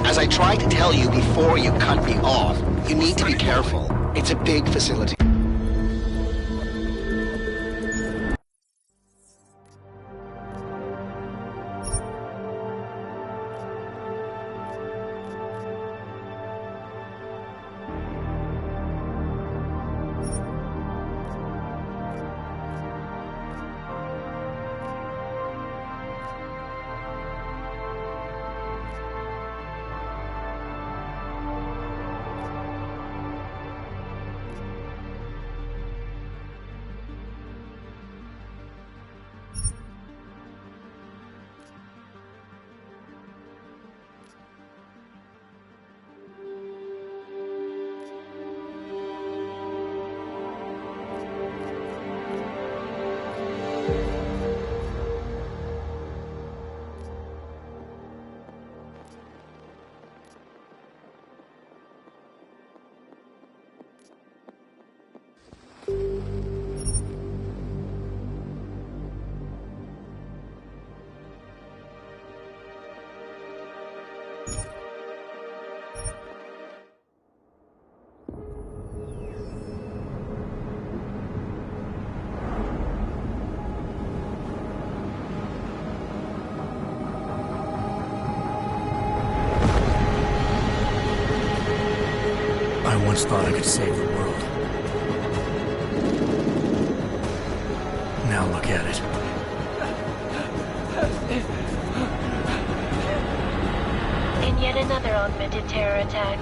As I tried to tell you before you cut me off, you need to be careful. It's a big facility. I once thought I could save the world. Now look at it. In yet another augmented terror attack,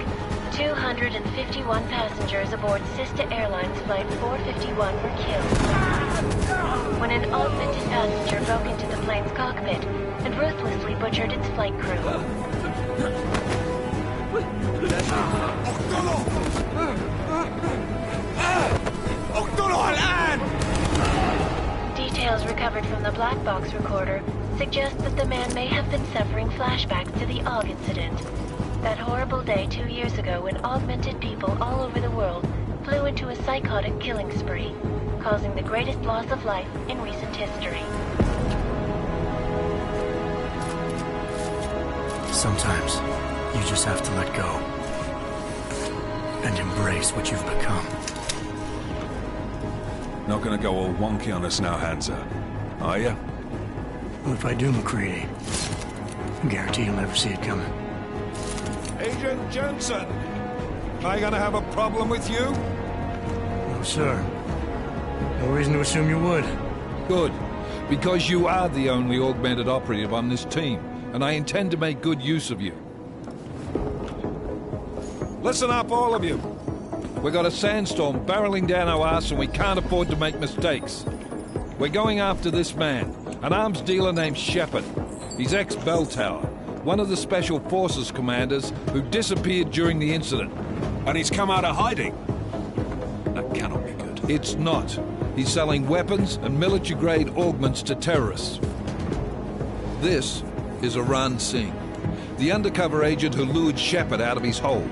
251 passengers aboard Sister Airlines Flight 451 were killed when an augmented passenger broke into the plane's cockpit and ruthlessly butchered its flight crew. Details recovered from the black box recorder suggest that the man may have been suffering flashbacks to the AUG incident. That horrible day 2 years ago when augmented people all over the world flew into a psychotic killing spree, causing the greatest loss of life in recent history. Sometimes, you just have to let go. And embrace what you've become. Not gonna go all wonky on us now, Hansa, are you? Well, if I do, McCready, I guarantee you'll never see it coming. Agent Jensen! Am I gonna have a problem with you? No, sir. No reason to assume you would. Good. Because you are the only augmented operative on this team, and I intend to make good use of you. Listen up, all of you. We got a sandstorm barreling down our arse and we can't afford to make mistakes. We're going after this man, an arms dealer named Shepard. He's ex-Bell Tower, one of the Special Forces commanders who disappeared during the incident. And he's come out of hiding. That cannot be good. It's not. He's selling weapons and military-grade augments to terrorists. This is Iran Singh, the undercover agent who lured Shepard out of his hole.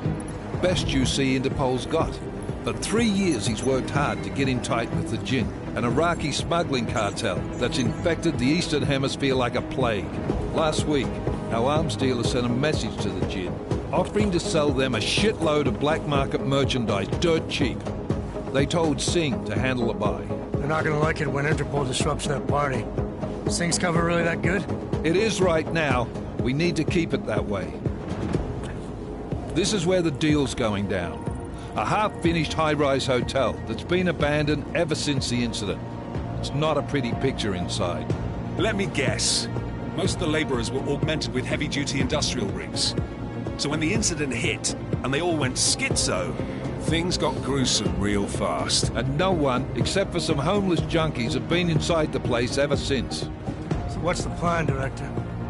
Best you see Interpol's got. For 3 years he's worked hard to get in tight with the Jinn, an Iraqi smuggling cartel that's infected the Eastern Hemisphere like a plague. Last week, our arms dealer sent a message to the Jinn, offering to sell them a shitload of black market merchandise dirt cheap. They told Singh to handle the buy. They're not gonna like it when Interpol disrupts their party. Singh's cover really that good? It is right now. We need to keep it that way. This is where the deal's going down. A half-finished high-rise hotel that's been abandoned ever since the incident. It's not a pretty picture inside. Let me guess. Most of the laborers were augmented with heavy-duty industrial rigs. So when the incident hit, and they all went schizo, things got gruesome real fast. And no one, except for some homeless junkies, have been inside the place ever since. So what's the plan, Director?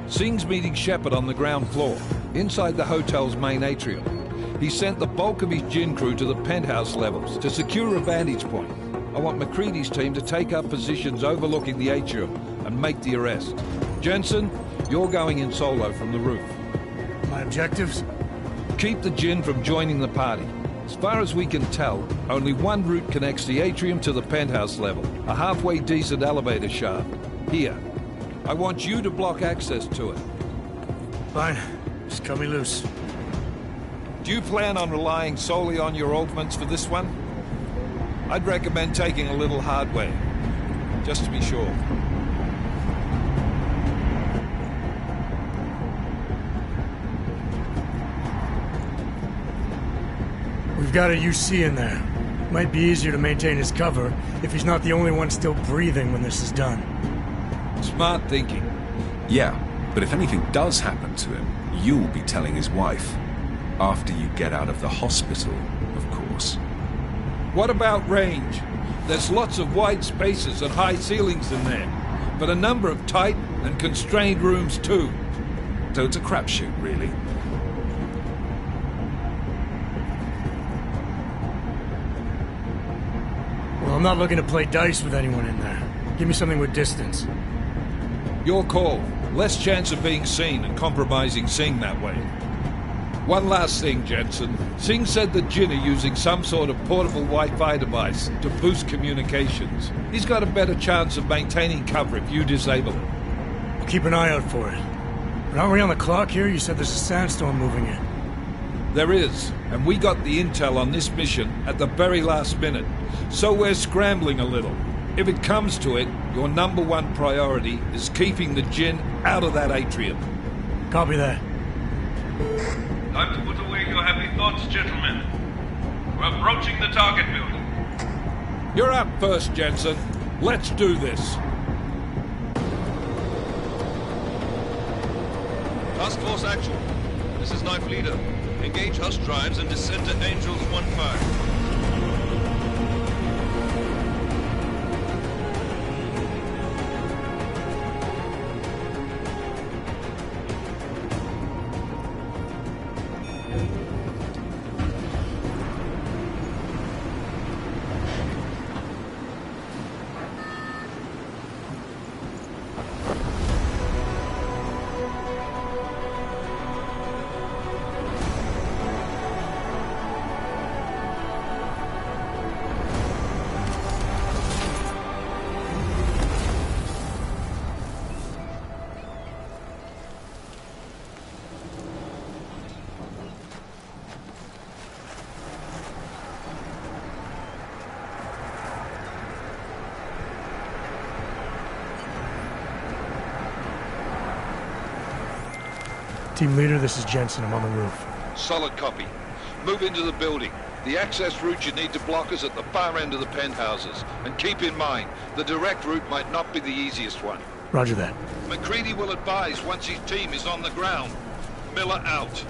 Singh's meeting Shepard on the ground floor, inside the hotel's main atrium. He sent the bulk of his Jinn crew to the penthouse levels to secure a vantage point. I want McCready's team to take up positions overlooking the atrium and make the arrest. Jensen, you're going in solo from the roof. My objectives? Keep the Jinn from joining the party. As far as we can tell, only one route connects the atrium to the penthouse level, a halfway decent elevator shaft. Here. I want you to block access to it. Fine. Just cut me loose. Do you plan on relying solely on your augments for this one? I'd recommend taking a little hardware, just to be sure. We've got a UC in there. Might be easier to maintain his cover if he's not the only one still breathing when this is done. Smart thinking. Yeah, but if anything does happen to him, you'll be telling his wife. After you get out of the hospital, of course. What about range? There's lots of wide spaces and high ceilings in there, but a number of tight and constrained rooms too. So it's a crapshoot, really. Well, I'm not looking to play dice with anyone in there. Give me something with distance. Your call. Less chance of being seen and compromising Singh that way. One last thing, Jensen. Singh said the Jinn are using some sort of portable Wi-Fi device to boost communications. He's got a better chance of maintaining cover if you disable it. I'll keep an eye out for it. But aren't we on the clock here? You said there's a sandstorm moving in. There is, and we got the intel on this mission at the very last minute, so we're scrambling a little. If it comes to it, your number one priority is keeping the Jinn out of that atrium. Copy that. Time to put away your heavy thoughts, gentlemen. We're approaching the target building. You're up first, Jensen. Let's do this. Task Force Action. This is Knife Leader. Engage Hush drives and descend to Angels 1-5. Team leader, this is Jensen. I'm on the roof. Solid copy. Move into the building. The access route you need to block is at the far end of the penthouses. And keep in mind, the direct route might not be the easiest one. Roger that. McCready will advise once his team is on the ground. Miller out.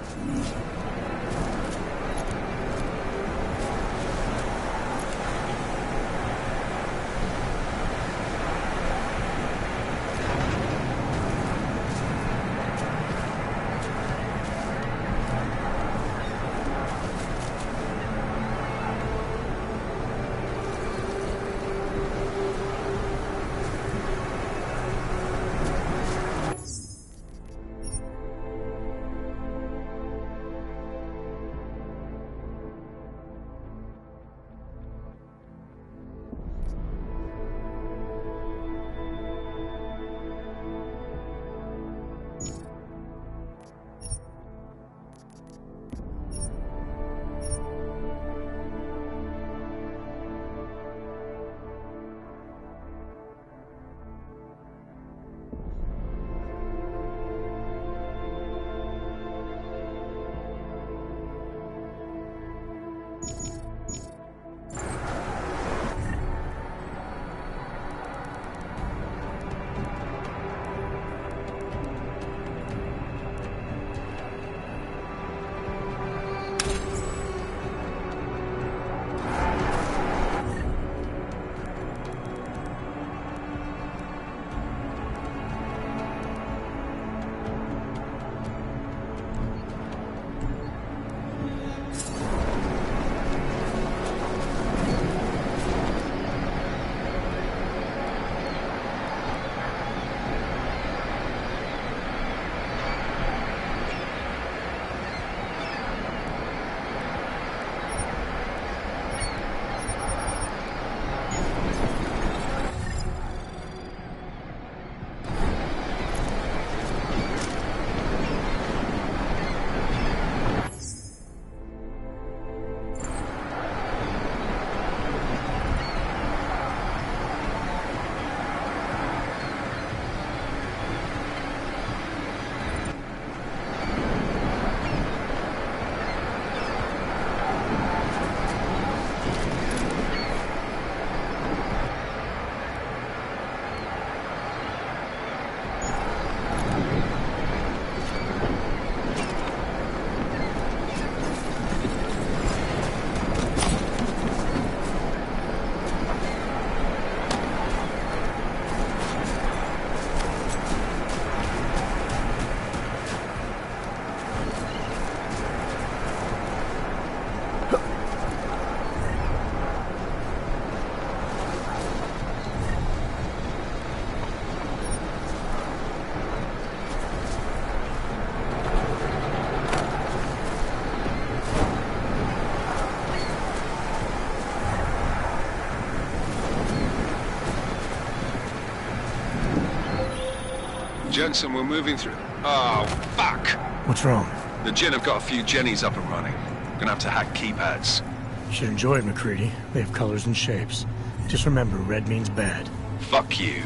Jensen, we're moving through... Oh, fuck! What's wrong? The Jinn have got a few Jennies up and running. Gonna have to hack keypads. You should enjoy it, McCready. They have colors and shapes. Just remember, red means bad. Fuck you.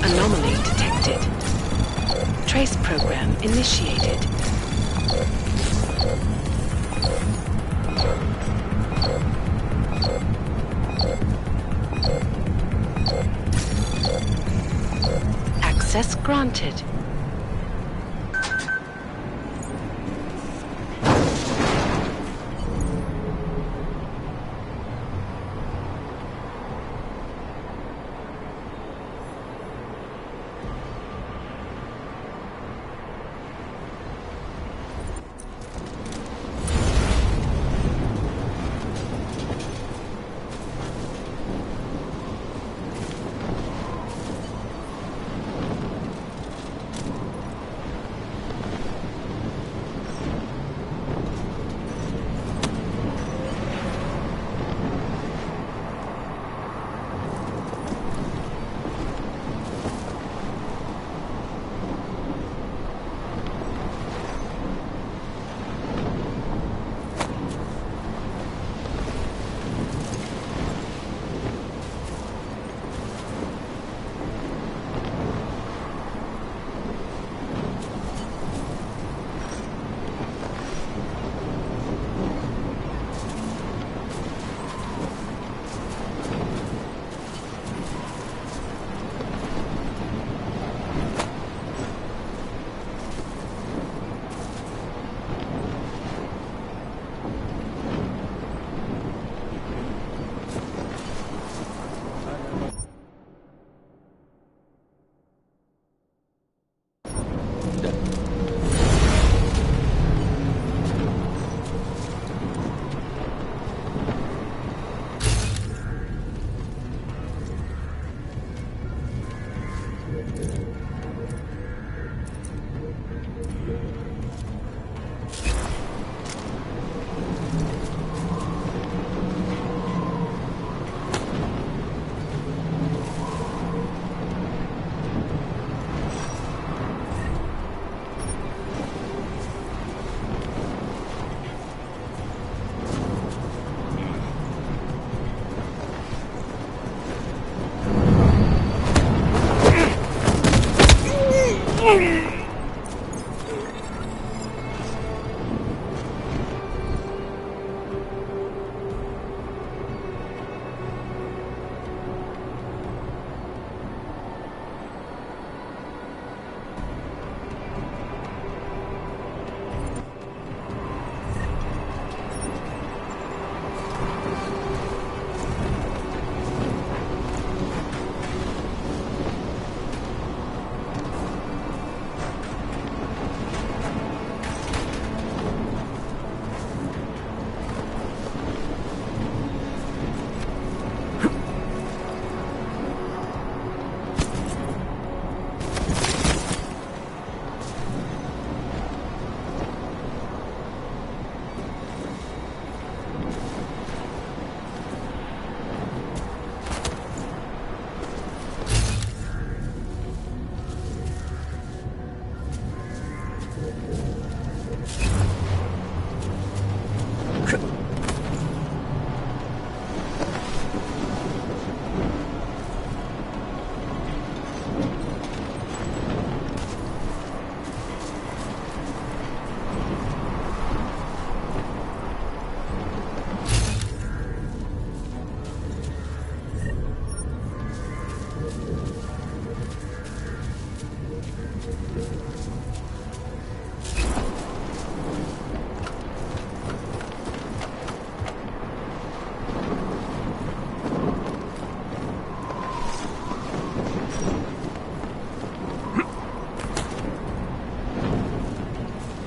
Anomaly detected. Trace program initiated. Access granted.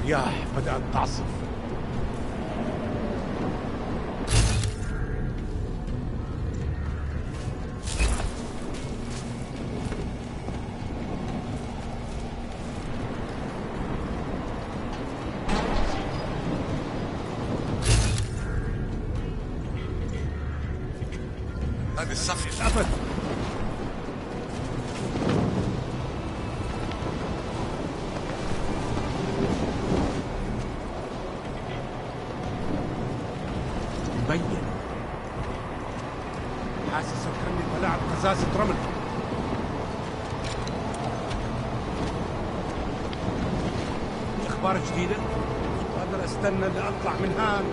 الرياح بدأت تعصف. هذه الصفحة اتقفل. مبين حاسس كأني بلعب قزازة رمل. اخبار جديده؟ قادر استنى لاطلع من هان.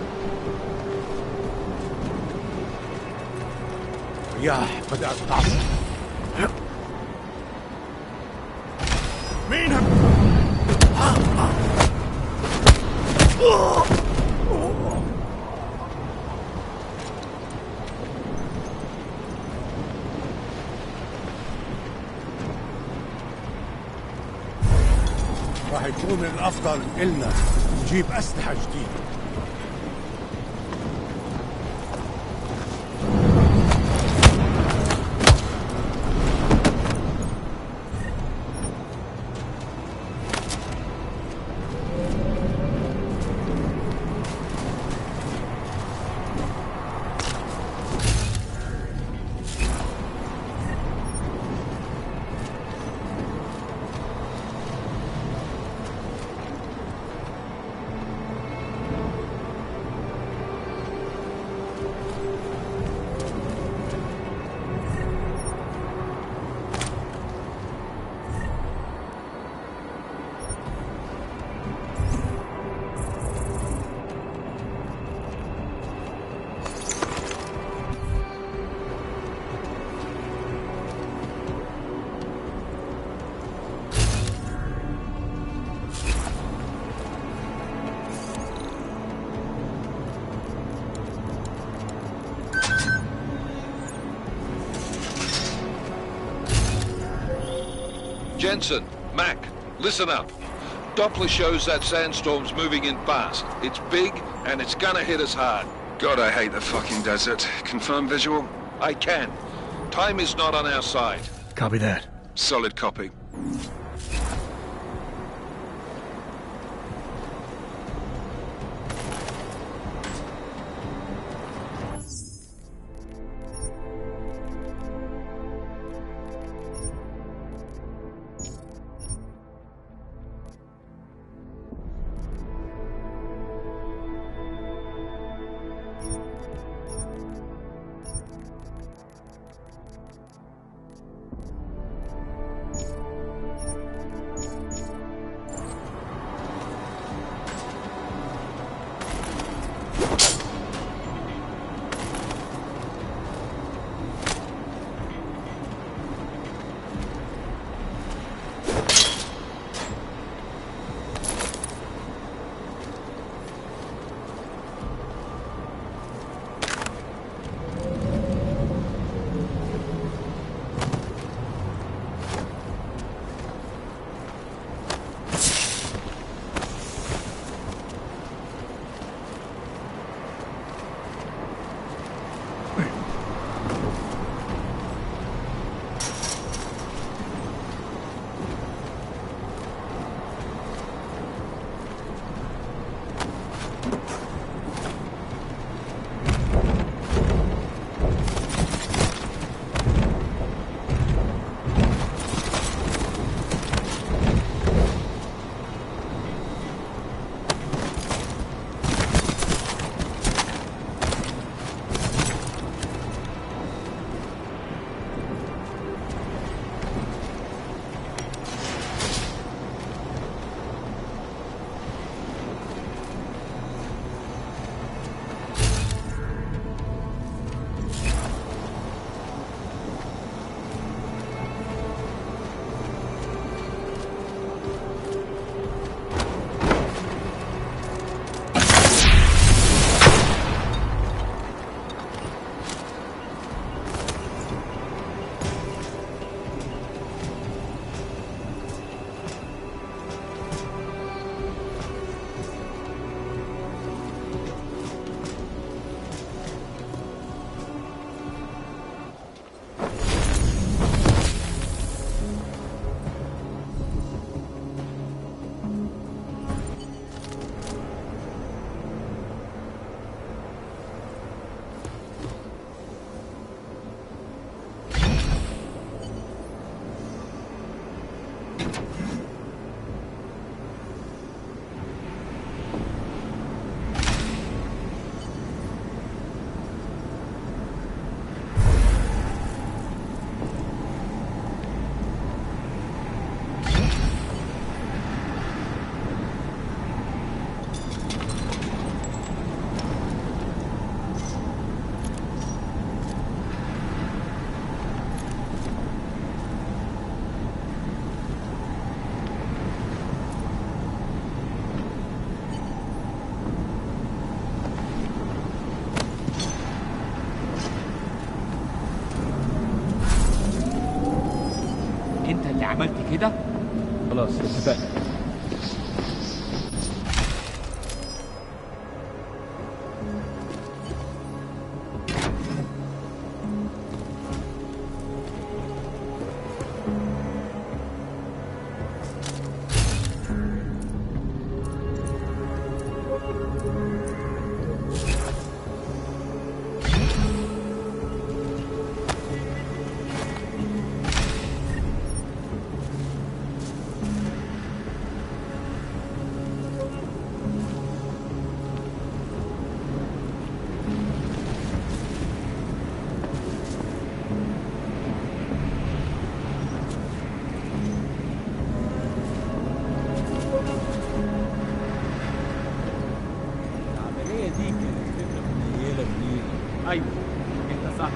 رياح بدات تعصف. مين راح يكون من الافضل إلنا نجيب اسلحه جديده. Jensen, Mac, listen up. Doppler shows that sandstorm's moving in fast. It's big, and it's gonna hit us hard. God, I hate the fucking desert. Confirm visual? I can. Time is not on our side. Copy that. Solid copy. انت اللي عملت كده؟ خلاص اتفقنا. ايوه انت صح.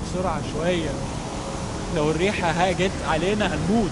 بسرعة شوية، لو الريحة هاجت علينا هنموت.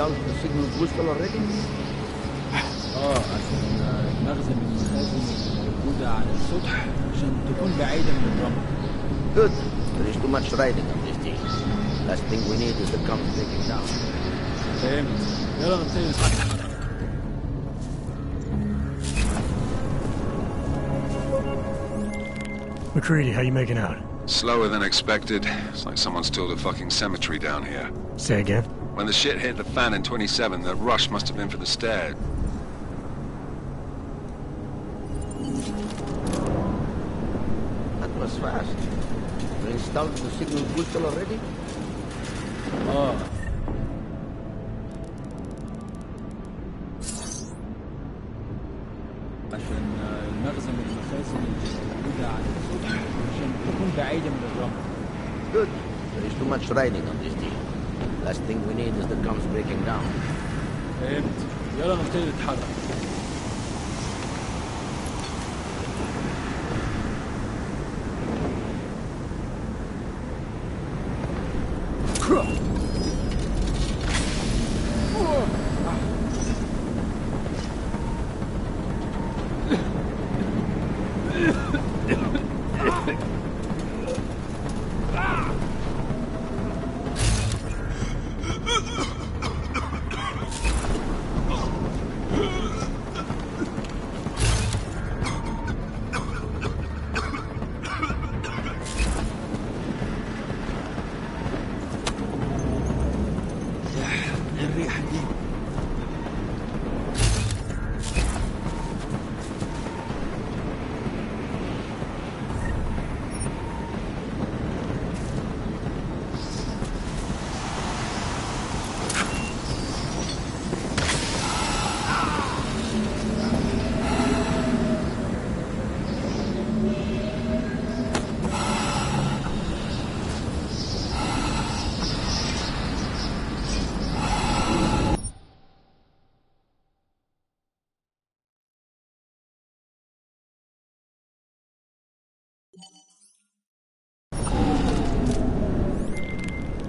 The signal booster already? عشان المخزن من المخازن الموجودة على السطح عشان تكون بعيدة من الرمل. Good. There is too much riding on this thing. Last thing we need is the comet breaking down. فهمت. يلا نبتدي نتحرك. McCready, how you making out? Slower than expected. It's like someone's tilled a fucking cemetery down here. Say again? When the shit hit the fan in 27, the rush must have been for the stair. That was fast. We installed the signal booster already? عشان المخزن من المخازن الموجودة على السطح عشان تكون بعيدة من الرمل. Good. There is too much riding on this thing. Last thing we need is the comet breaking down. فهمت. يلا نبتدي نتحرك. الريحة دي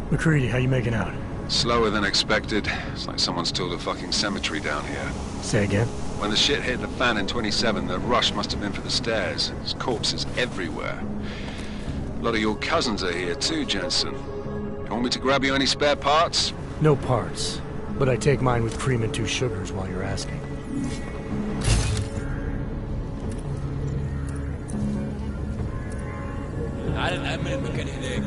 McCready, how you making out? Slower than expected. It's like someone's tilled a fucking cemetery down here. Say again? When the shit hit the fan in 27, the rush must have been for the stairs. There's corpses everywhere. A lot of your cousins are here too, Jensen. You want me to grab you any spare parts? No parts. But I take mine with cream and 2 sugars while you're asking. على الأمن المكان هناك.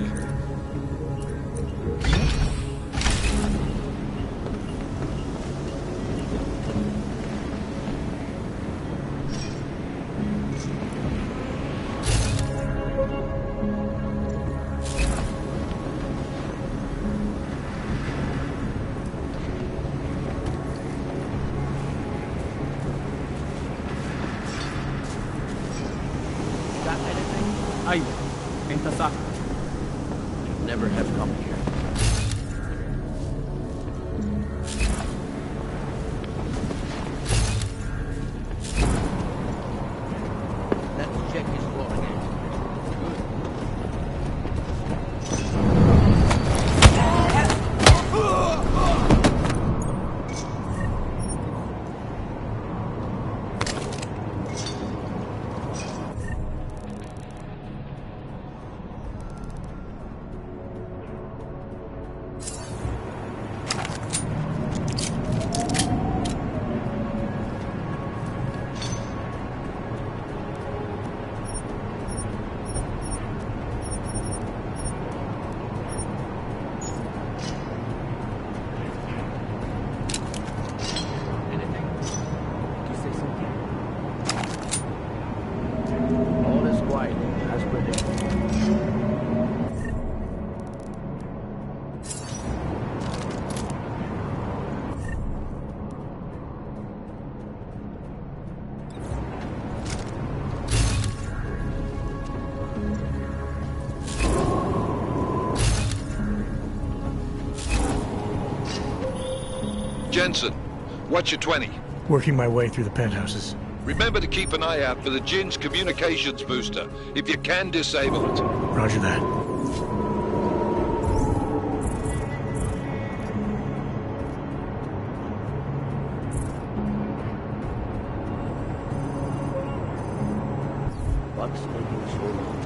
أيوة أنت صح. Never have come here. Let's check his floor again. All is quiet, as predicted. Jensen, what's your 20? Working my way through the penthouses. Remember to keep an eye out for the Jinn's communications booster. If you can, disable it. Roger that. What's taking so long?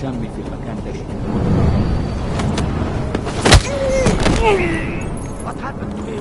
شامي في المكان ده ليه؟ What happened to me?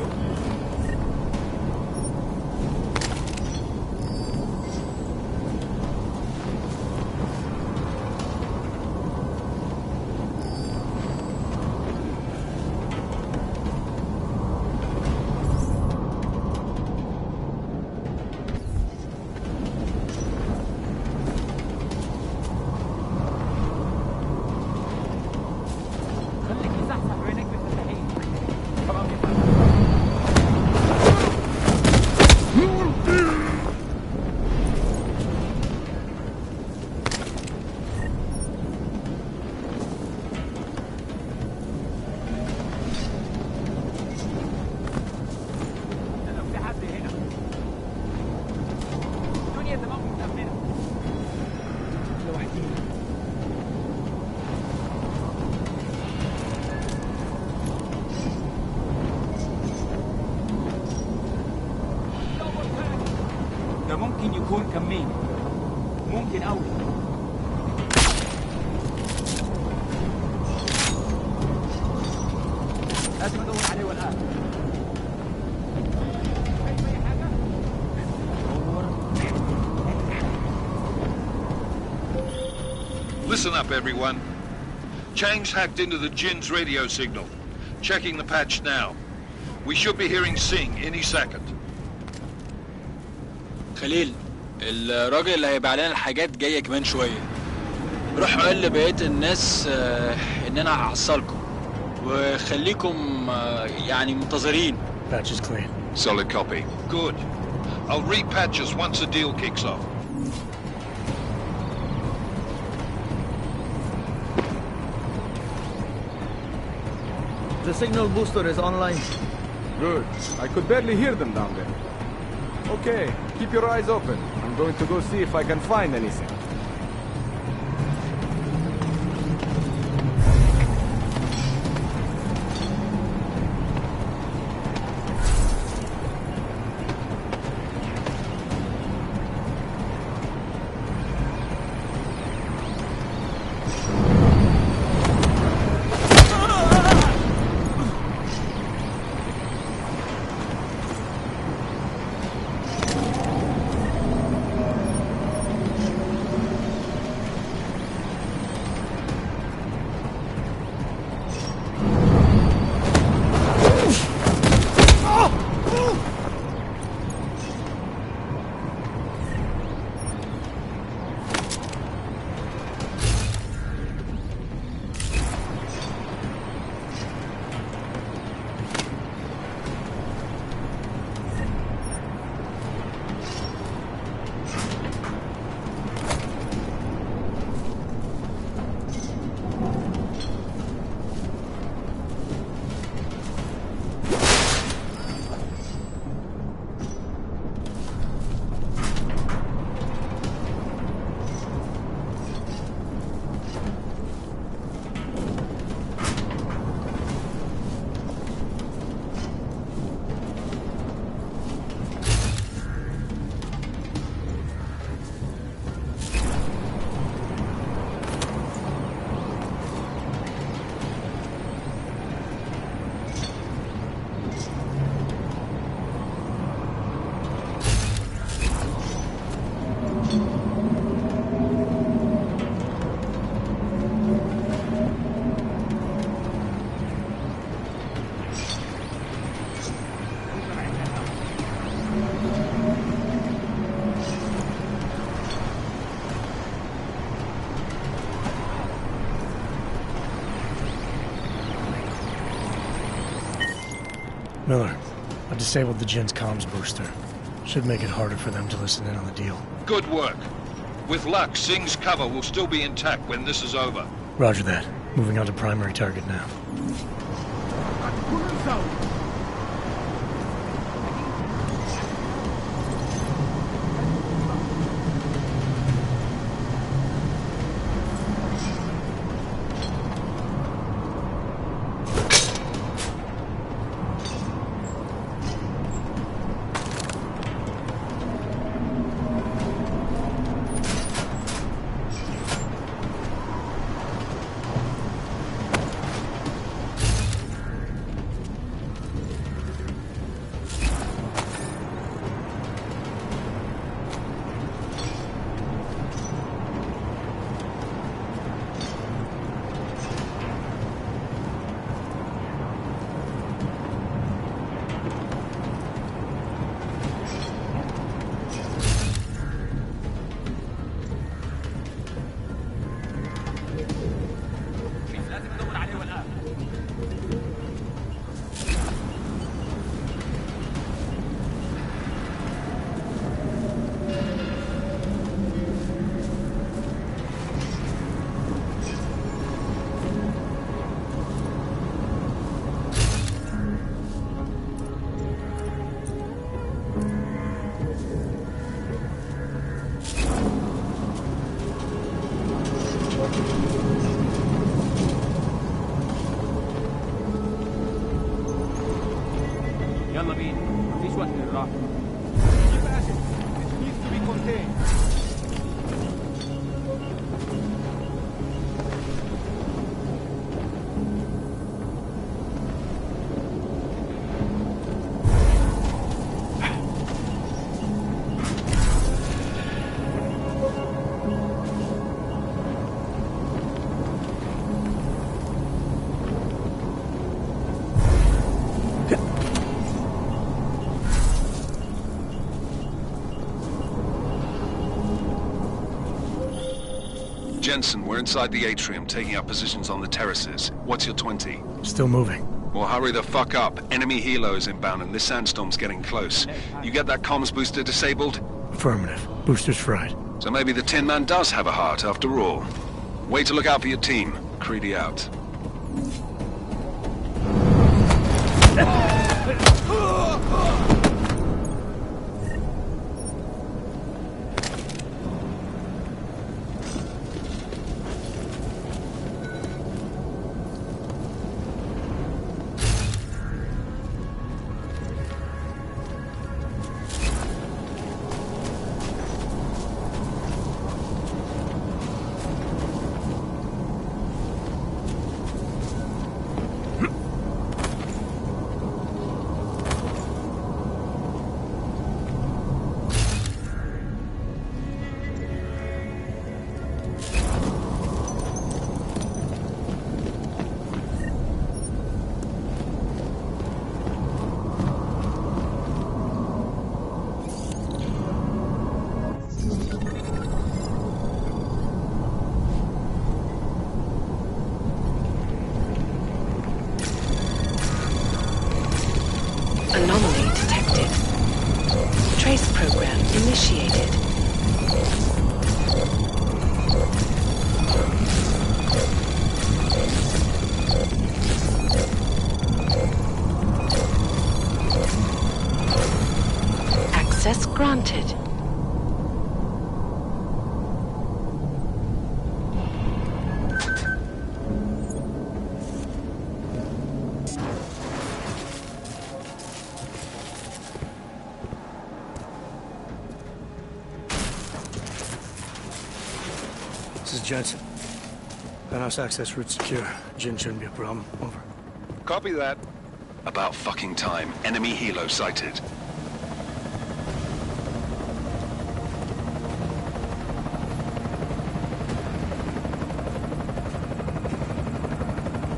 ده ممكن يكون كمين ممكن قوي لازم ادور عليه والان Listen up, everyone. Chang's hacked into the Jin's radio signal. Checking the patch now. We should be hearing Sing any second. خليل، الراجل اللي هيبيع لنا الحاجات جايه كمان شويه. روح قال لبقيه الناس ان انا هحصلكم وخليكم يعني منتظرين. Patch is clean. Solid copy. Good. I'll repatch us once the deal kicks off. The signal booster is online. Good. I could barely hear them down there. Okay, keep your eyes open. I'm going to go see if I can find anything. Miller, I disabled the Jin's comms booster. Should make it harder for them to listen in on the deal. Good work. With luck, Singh's cover will still be intact when this is over. Roger that. Moving on to primary target now. يلا بينا مفيش وقت للراحة. Keep at it. It needs to be contained. Jensen, we're inside the atrium, taking up positions on the terraces. What's your 20? Still moving. Well, hurry the fuck up. Enemy helo is inbound and this sandstorm's getting close. You get that comms booster disabled? Affirmative. Booster's fried. So maybe the Tin Man does have a heart after all. Way to look out for your team. Creedy out. Access granted. This is Jensen. Penthouse access route secure. Jin shouldn't be a problem. Over. Copy that. About fucking time. Enemy helo sighted.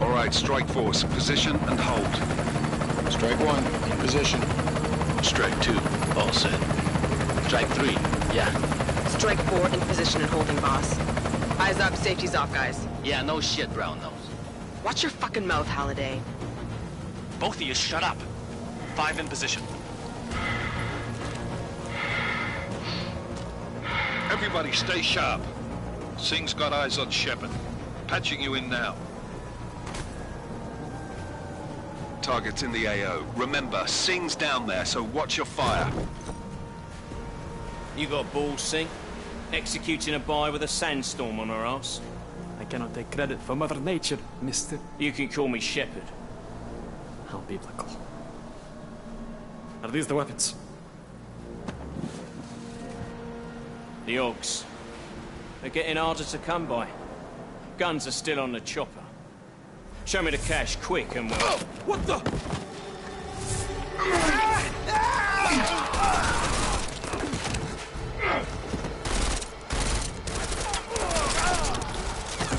All right, strike force. Position and hold. Strike 1, in position. Strike 2, all set. Strike 3, yeah. Strike 4, in position and holding, boss. Eyes up, safety's off, guys. Yeah, no shit, brown nose. Watch your fucking mouth, Halliday. Both of you shut up. 5 in position. Everybody stay sharp. Singh's got eyes on Shepard. Patching you in now. Target's in the AO. Remember, Singh's down there, so watch your fire. You got balls, Singh? Executing a buy with a sandstorm on her ass? I cannot take credit for Mother Nature, mister. You can call me Shepard. How biblical. Are these the weapons? The Augs. They're getting harder to come by. Guns are still on the chopper. Show me the cash, quick, and we'll... Oh, what the?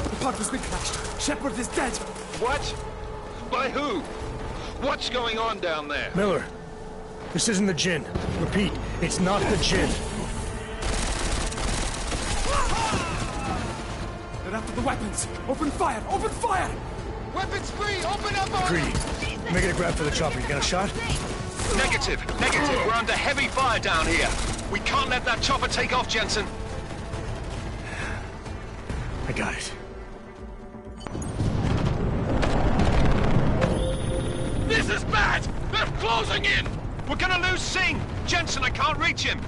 The pod has been crashed. Shepard is dead. What? By who? What's going on down there? Miller, this isn't the Jinn. Repeat, it's not the Jinn. They're after the weapons. Open fire! Open fire! Weapons free! Open up! Greedy. Making a grab for the chopper. You got a shot? Negative. We're under heavy fire down here. We can't let that chopper take off, Jensen. I got it. This is bad! They're closing in! We're gonna lose Singh! Jensen, I can't reach him!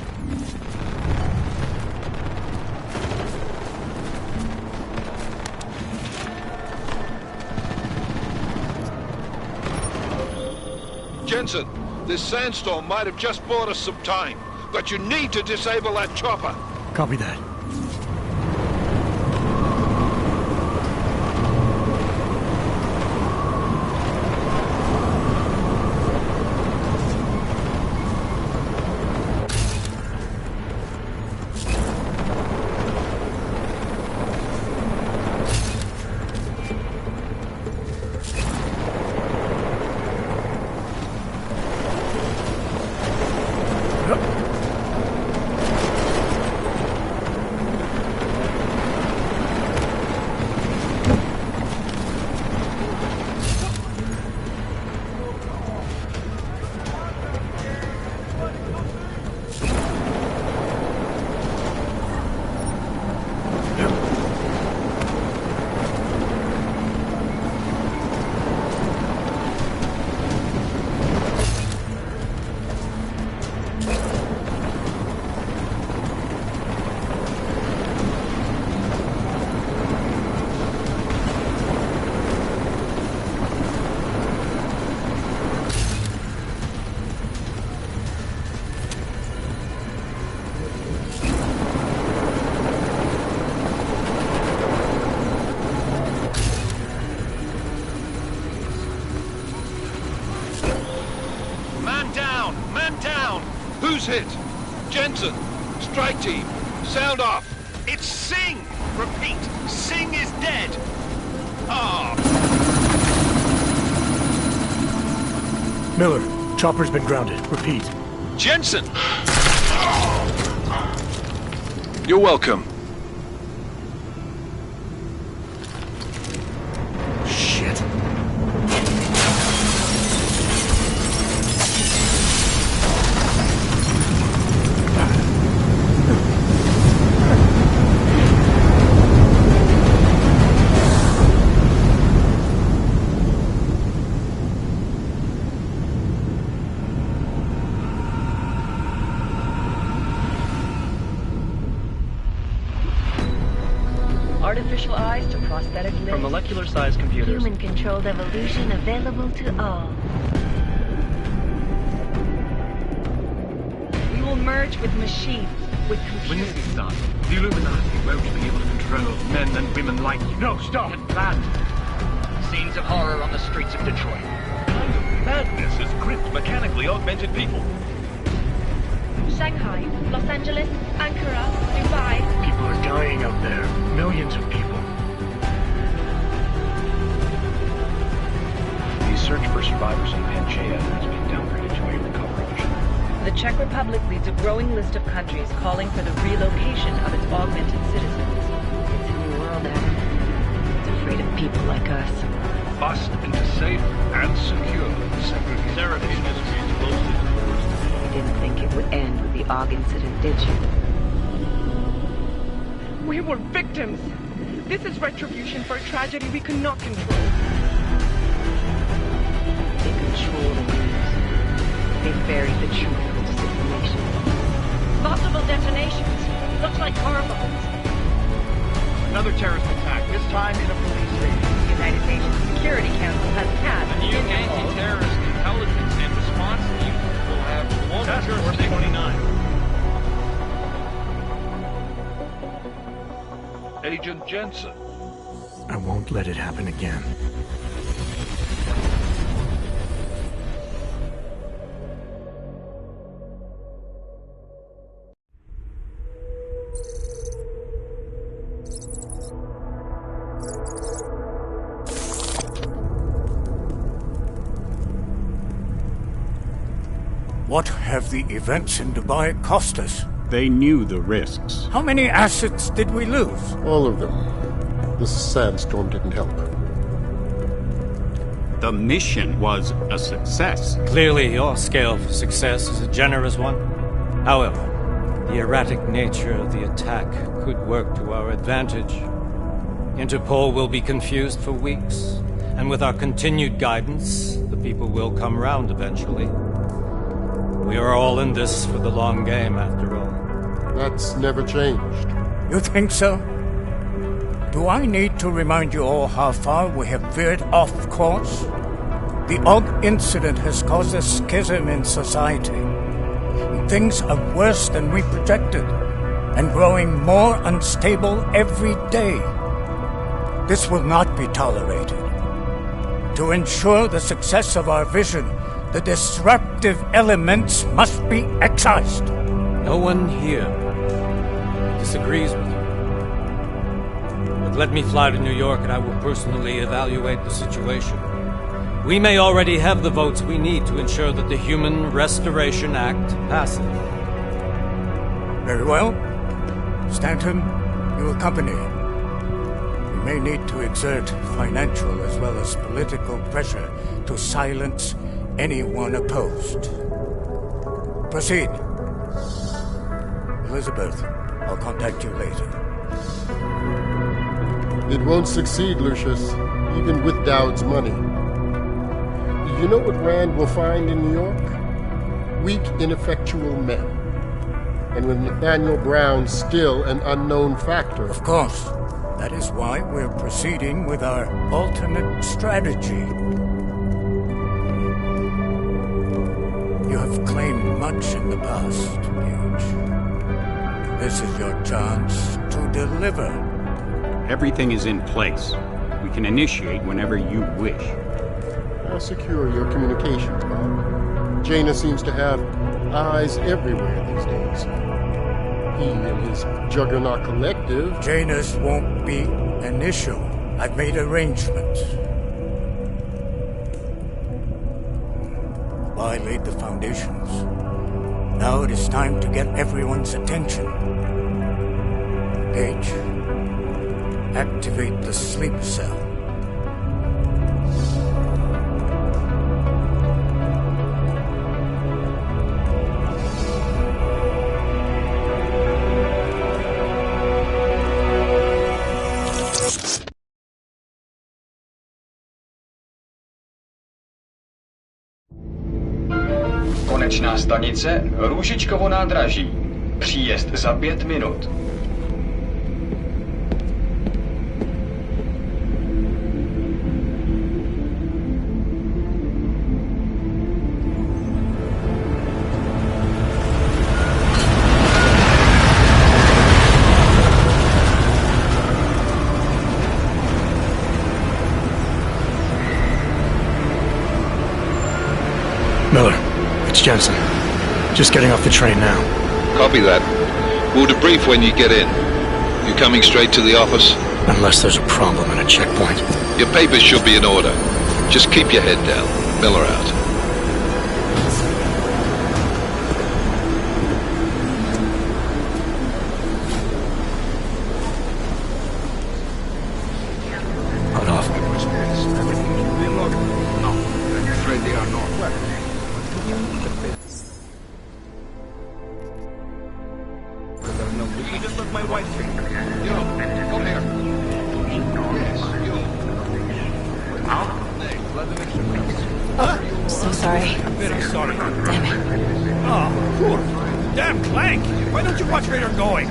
Jensen, this sandstorm might have just bought us some time, but you need to disable that chopper. Copy that. Who's hit? Jensen, strike team, sound off. It's Singh! Repeat, Singh is dead! Ah! Miller, chopper's been grounded. Repeat. Jensen! You're welcome. Shit. artificial eyes to prosthetic limbs. From molecular-sized computers. Human-controlled evolution available to all. We will merge with machines, with computers. When this is done, the Illuminati won't be able to control men and women like you. No, stop! And planned. Scenes of horror on the streets of Detroit. Kind of madness is crypt mechanically augmented people. Shanghai, Los Angeles, Ankara, Dubai. People are dying out there. Millions of people. The search for survivors in Pangaea has been downgraded to a recovery mission. The Czech Republic leads a growing list of countries calling for the relocation of its augmented citizens. It's a new world, Adam. It's afraid of people like us. Bust into safe and secure segregation. Therapy industry is closely to the worst. You didn't think it would end with the AUG incident, did you? We were victims. This is retribution for a tragedy we could not control. They control the news. They buried the truth with disinformation. Multiple detonations. Looks like car bombs. Another terrorist attack, this time in a police station. The United Nations Security Council has passed The new anti-terrorist intelligence and response team will have Task Force 29. Agent Jensen. I won't let it happen again. What have the events in Dubai cost us? They knew the risks. How many assets did we lose? All of them. This sandstorm didn't help. The mission was a success. Clearly, your scale for success is a generous one. However, the erratic nature of the attack could work to our advantage. Interpol will be confused for weeks, and with our continued guidance, the people will come round eventually. We are all in this for the long game, after all. That's never changed. You think so? Do I need to remind you all how far we have veered off course? The AUG incident has caused a schism in society. Things are worse than we projected, and growing more unstable every day. This will not be tolerated. To ensure the success of our vision, the disruptive elements must be excised. No one here disagrees with you. But let me fly to New York and I will personally evaluate the situation. We may already have the votes we need to ensure that the Human Restoration Act passes. Very well. Stanton, you accompany. We may need to exert financial as well as political pressure to silence anyone opposed. Proceed. Elizabeth, I'll contact you later. It won't succeed, Lucius, even with Dowd's money. You know what Rand will find in New York? Weak, ineffectual men. And with Nathaniel Brown still an unknown factor. Of course. That is why we're proceeding with our alternate strategy. You have claimed much in the past, Huge. This is your chance to deliver. Everything is in place. We can initiate whenever you wish. I'll secure your communications, Bob. Jaina seems to have eyes everywhere these days. He and his Juggernaut Collective... Jaina's won't be an issue. I've made arrangements. I laid the foundations. Now it is time to get everyone's attention. Gage, activate the sleep cell. Konečná stanice Růžičkovo nádraží. Příjezd za 5 minut. Jensen. Just getting off the train now. Copy that. We'll debrief when you get in. You coming straight to the office? Unless there's a problem at a checkpoint. Your papers should be in order. Just keep your head down. Miller out. Hot off. No, I'm afraid they are not. You just let my wife free. Yo, come here. Yes, you. So sorry. Very sorry. Damn it. Oh, poor. Damn Clank! Why don't you watch where you're going?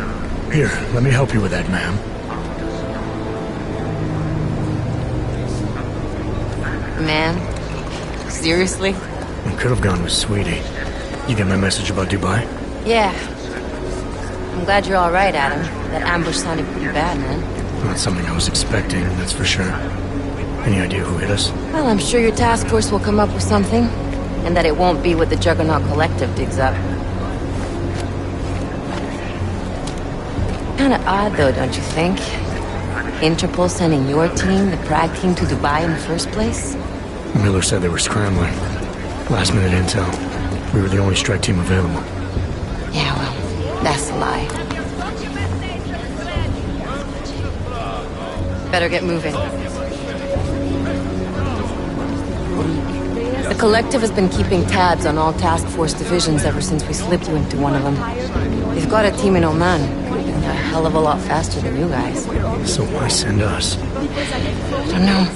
Here, let me help you with that, ma'am. Man, seriously? I could have gone with Sweetie. You get my message about Dubai? Yeah. I'm glad you're all right, Adam. That ambush sounded pretty bad, man. Not something I was expecting, that's for sure. Any idea who hit us? Well, I'm sure your task force will come up with something. And that it won't be what the Juggernaut Collective digs up. Kinda odd, though, don't you think? Interpol sending your team, the Prague team, to Dubai in the first place? Miller said they were scrambling. Last minute intel. We were the only strike team available. Yeah, well, that's a lie. Better get moving. The Collective has been keeping tabs on all task force divisions ever since we slipped you into one of them. They've got a team in Oman. A hell of a lot faster than you guys. So why send us? I don't know.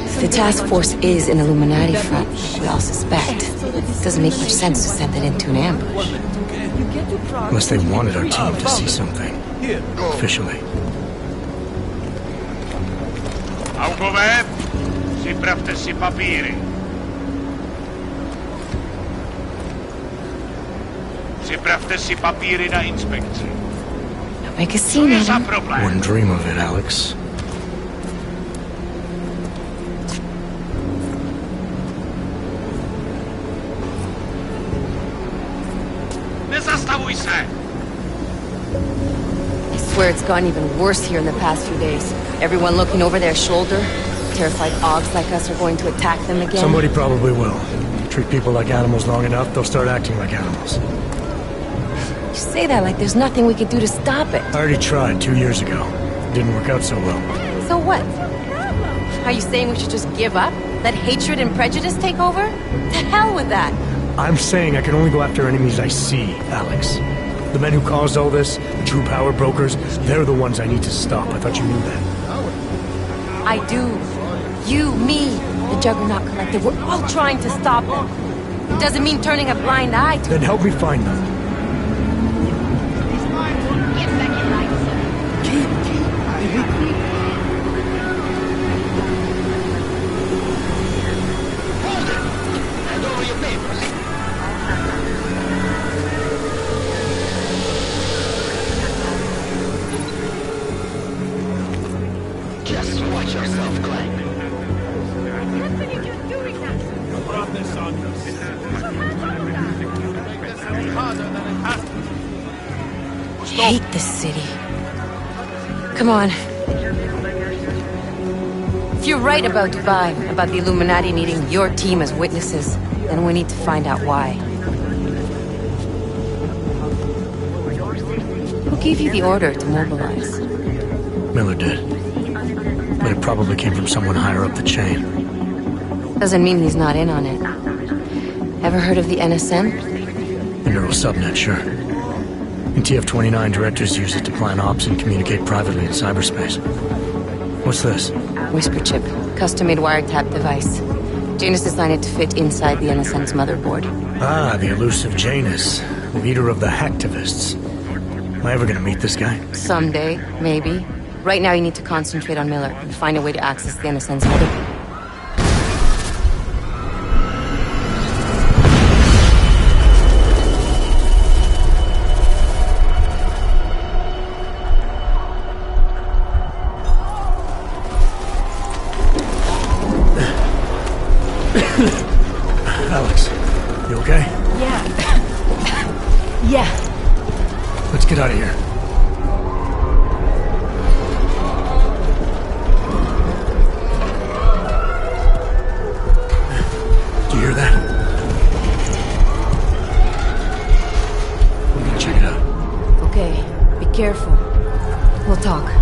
If the task force is an Illuminati front, we all suspect, it doesn't make much sense to send it into an ambush. Unless they wanted our team to see something. Officially. Augově, připravte si papíry. Připravte si papíry na inspekci. Don't make a scene, Adam. Wouldn't dream of it, Alex. Nezastavuj se! I swear it's gotten even worse here in the past few days. Everyone looking over their shoulder. Terrified Augs like us are going to attack them again. Somebody probably will. Treat people like animals long enough, they'll start acting like animals. You say that like there's nothing we could do to stop it. I already tried 2 years ago. Didn't work out so well. So what? Are you saying we should just give up? Let hatred and prejudice take over? To hell with that! I'm saying I can only go after enemies I see, Alex. The men who caused all this, the true power brokers, they're the ones I need to stop. I thought you knew that. I do. You, me, the Juggernaut Collective, we're all trying to stop them. It doesn't mean turning a blind eye to Then help me find them. Just watch yourself, Clank. hate this city. Come on. If you're right about Dubai, about the Illuminati needing your team as witnesses, then we need to find out why. Who gave you the order to mobilize? Miller did. But it probably came from someone higher up the chain. Doesn't mean he's not in on it. Ever heard of the NSN? The neural subnet, sure. In TF-29, directors use it to plan ops and communicate privately in cyberspace. What's this? Whisper chip. Custom-made wiretap device. Janus designed it to fit inside the NSN's motherboard. Ah, the elusive Janus. Leader of the hacktivists. Am I ever gonna meet this guy? Someday, maybe. Right now you need to concentrate on Miller and find a way to access the NSN's motherboard. Alex, You okay? Yeah. Yeah. Let's get out of here. Do you hear that? We're gonna check it out. Okay, be careful. We'll talk.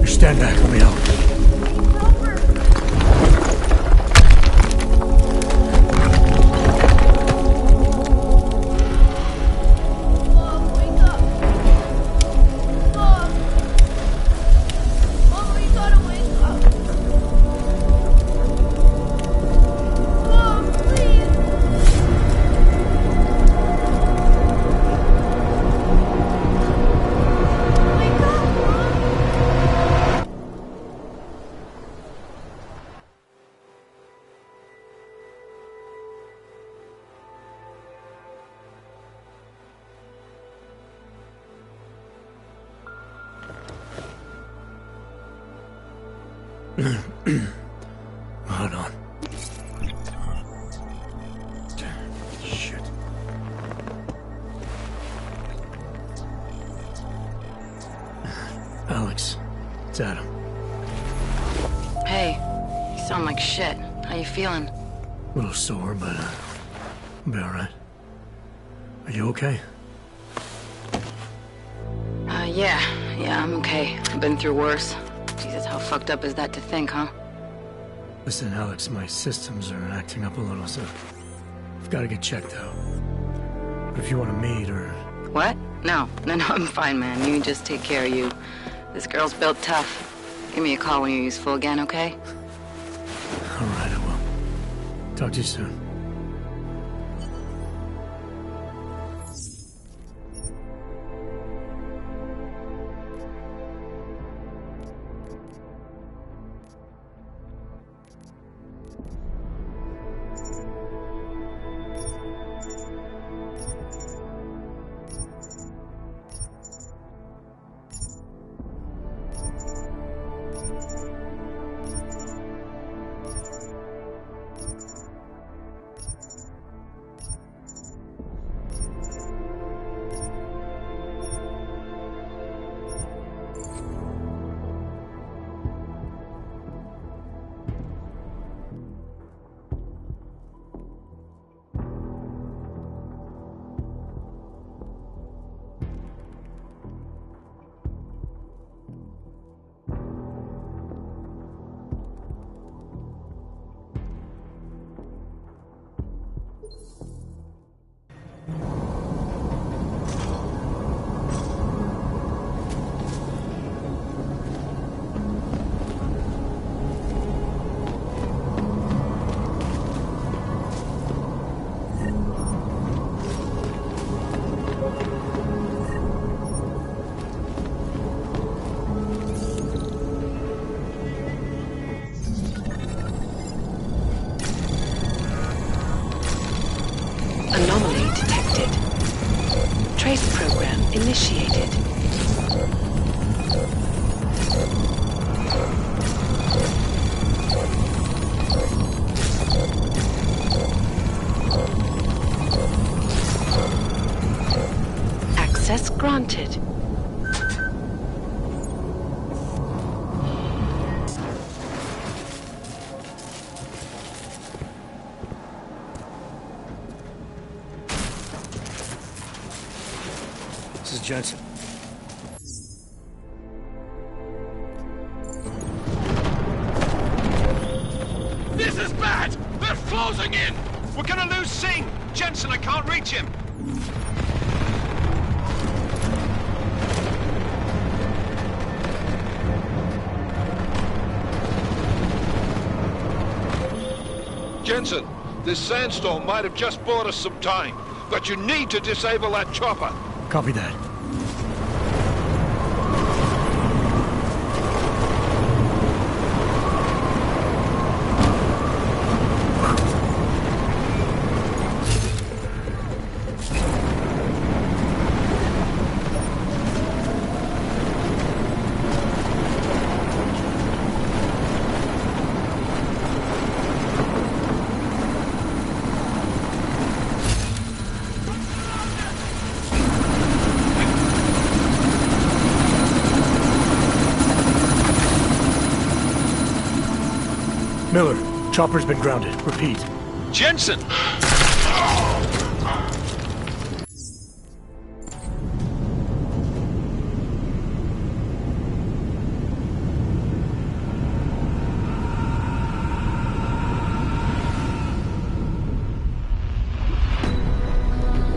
Stand back, let me help. Hold on. Shit. Alex, it's Adam. Hey, you sound like shit. How you feeling? A little sore, but I'll be alright. Are you okay? Yeah, I'm okay. I've been through worse. Jesus, how fucked up is that to think, huh? Listen, Alex, my systems are acting up a little, so I've got to get checked out. But if you want to meet or... What? No, I'm fine, man. You just take care of you. This girl's built tough. Give me a call when you're useful again, okay? Alright, I will. Talk to you soon. Anomaly detected. Trace program initiated. Access granted. This is Jensen. This is bad! They're closing in! We're gonna lose Singh! Jensen, I can't reach him! Jensen, this sandstorm might have just bought us some time, but you need to disable that chopper. Copy that. Miller, chopper's been grounded. Repeat. Jensen!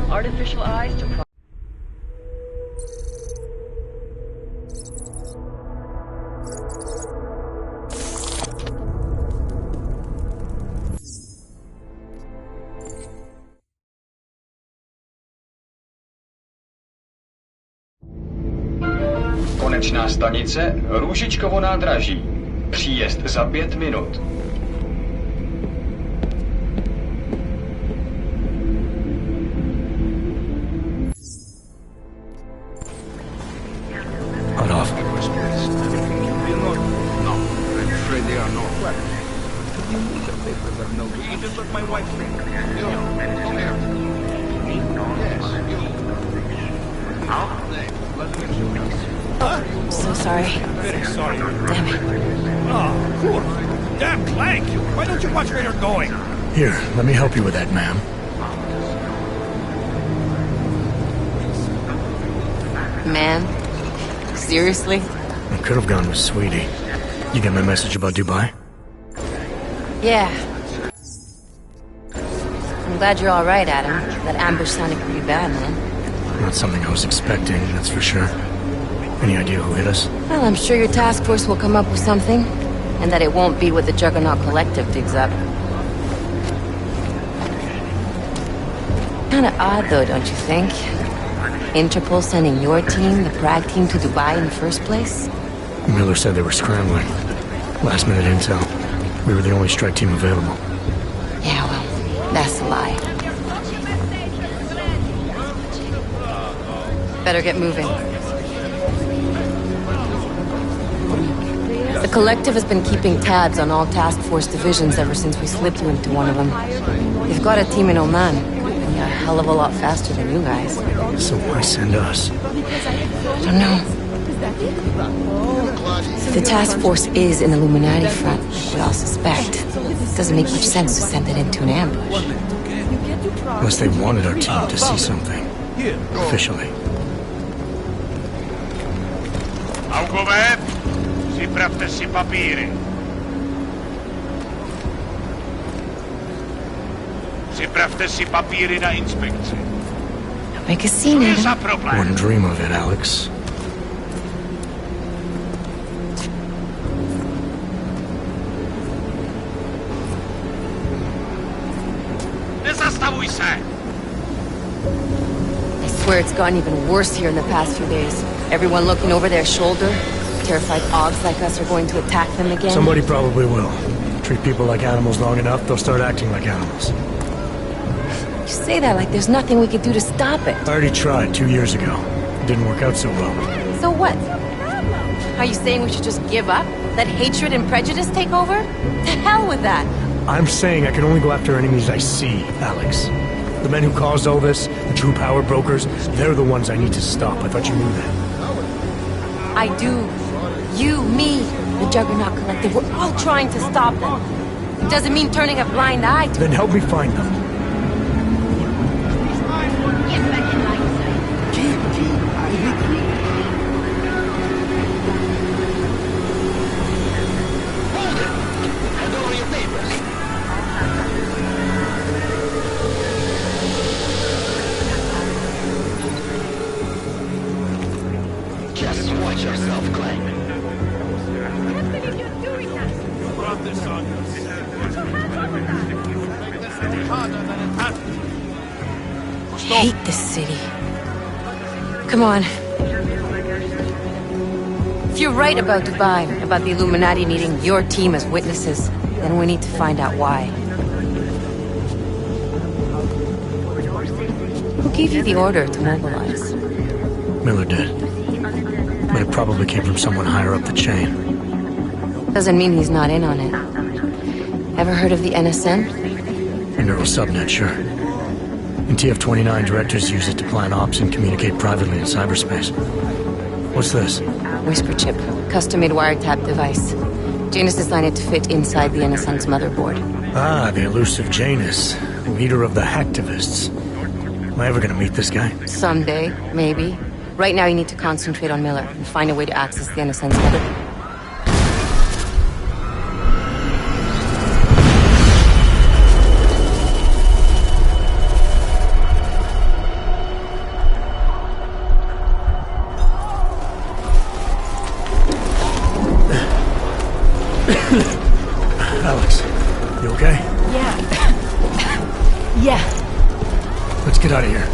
Artificial eyes to Konečná stanice Růžičkovo nádraží. Příjezd za 5 minut. Cut off. No, I'm afraid they are not weapons. The papers are no good. You just let my wife think. Yo, come here. Yes, you. How? I'm so sorry. Very sorry. Damn it. Oh, poor. Damn Clank! Why don't you watch where you're going? Here, let me help you with that, ma'am. Man? Seriously? I could have gone with Sweetie. You get my message about Dubai? Yeah. I'm glad you're alright, Adam. That ambush sounded pretty bad, man. Not something I was expecting, that's for sure. Any idea who hit us? Well, I'm sure your task force will come up with something. And that it won't be what the Juggernaut Collective digs up. Kinda odd, though, don't you think? Interpol sending your team, the Prague team, to Dubai in the first place? Miller said they were scrambling. Last minute intel. We were the only strike team available. Yeah, well, that's a lie. Better get moving. The Collective has been keeping tabs on all task force divisions ever since we slipped you into one of them. They've got a team in Oman, and they're a hell of a lot faster than you guys. So why send us? I don't know. If the task force is an Illuminati front, like we all suspect, it doesn't make much sense to send it into an ambush. Unless they wanted our team to see something. Officially. Augovet, připravte si papíry. Připravte si papíry na inspekci. Make a scene, Co je za Adam. problém? Wouldn't dream of it, Alex. Nezastavuj se! I swear it's gotten even worse here in the past few days. Everyone looking over their shoulder. Terrified Augs like us are going to attack them again. Somebody probably will. Treat people like animals long enough, they'll start acting like animals. You say that like there's nothing we could do to stop it. I already tried 2 years ago. It didn't work out so well. So what? Are you saying we should just give up? Let hatred and prejudice take over? To hell with that! I'm saying I can only go after enemies I see, Alex. The men who caused all this, the true power brokers, they're the ones I need to stop. I thought you knew that. I do. You, me, the Juggernaut Collective, we're all trying to stop them. It doesn't mean turning a blind eye to Then help me find them. Just watch yourself, Clank. I hate this city. Come on. If you're right about Dubai, about the Illuminati needing your team as witnesses, then we need to find out why. Who gave you the order to mobilize? Miller did. But it probably came from someone higher up the chain. Doesn't mean he's not in on it. Ever heard of the NSN? A neural subnet, sure. In TF-29, directors use it to plan ops and communicate privately in cyberspace. What's this? Whisper chip. Custom-made wiretap device. Janus designed it to fit inside the Innocence motherboard. Ah, the elusive Janus, leader of the hacktivists. Am I ever gonna meet this guy? Someday, maybe. Right now you need to concentrate on Miller and find a way to access the Innocence motherboard. Alex, you okay? Yeah. Yeah. Let's get out of here.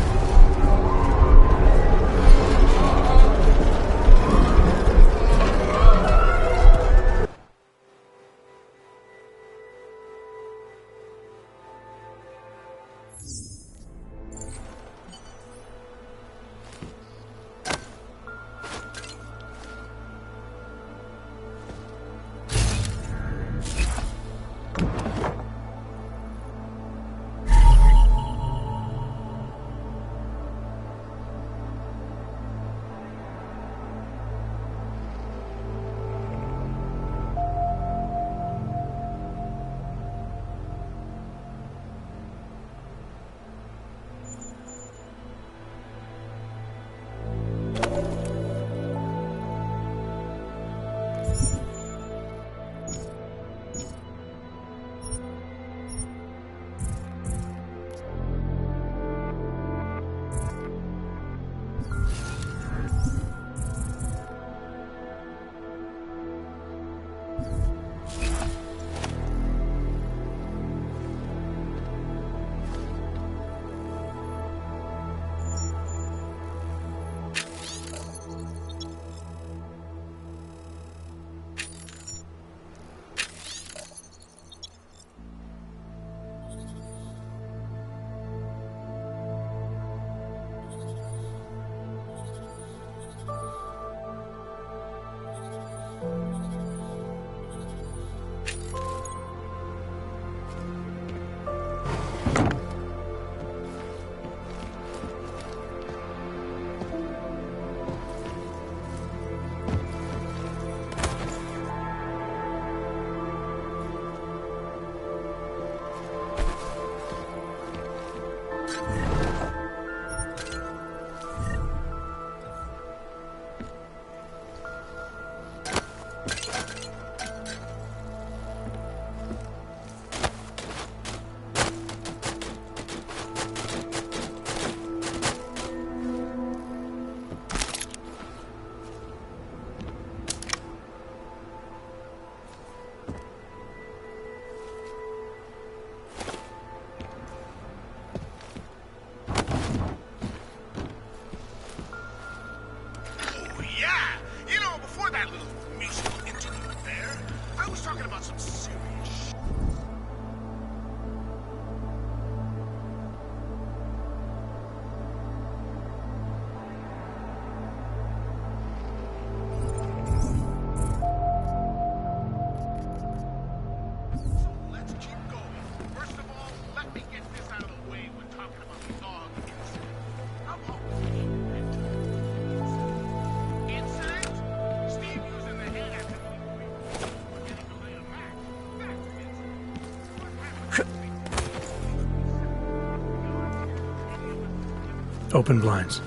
Open blinds.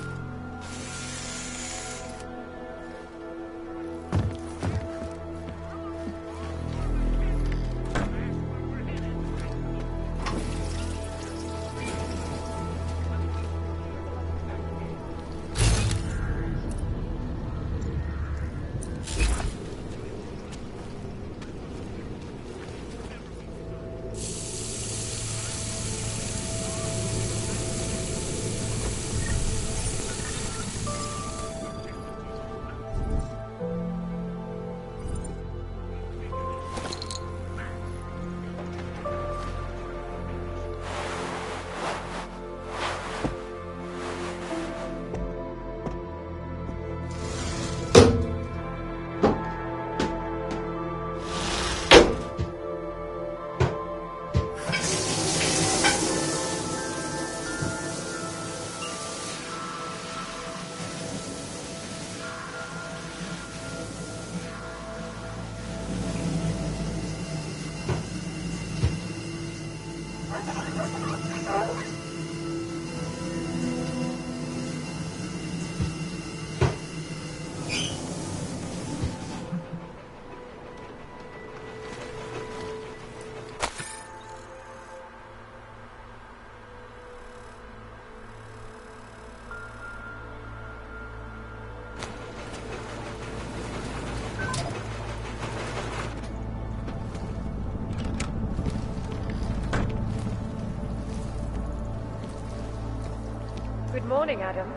morning, Adam.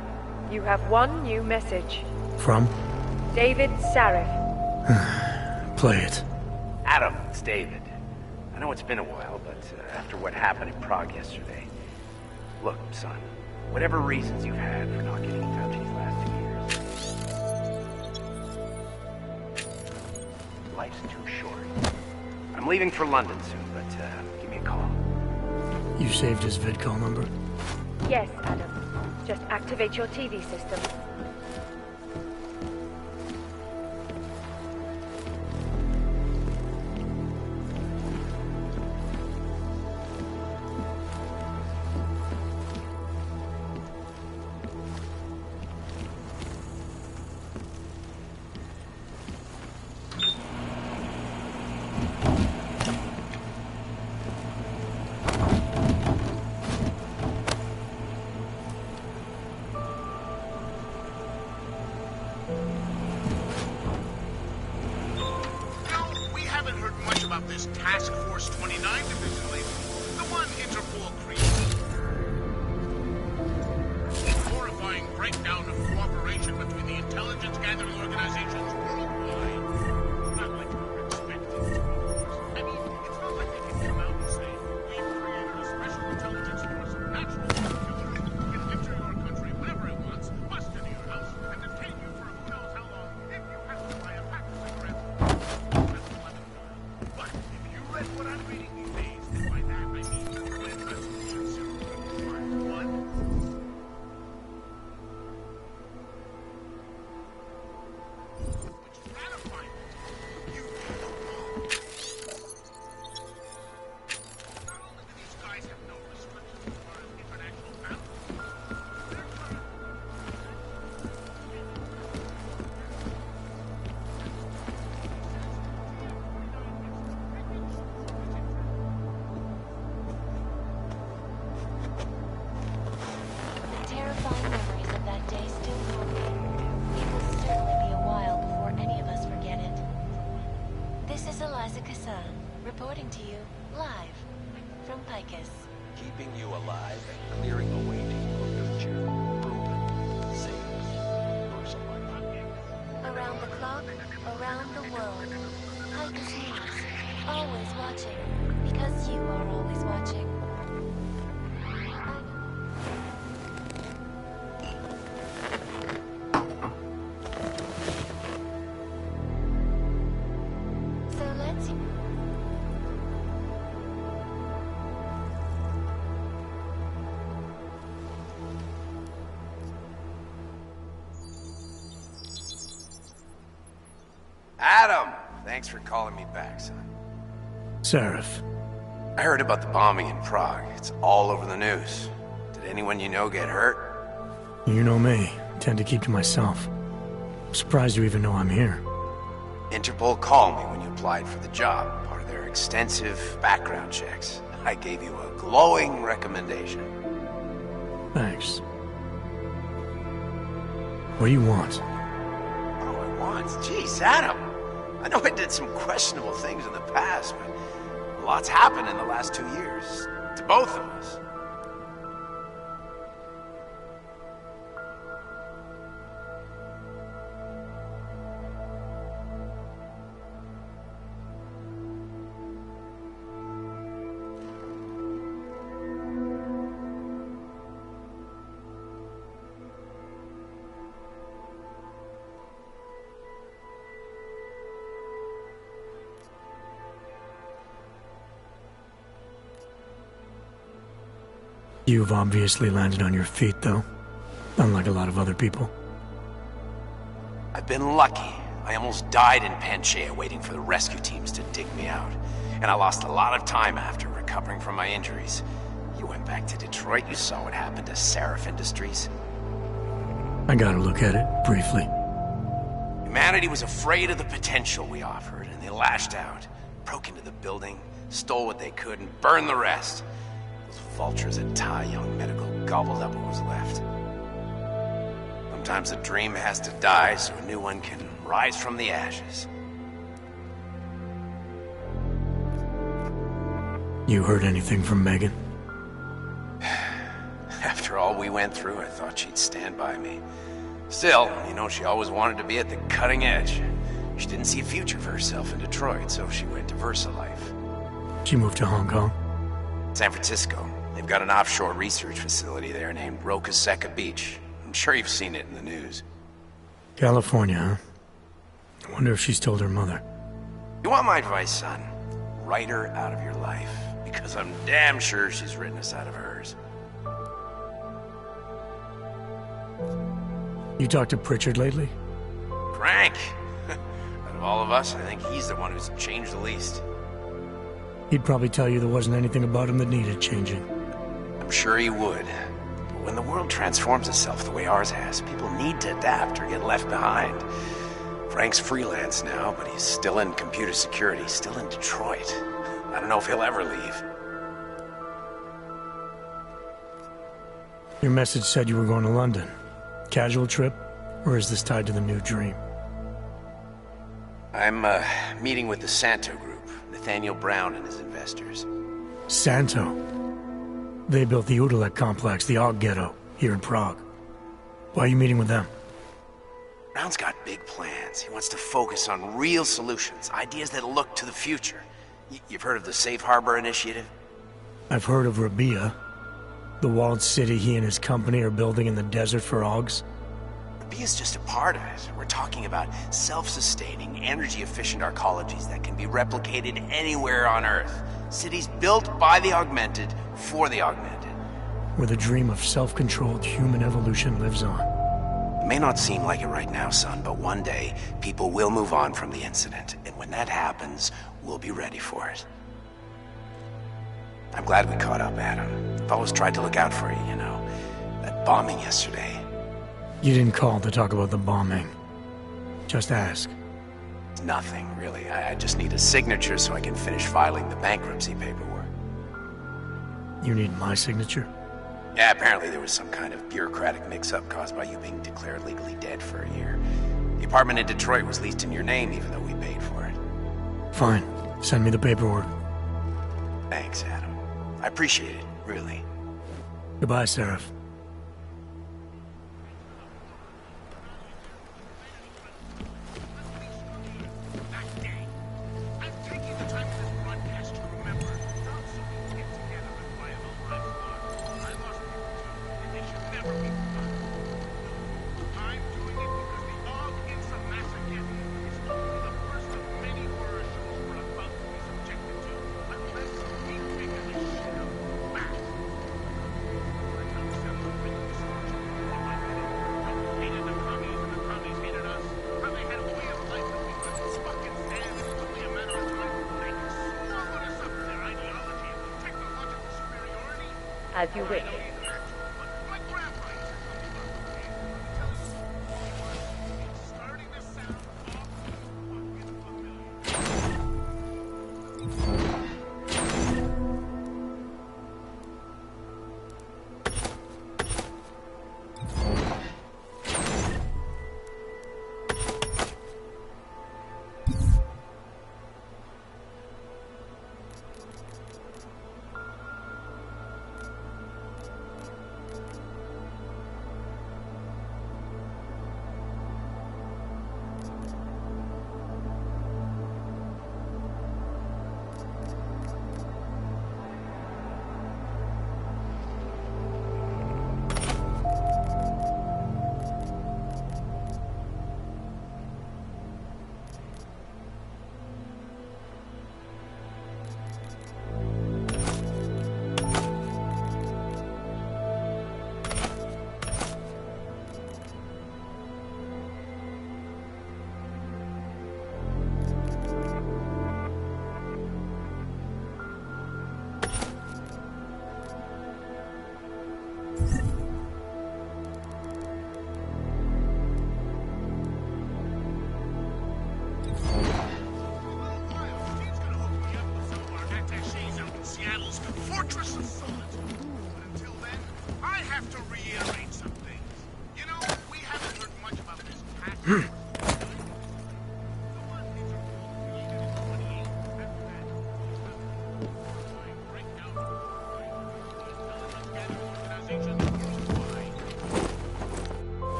You have one new message. From? David Sarif. Play it. Adam, it's David. I know it's been a while, but after what happened in Prague yesterday... Look, son, whatever reasons you've had for not getting in touch these last 2 years... Life's too short. I'm leaving for London soon, but give me a call. You saved his vidcall number? Yes, Adam. Just activate your TV system. This Task Force 29 division lately. The one Interpol created. Horrifying breakdown of cooperation between the intelligence gathering organizations worldwide. Not like we were expecting. I mean, it's not like they can come out and say, we've created a special intelligence force of natural killers who can enter your country whenever it wants, bust into your house, and detain you for who knows how long if you have to buy a pack of cigarettes. What I'm reading these days, and by that I mean when Resolution 0.1, which is ratifying you not only do these guys have no restrictions as far as international travel, they're trying reporting to you, live, from Picus. Keeping you alive and clearing the way to your future. Proven. Saves. Personal. Around the clock, around the world. Picus News. Always watching. Because you are always watching. Adam! Thanks for calling me back, son. Sarif. I heard about the bombing in Prague. It's all over the news. Did anyone you know get hurt? You know me. I tend to keep to myself. I'm surprised you even know I'm here. Interpol called me when you applied for the job, part of their extensive background checks. I gave you a glowing recommendation. Thanks. What do you want? What do I want? Jeez, Adam! I know I did some questionable things in the past, but a lot's happened in the last 2 years. To both of us. You've obviously landed on your feet, though. Unlike a lot of other people. I've been lucky. I almost died in Panchea waiting for the rescue teams to dig me out. And I lost a lot of time after recovering from my injuries. You went back to Detroit, you saw what happened to Sarif Industries. I got a look at it, briefly. Humanity was afraid of the potential we offered, and they lashed out. Broke into the building, stole what they could, and burned the rest. Those vultures at Tai Young Medical gobbled up what was left. Sometimes a dream has to die so a new one can rise from the ashes. You heard anything from Megan? After After all we went through, I thought she'd stand by me. Still, you know, she always wanted to be at the cutting edge. She didn't see a future for herself in Detroit, so she went to VersaLife. She moved to Hong Kong? San Francisco. They've got an offshore research facility there named Roca Seca Beach. I'm sure you've seen it in the news. California, huh? I wonder if she's told her mother. You want my advice, son? Write her out of your life. Because I'm damn sure she's written us out of hers. You talked to Pritchard lately? Frank! Out of all of us, I think he's the one who's changed the least. He'd probably tell you there wasn't anything about him that needed changing. I'm sure he would. But when the world transforms itself the way ours has, people need to adapt or get left behind. Frank's freelance now, but he's still in computer security, still in Detroit. I don't know if he'll ever leave. Your message said you were going to London. Casual trip? Or is this tied to the new dream? I'm, meeting with the Santo Group. Nathaniel Brown and his investors. Santo? They built the Udalek complex, the Og Ghetto, here in Prague. Why are you meeting with them? Brown's got big plans. He wants to focus on real solutions, ideas that look to the future. You've heard of the Safe Harbor Initiative? I've heard of Rabia. The walled city he and his company are building in the desert for Augs. Rabia's just a part of it. We're talking about self-sustaining, energy-efficient arcologies that can be replicated anywhere on Earth. Cities built by the augmented, for the augmented. Where the dream of self-controlled human evolution lives on. It may not seem like it right now, son, but one day, people will move on from the incident. And when that happens, we'll be ready for it. I'm glad we caught up, Adam. I've always tried to look out for you, you know. That bombing yesterday. You didn't call to talk about the bombing. Just ask. Nothing, really. I just need a signature so I can finish filing the bankruptcy paperwork. You need my signature? Yeah, apparently there was some kind of bureaucratic mix-up caused by you being declared legally dead for a year. The apartment in Detroit was leased in your name even though we paid for it. Fine. Send me the paperwork. Thanks, Adam. I appreciate it, really. Goodbye, Seraph. As you wish.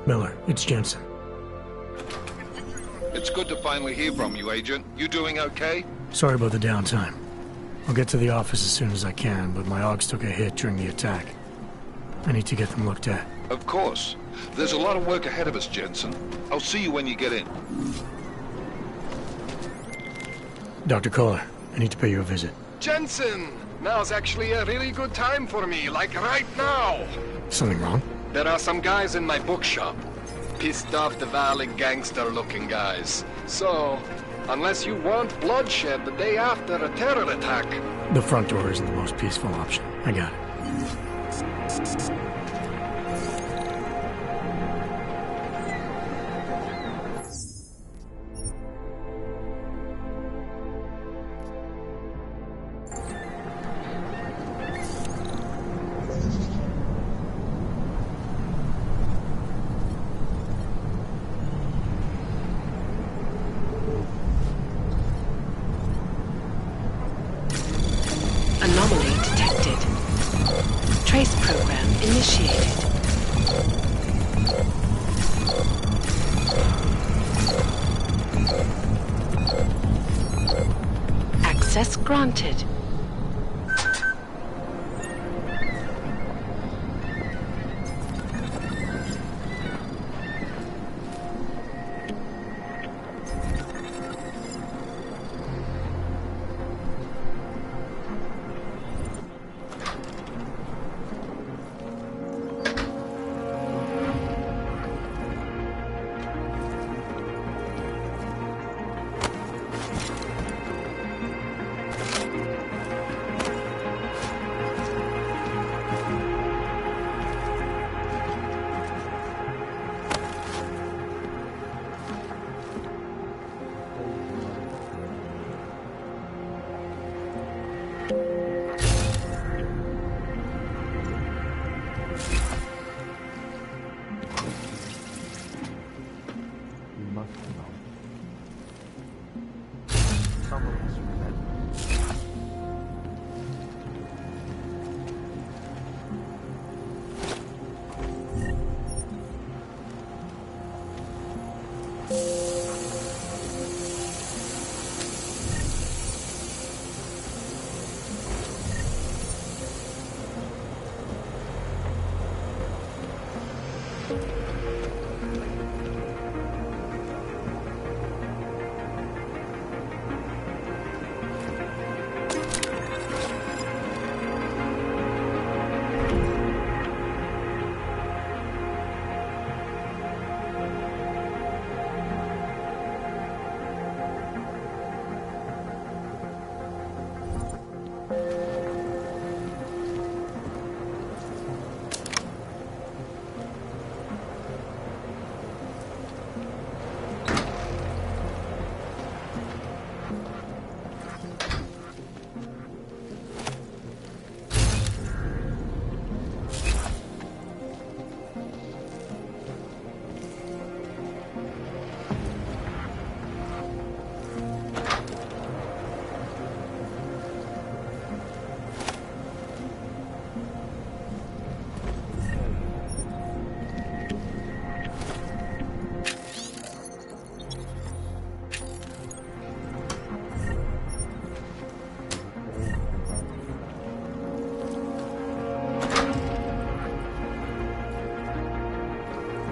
Miller, it's Jensen. It's good to finally hear from you, Agent. You doing okay? Sorry about the downtime. I'll get to the office as soon as I can, but my Augs took a hit during the attack. I need to get them looked at. Of course. There's a lot of work ahead of us, Jensen. I'll see you when you get in. Dr. Kohler, I need to pay you a visit. Jensen! Now's actually a really good time for me, like right now! Something wrong? There are some guys in my bookshop. Pissed off the Valley gangster-looking guys. So, unless you want bloodshed the day after a terror attack... The front door isn't the most peaceful option. I got it. Anomaly detected. Trace program initiated. Access granted.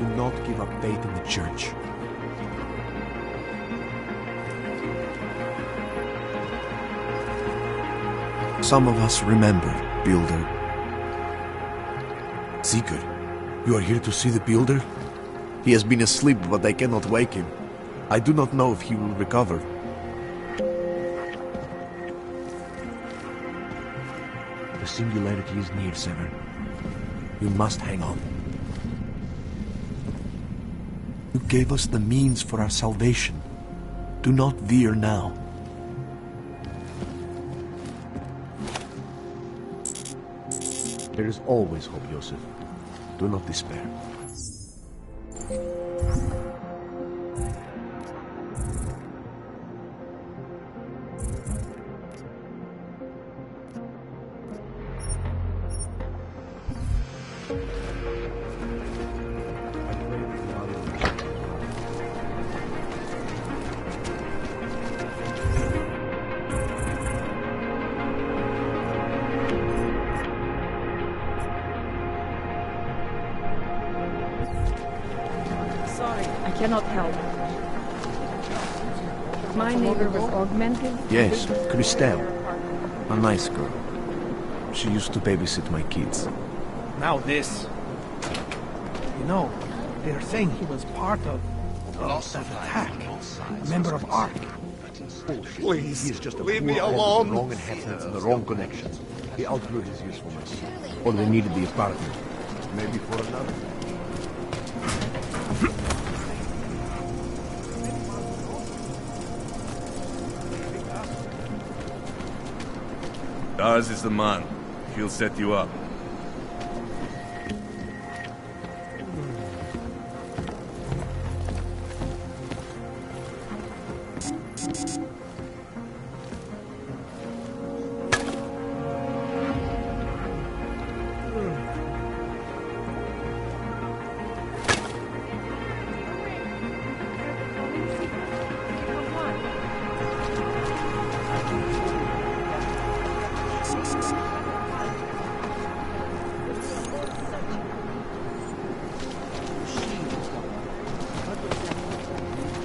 Do not give up faith in the church. Some of us remember, Builder. Sigurd, you are here to see the Builder? He has been asleep, but I cannot wake him. I do not know if he will recover. The singularity is near, Sever. You must hang on. You gave us the means for our salvation. Do not veer now. There is always hope, Joseph. Do not despair. I pray that I cannot help. My neighbor was augmented. Yes, Christelle. A nice girl. She used to babysit my kids. Now this. You know, they're saying he was part of that attack. A member of ARC. Please, He is just a leave poor me head with alone. the wrong inheritance and the wrong connections. He outgrew his usefulness. Or they needed the apartment. Maybe for another. Ours is the man. He'll set you up.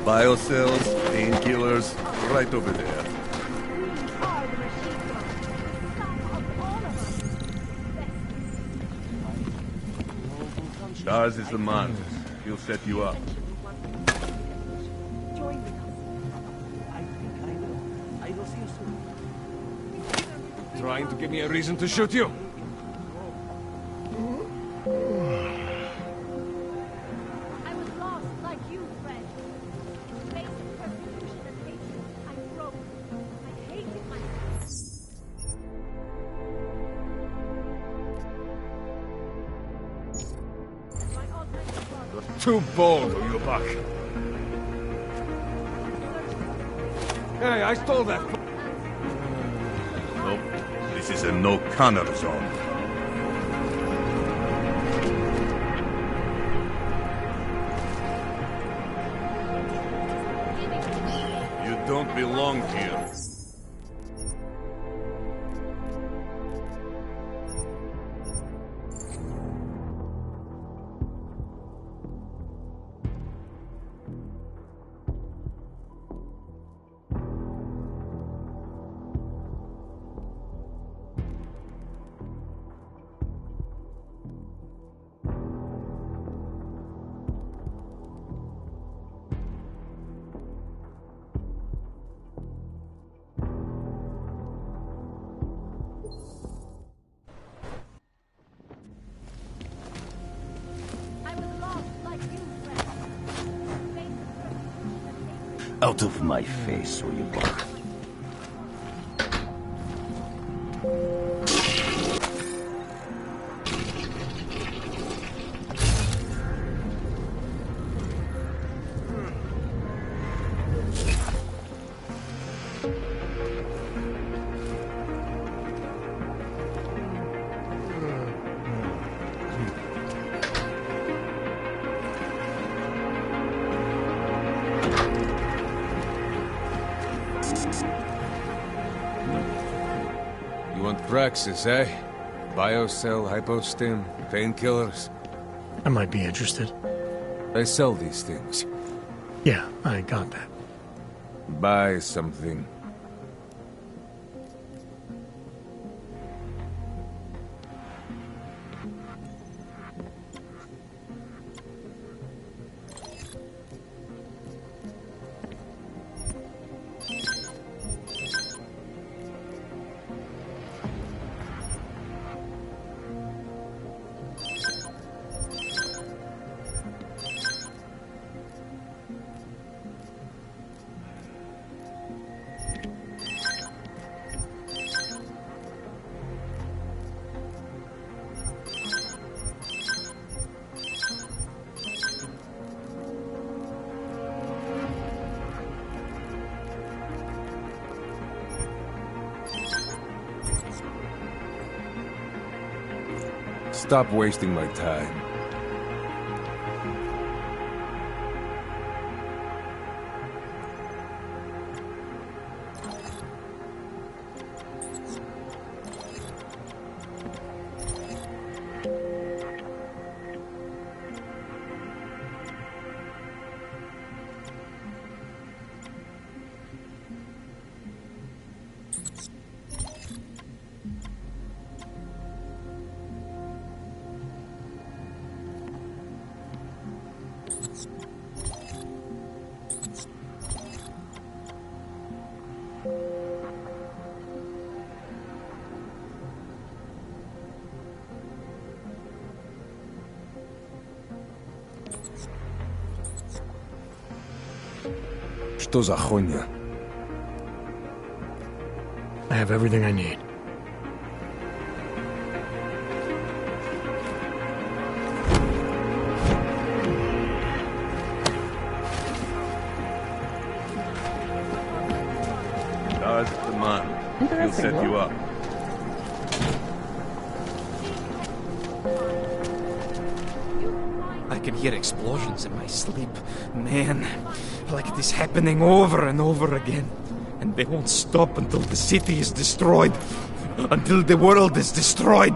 Biocells, painkillers, right over there. Ours is the man. He'll set you up. Trying to give me a reason to shoot you? Too bold, are you, Buck? Hey, I stole that. Nope. This is a no-Connor zone. You don't belong here. Out of my face, will you, Buck? You want Praxis, eh? Biocell, hypostim, painkillers. I might be interested. They sell these things. Yeah, I got that. Buy something. Stop wasting my time. Что за хуйня? I have everything I need. That's the man. He'll set you up. I can hear explosions in my sleep. Man, like it is happening over and over again. And they won't stop until the city is destroyed. Until the world is destroyed.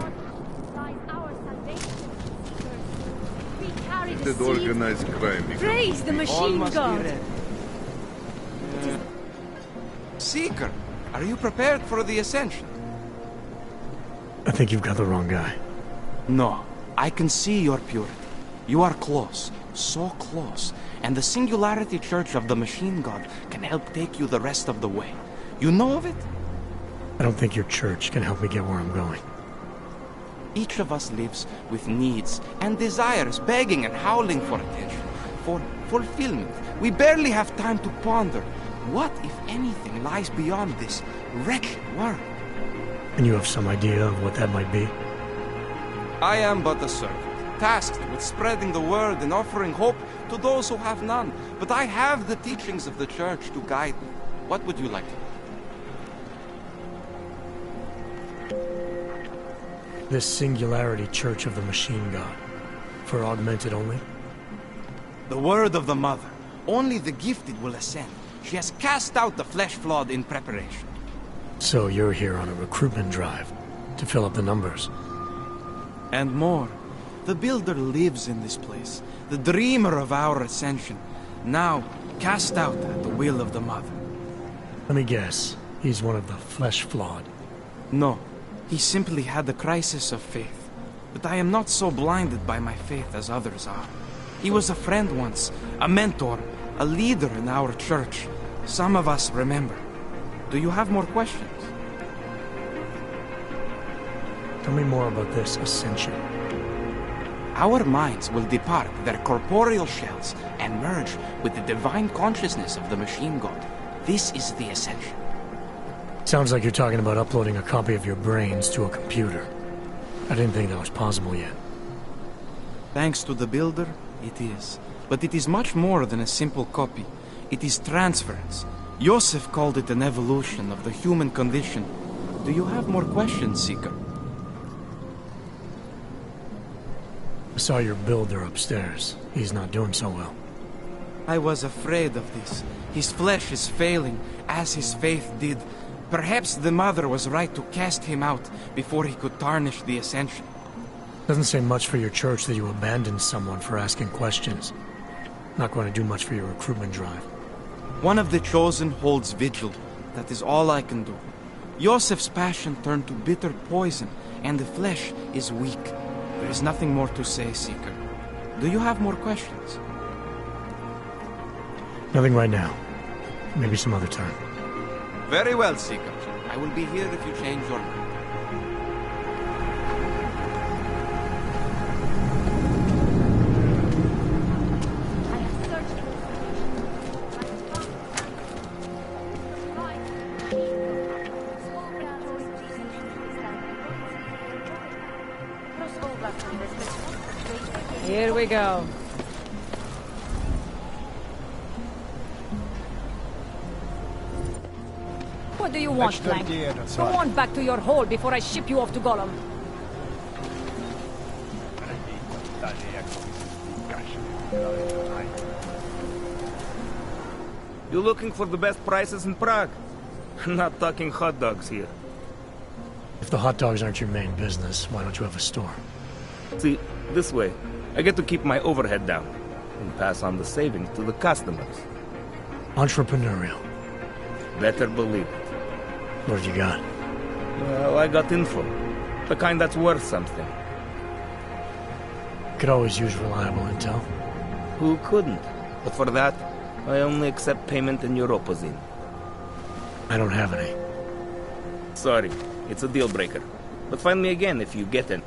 That organized crime. Praise the machine god. Seeker, are you prepared for the ascension? I think you've got the wrong guy. No, I can see your purity. You are close, so close, and the Singularity Church of the Machine God can help take you the rest of the way. You know of it? I don't think your church can help me get where I'm going. Each of us lives with needs and desires, begging and howling for attention, for fulfillment. We barely have time to ponder what, if anything, lies beyond this wretched world. And you have some idea of what that might be? I am but a servant, tasked with spreading the word and offering hope to those who have none. But I have the teachings of the church to guide me. What would you like to know? This Singularity Church of the Machine God. For augmented only? The word of the Mother. Only the gifted will ascend. She has cast out the flesh-flawed in preparation. So you're here on a recruitment drive, to fill up the numbers. And more. The Builder lives in this place, the dreamer of our ascension, now cast out at the will of the Mother. Let me guess, he's one of the flesh-flawed. No, he simply had a crisis of faith. But I am not so blinded by my faith as others are. He was a friend once, a mentor, a leader in our church. Some of us remember. Do you have more questions? Tell me more about this ascension. Our minds will depart their corporeal shells and merge with the divine consciousness of the Machine God. This is the ascension. Sounds like you're talking about uploading a copy of your brains to a computer. I didn't think that was possible yet. Thanks to the Builder, it is. But it is much more than a simple copy. It is transference. Joseph called it an evolution of the human condition. Do you have more questions, Seeker? I saw your Builder upstairs. He's not doing so well. I was afraid of this. His flesh is failing, as his faith did. Perhaps the Mother was right to cast him out before he could tarnish the ascension. Doesn't say much for your church that you abandoned someone for asking questions. Not going to do much for your recruitment drive. One of the chosen holds vigil. That is all I can do. Joseph's passion turned to bitter poison, and the flesh is weak. There is nothing more to say, Seeker. Do you have more questions? Nothing right now. Maybe some other time. Very well, Seeker. I will be here if you change your mind. Here we go. What do you want, Plank? Come on back to your hole before I ship you off to Gollum. You looking for the best prices in Prague? Not talking hot dogs here. If the hot dogs aren't your main business, why don't you have a store? See, this way, I get to keep my overhead down and pass on the savings to the customers. Entrepreneurial. Better believe it. What have you got? Well, I got info. The kind that's worth something. Could always use reliable intel. Who couldn't? But for that, I only accept payment in Europozine. I don't have any. Sorry, it's a deal breaker. But find me again if you get in.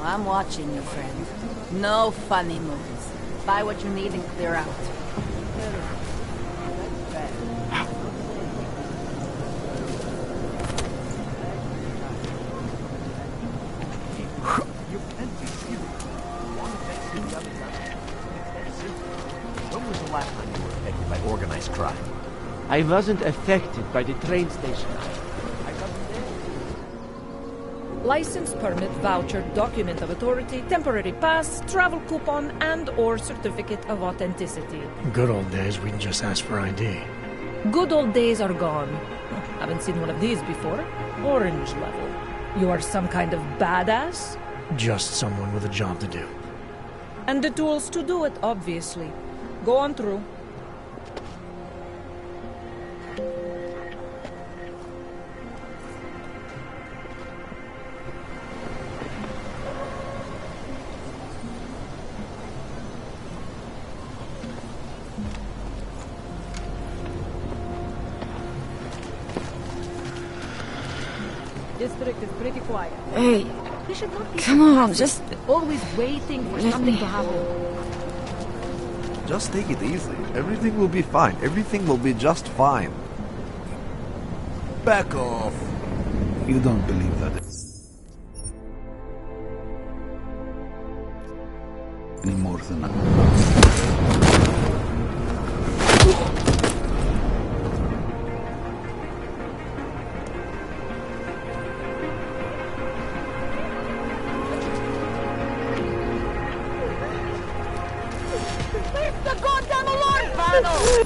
I'm watching you, friend. No funny moves. Buy what you need and clear out. When was the last time you were affected by organized crime? I wasn't affected by the train station. License, permit, voucher, document of authority, temporary pass, travel coupon, and or certificate of authenticity. Good old days, we can just ask for ID. Good old days are gone. Haven't seen one of these before. Orange level. You are some kind of badass? Just someone with a job to do. And the tools to do it, obviously. Go on through. District is pretty quiet. Hey, We should not be come on, passive. just... Always waiting for let something me- to happen. Just take it easy. Everything will be fine. Everything will be just fine. Back off. You don't believe that any more than I. Leave the goddamn alarm panel!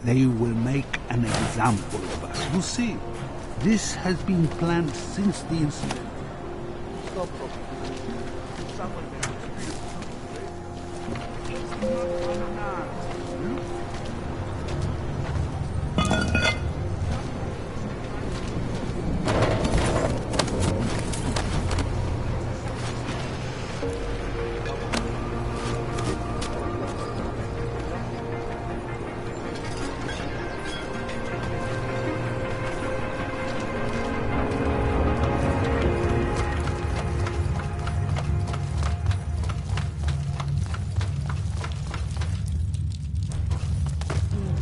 They will make an example of us. You see, this has been planned since the incident.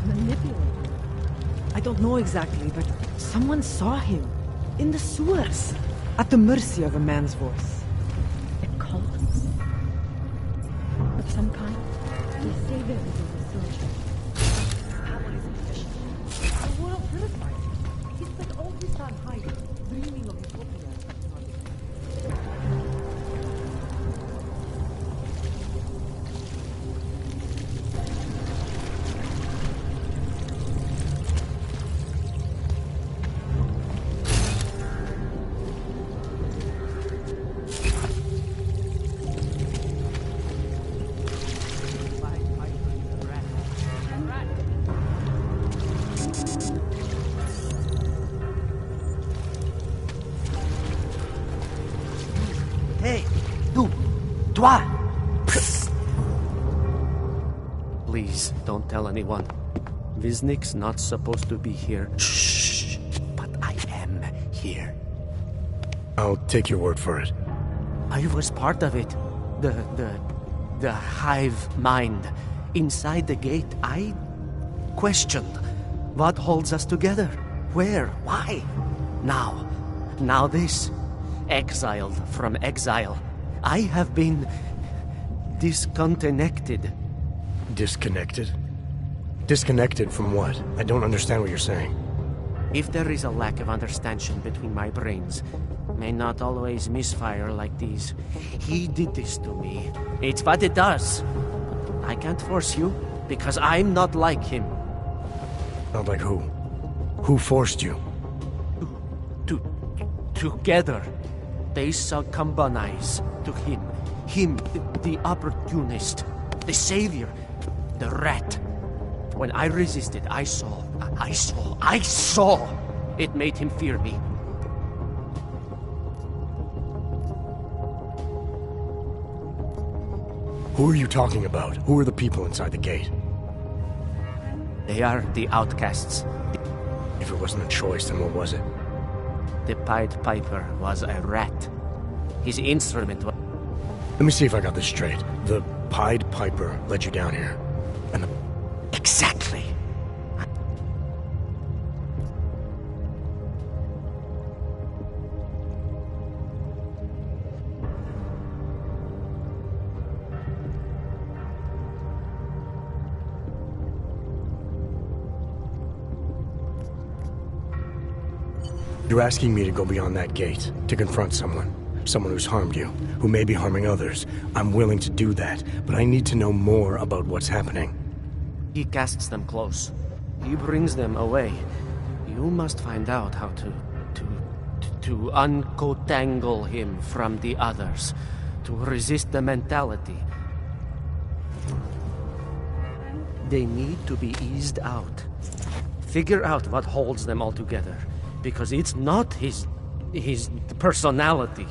Manipulated. I don't know exactly, but someone saw him. In the sewers. At the mercy of a man's voice. A cult? Of some kind? They say there is a resurgence. The world terrifies him. He spent all his time hiding, dreaming of utopia and technology. Hey, tu, toi! Psst. Please, don't tell anyone. Viznik's not supposed to be here. Shh! But I am here. I'll take your word for it. I was part of it. The hive mind. Inside the gate, I questioned what holds us together. Where? Why? Now this. Exiled from exile. I have been disconnected. Disconnected? Disconnected from what? I don't understand what you're saying. If there is a lack of understanding between my brains, may not always misfire like these. He did this to me. It's what it does. I can't force you, because I'm not like him. Not like who? Who forced you? Together, they succumbanize to him. Him, the opportunist, the savior, the rat. When I resisted, I saw. It made him fear me. Who are you talking about? Who are the people inside the gate? They are the outcasts. If it wasn't a choice, then what was it? The Pied Piper was a rat. His instrument was... Let me see if I got this straight. The Pied Piper led you down here. And the... Exactly. You're asking me to go beyond that gate, to confront someone who's harmed you, who may be harming others. I'm willing to do that, but I need to know more about what's happening. He casts them close. He brings them away. You must find out how to uncotangle him from the others, to resist the mentality. They need to be eased out. Figure out what holds them all together. Because it's not his personality.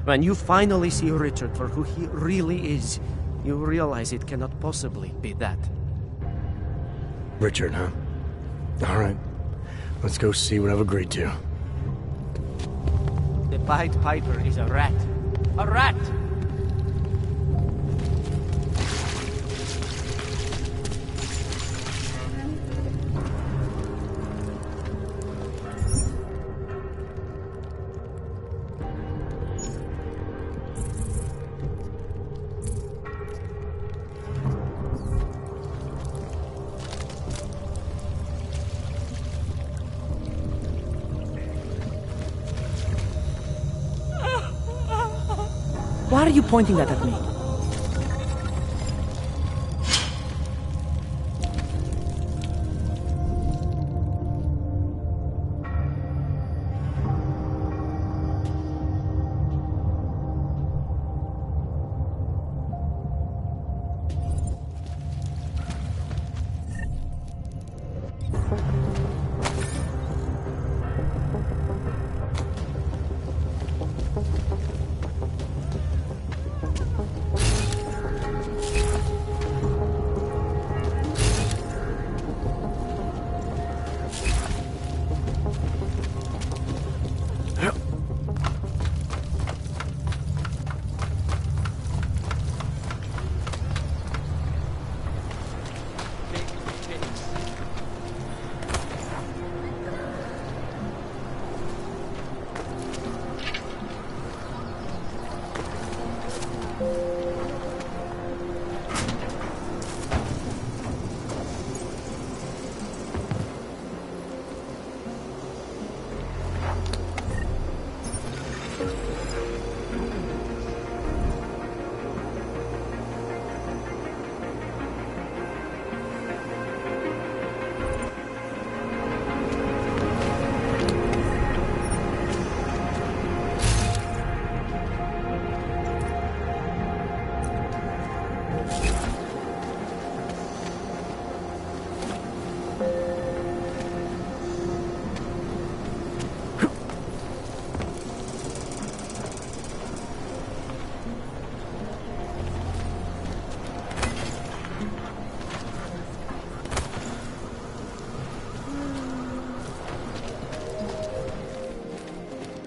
When you finally see Richard for who he really is, you realize it cannot possibly be that. Richard, huh? All right. Let's go see what I've agreed to. The Pied Piper is a rat. A rat! Why are you pointing that at me?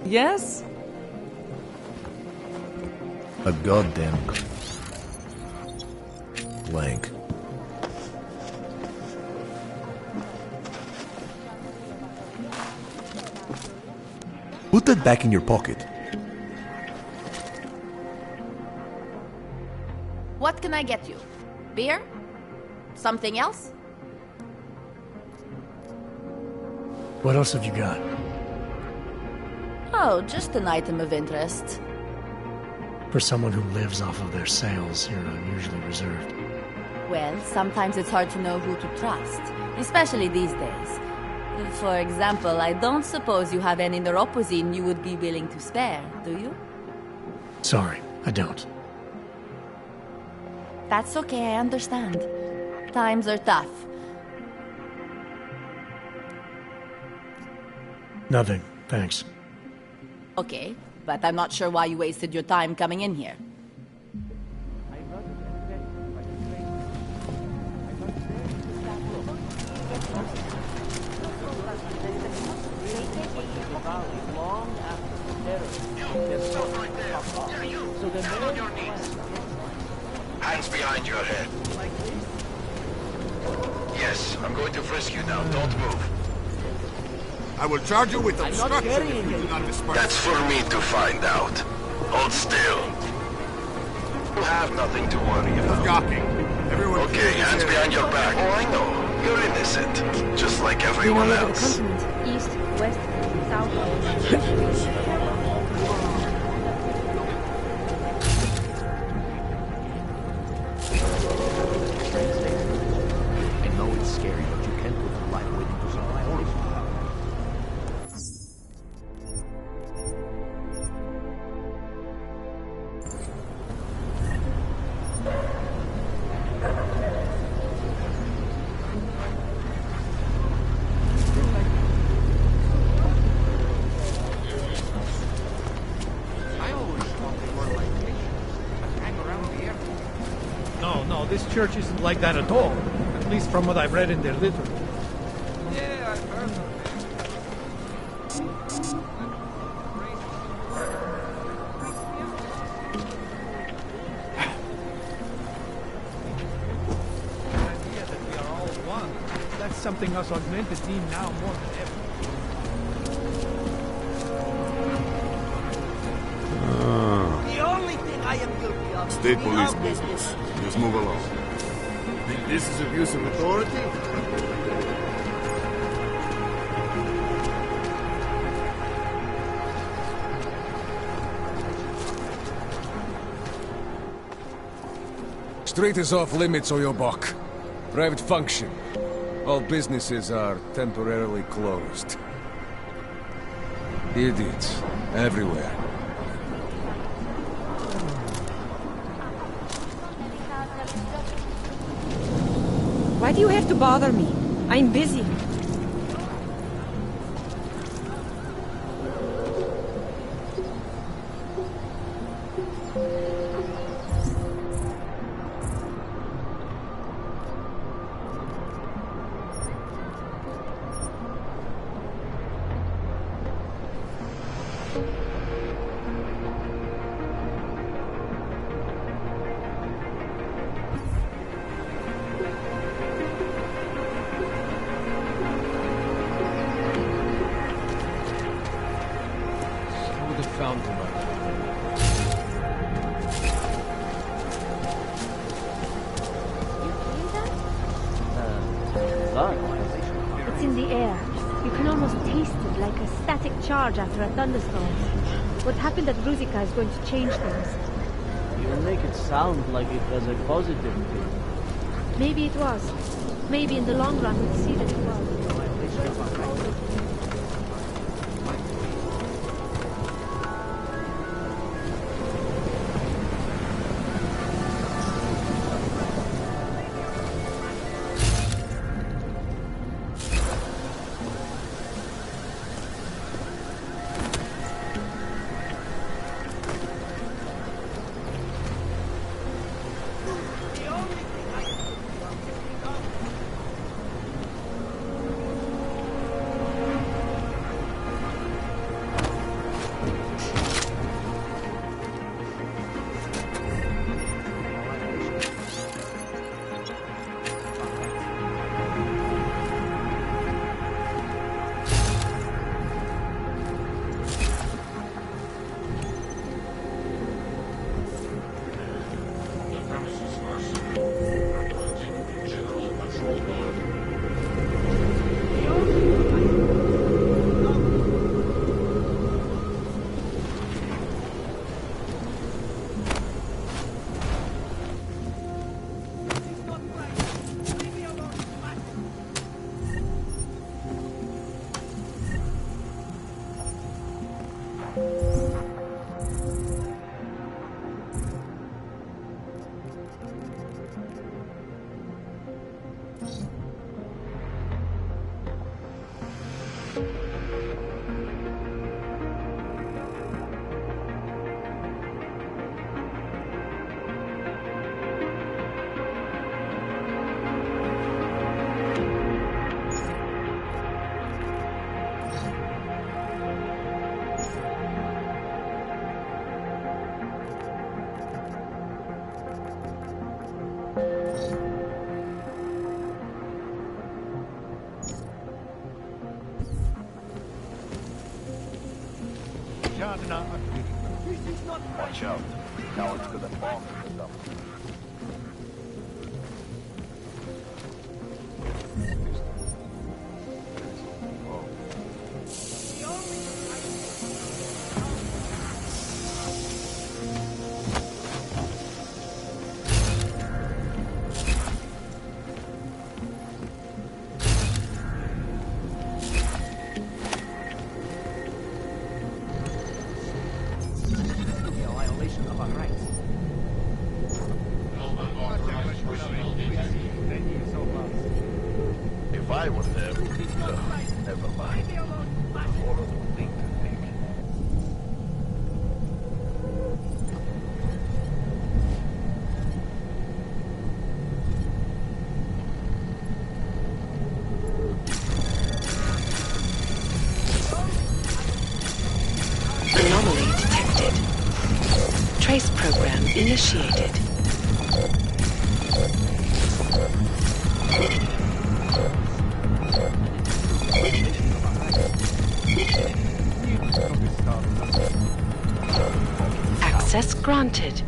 Yes? A goddamn blank. Put that back in your pocket. What can I get you? Beer? Something else? What else have you got? Oh, just an item of interest. For someone who lives off of their sales, you're unusually reserved. Well, sometimes it's hard to know who to trust, especially these days. For example, I don't suppose you have any neuropozyne you would be willing to spare, do you? Sorry, I don't. That's okay, I understand. Times are tough. Nothing, thanks. Okay, but I'm not sure why you wasted your time coming in here. Hands behind your head. Yes, I'm going to frisk you now. Don't move. I will charge you with obstruction if you do not disperse. That's for me to find out. Hold still. You have nothing to worry about. Gawking. Everyone okay, hands behind your back. Oh, I know. You're innocent. Just like everyone else. East, west, south. No, this church isn't like that at all. At least from what I've read in their literature. Yeah, I've heard of That's something us augmented need now more than ever. Ah. The only thing I am guilty of State police business. Just move along. Think this is abuse of authority? Street is off limits, Oyobok. Private function. All businesses are temporarily closed. Idiots. Everywhere. Why do you have to bother me? I'm busy. It's in the air. You can almost taste it like a static charge after a thunderstorm. What happened at Ruzica is going to change things. You make it sound like it was a positive thing. Maybe it was. Maybe in the long run we'll see that it was. Watch out. Cowards could have bombed the dump. If I were there, never mind. Horrible thing to think. Anomaly detected. Trace program initiated. Access granted.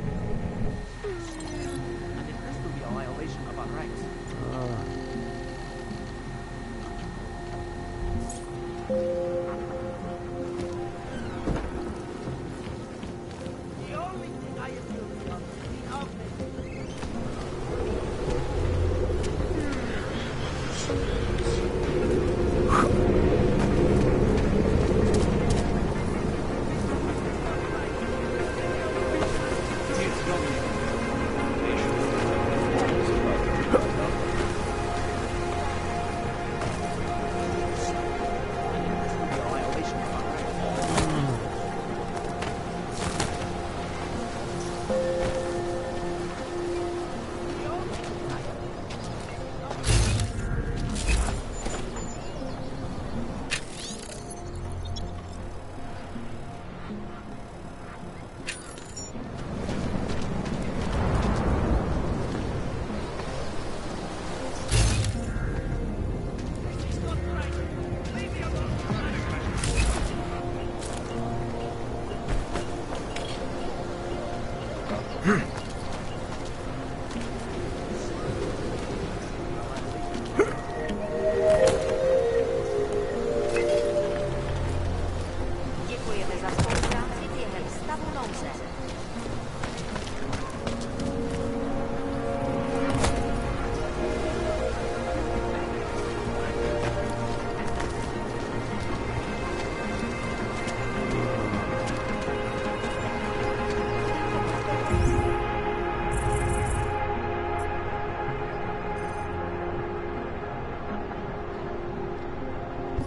Děkujeme za spolupráci během stavu nouze.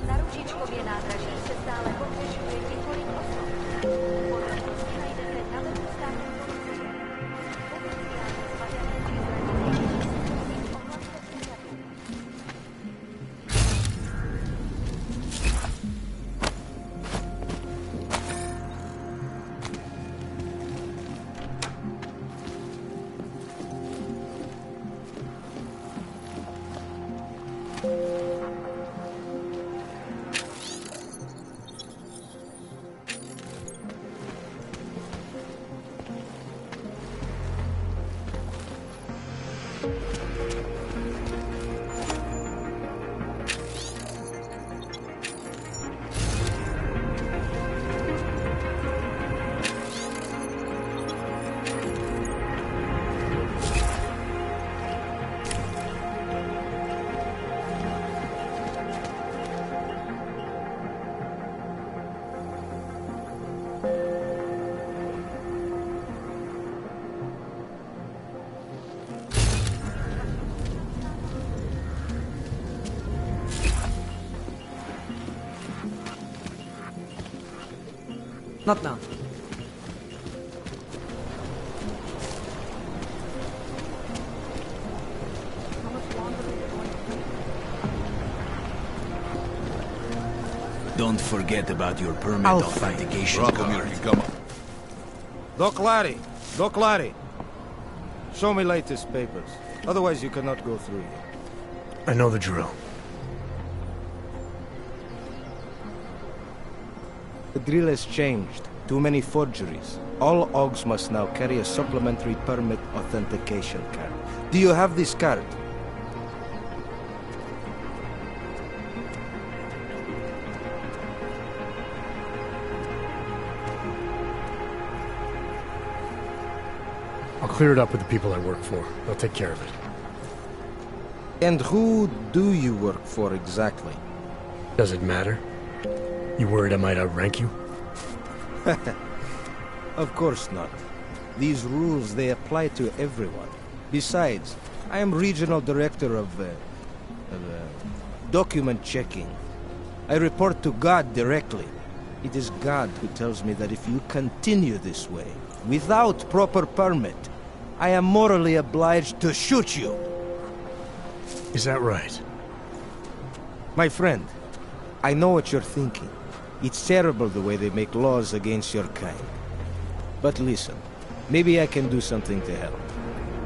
Na Růžičkově nádraží se stále pohřešuje několik osob. Podrobnosti najdete na webu státní policie. Oficiálně zmatené či zraněné ohlaste případu. Not now. Don't forget about your permit authentication card. Doc Larry. Show me latest papers. Otherwise you cannot go through here. I know the drill. The drill has changed. Too many forgeries. All Augs must now carry a supplementary permit authentication card. Do you have this card? I'll clear it up with the people I work for. They'll take care of it. And who do you work for exactly? Does it matter? You worried I might outrank you? Of course not. These rules, they apply to everyone. Besides, I am regional director of document checking. I report to God directly. It is God who tells me that if you continue this way, without proper permit, I am morally obliged to shoot you. Is that right? My friend, I know what you're thinking. It's terrible the way they make laws against your kind. But listen, maybe I can do something to help.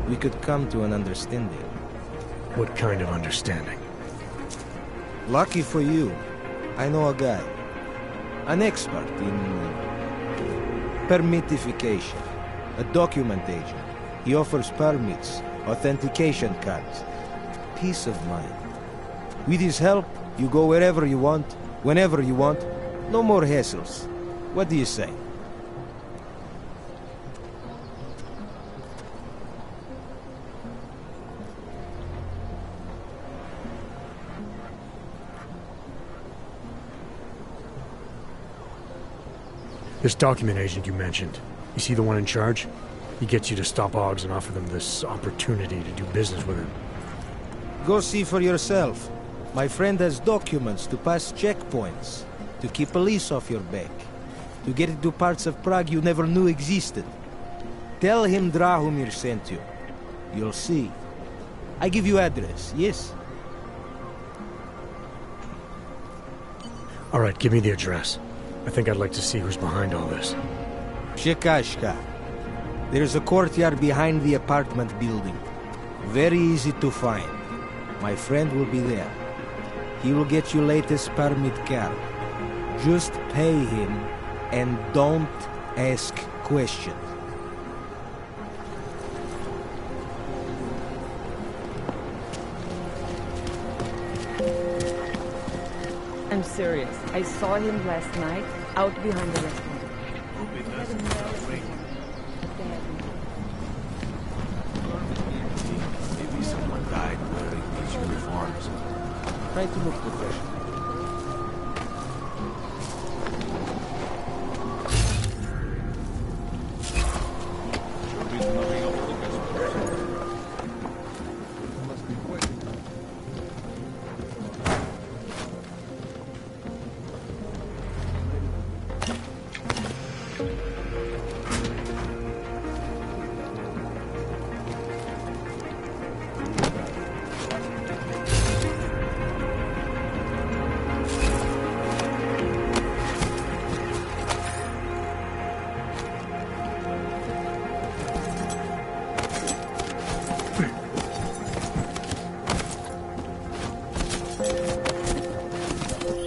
We could come to an understanding. What kind of understanding? Lucky for you, I know a guy. An expert in permitification. A document agent. He offers permits, authentication cards. Peace of mind. With his help, you go wherever you want, whenever you want. No more hassles. What do you say? This document agent you mentioned, is he the one in charge? He gets you to stop Augs and offer them this opportunity to do business with him. Go see for yourself. My friend has documents to pass checkpoints, to keep police off your back, to get into parts of Prague you never knew existed. Tell him Drahomir sent you. You'll see. I give you address, yes? All right, give me the address. I think I'd like to see who's behind all this. Shekashka. There's a courtyard behind the apartment building. Very easy to find. My friend will be there. He will get you latest permit card. Just pay him and don't ask questions. I'm serious. I saw him last night out behind the restaurant. Maybe someone died wearing these uniforms. Try to look professional.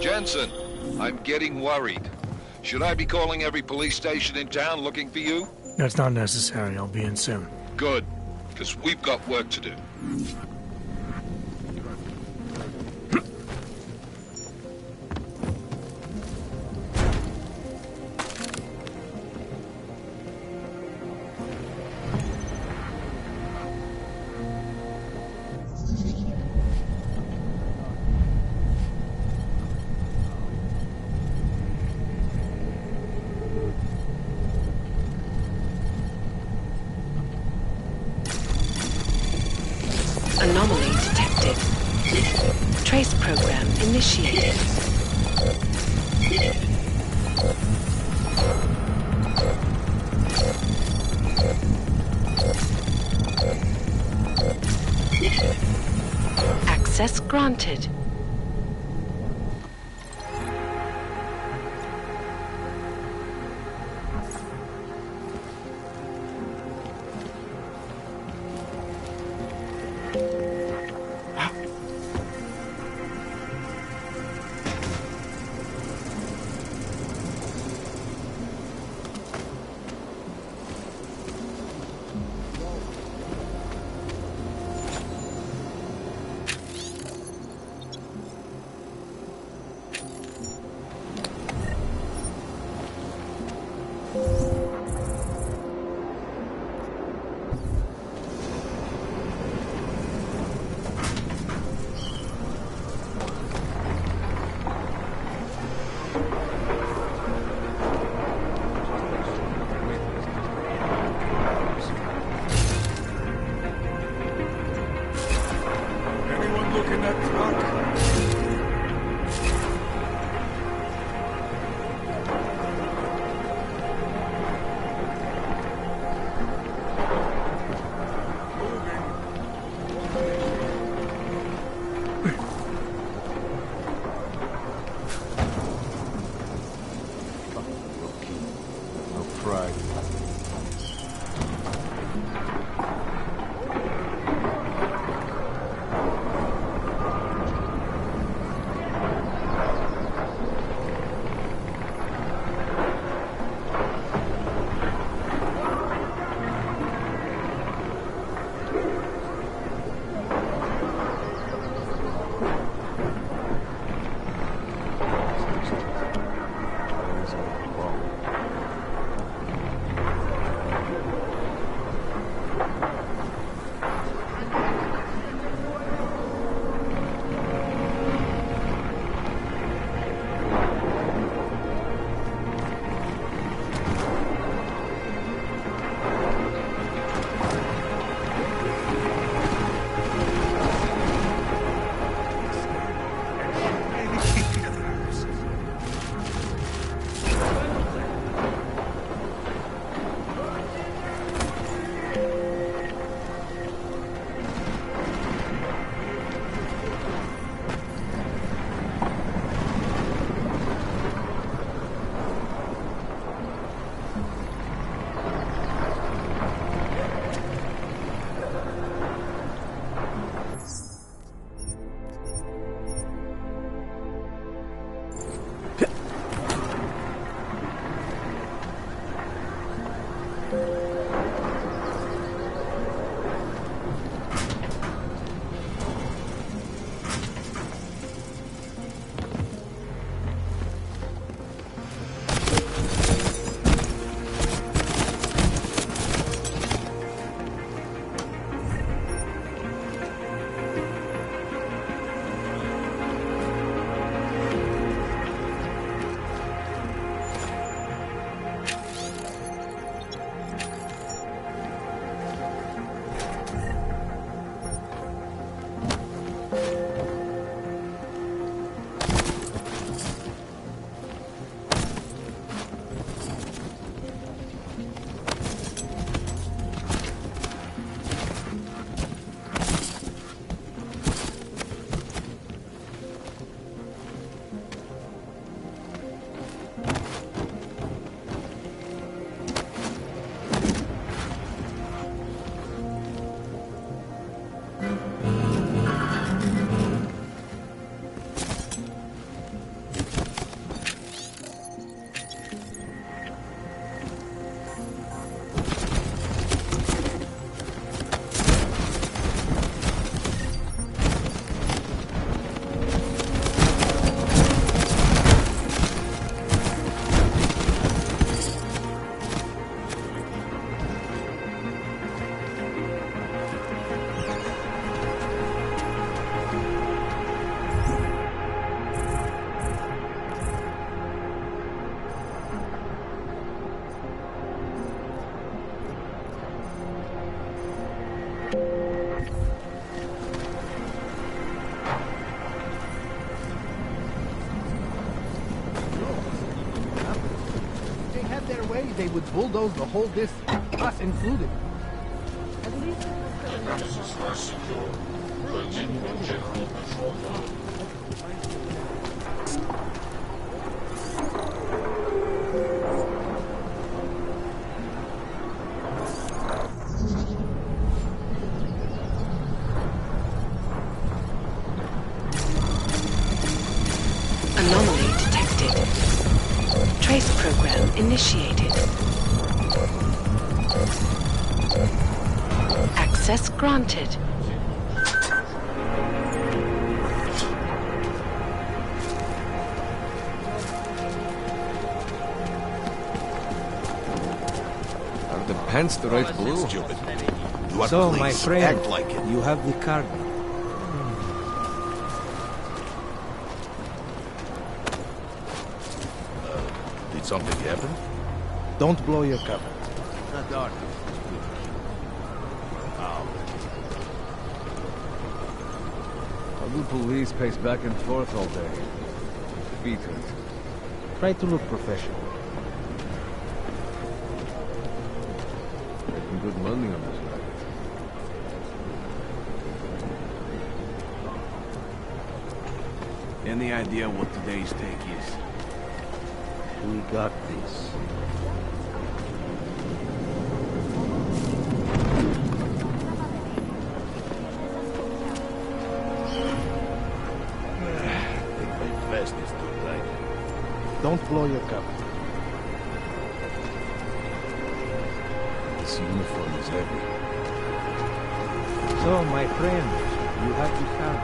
Jensen, I'm getting worried. Should I be calling every police station in town looking for you? That's not necessary. I'll be in soon. Good, because we've got work to do. Anomaly detected. Trace program initiated. Access granted. would bulldoze the whole district, us included. Anomaly detected. Trace program initiated. Access granted. Are the pants the right blue? Stupid. So, my friend, Act like it. you have the card. Did something happen? Don't blow your cover. Not dark. How do police pace back and forth all day? Feet hurt. Try to look professional. Making good money on this racket. Any idea what today's take is? We got this. I think my vest is too tight. Don't blow your cover. This uniform is heavy. So, my friend, you have the card.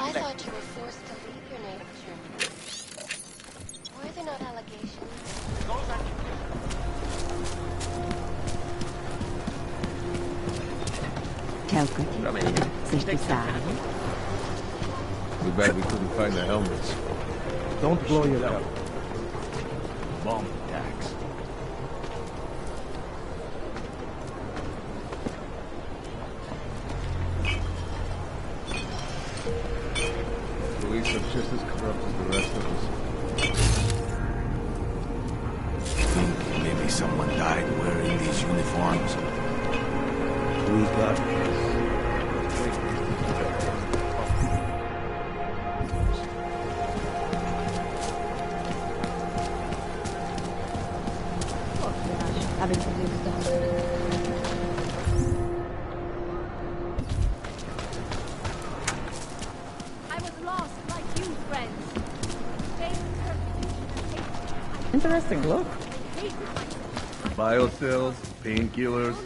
I thought you were forced to leave your native Germany. Were there not allegations? Calcoli. Certificato. Too bad we couldn't find the helmets. Don't blow your cover. Bomb attacks. Police are just as corrupt as the rest of us. Think maybe someone died wearing these uniforms. We got this. I was lost like you, friends. Interesting look. Biocells, painkillers.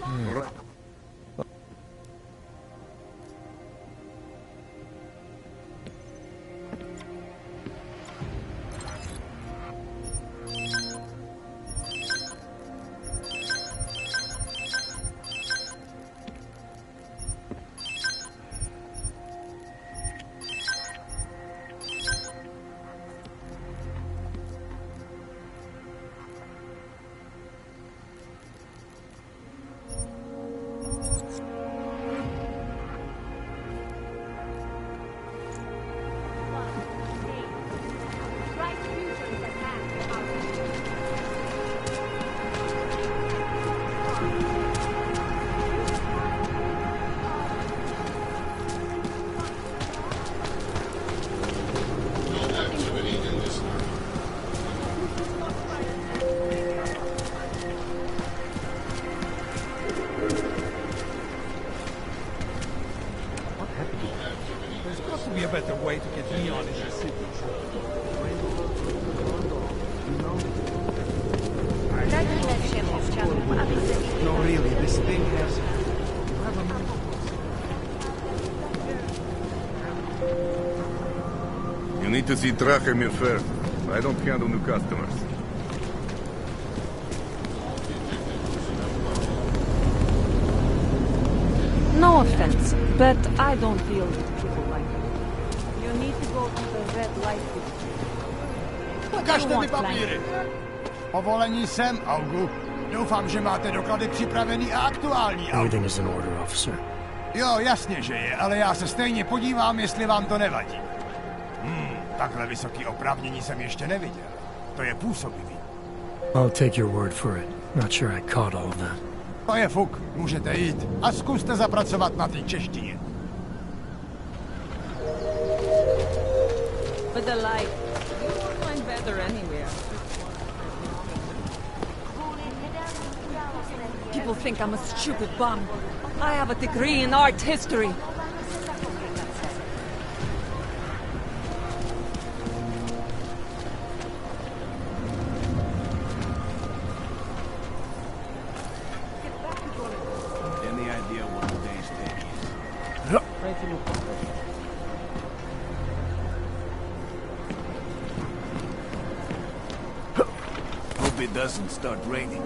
There's got to be a better way to get neon in this city. No, really, this thing has... You need to see Drachemir first. I don't handle new customers. No offense, but I don't deal with people like you. You need to go to the red light district. What do you Pokażcie mi want, papiery! Frank? Povolení sem, Augu. Doufám, že máte doklady připravený a aktuální. Everything is in order, officer. Jo, jasně, že je, ale já se stejně podívám, jestli vám to nevadí. Takhle vysoký oprávnění jsem ještě neviděl. To je působivý. I'll take your word for it. Not sure I caught all of that. To je fuk, můžete jít a zkuste zapracovat na té češtině. But the light, you will find better anywhere. People think I'm a stupid bum. I have a degree in art history. Any idea what today's day is? Hope it doesn't start raining.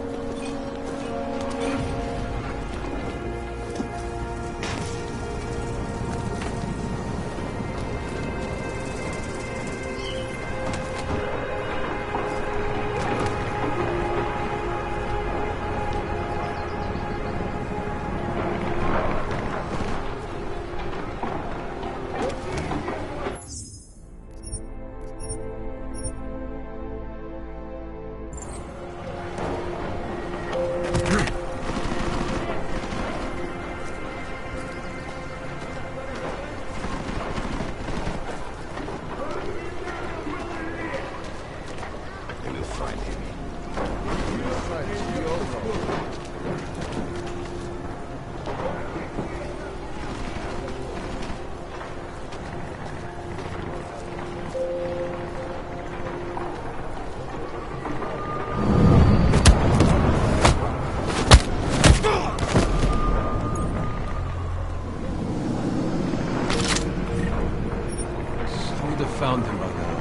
Found him by now.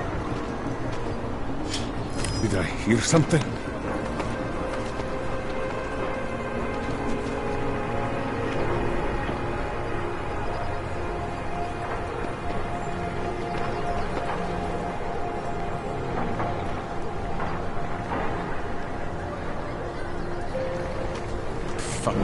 Did I hear something? Fuck.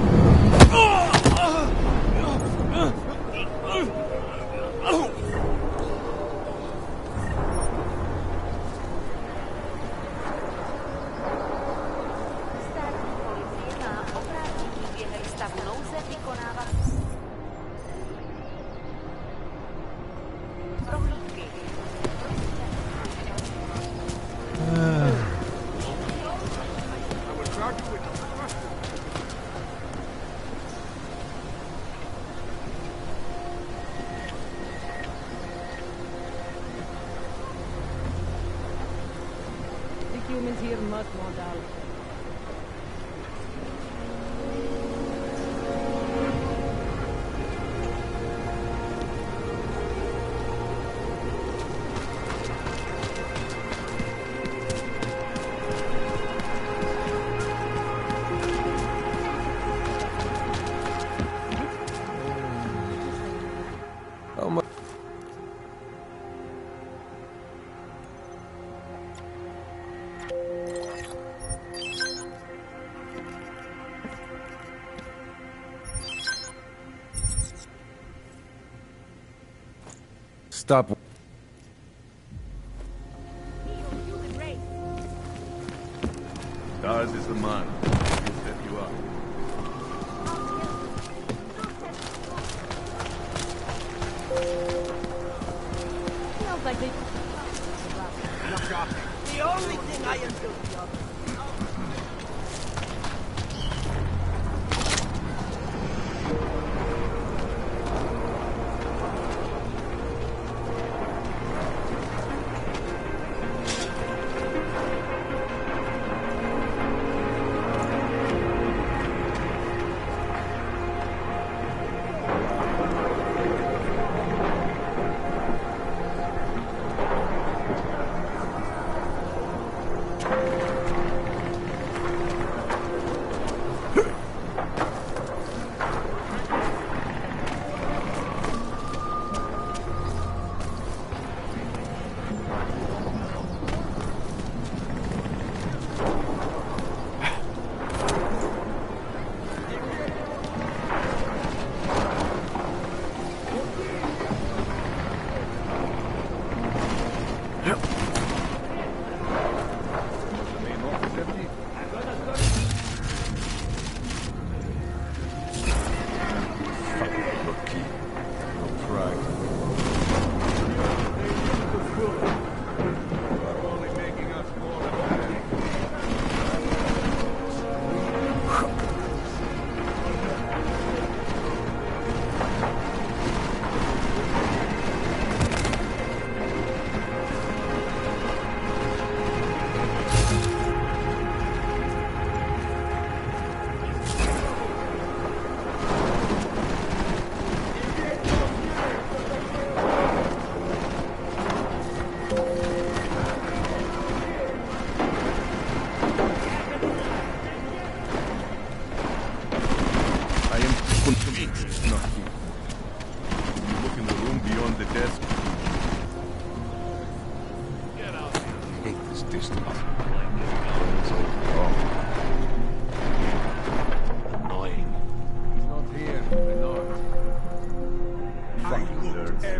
Humans here must want out. Stop. Ours is the man. We'll step you up. Feels like they... The only thing I am doing.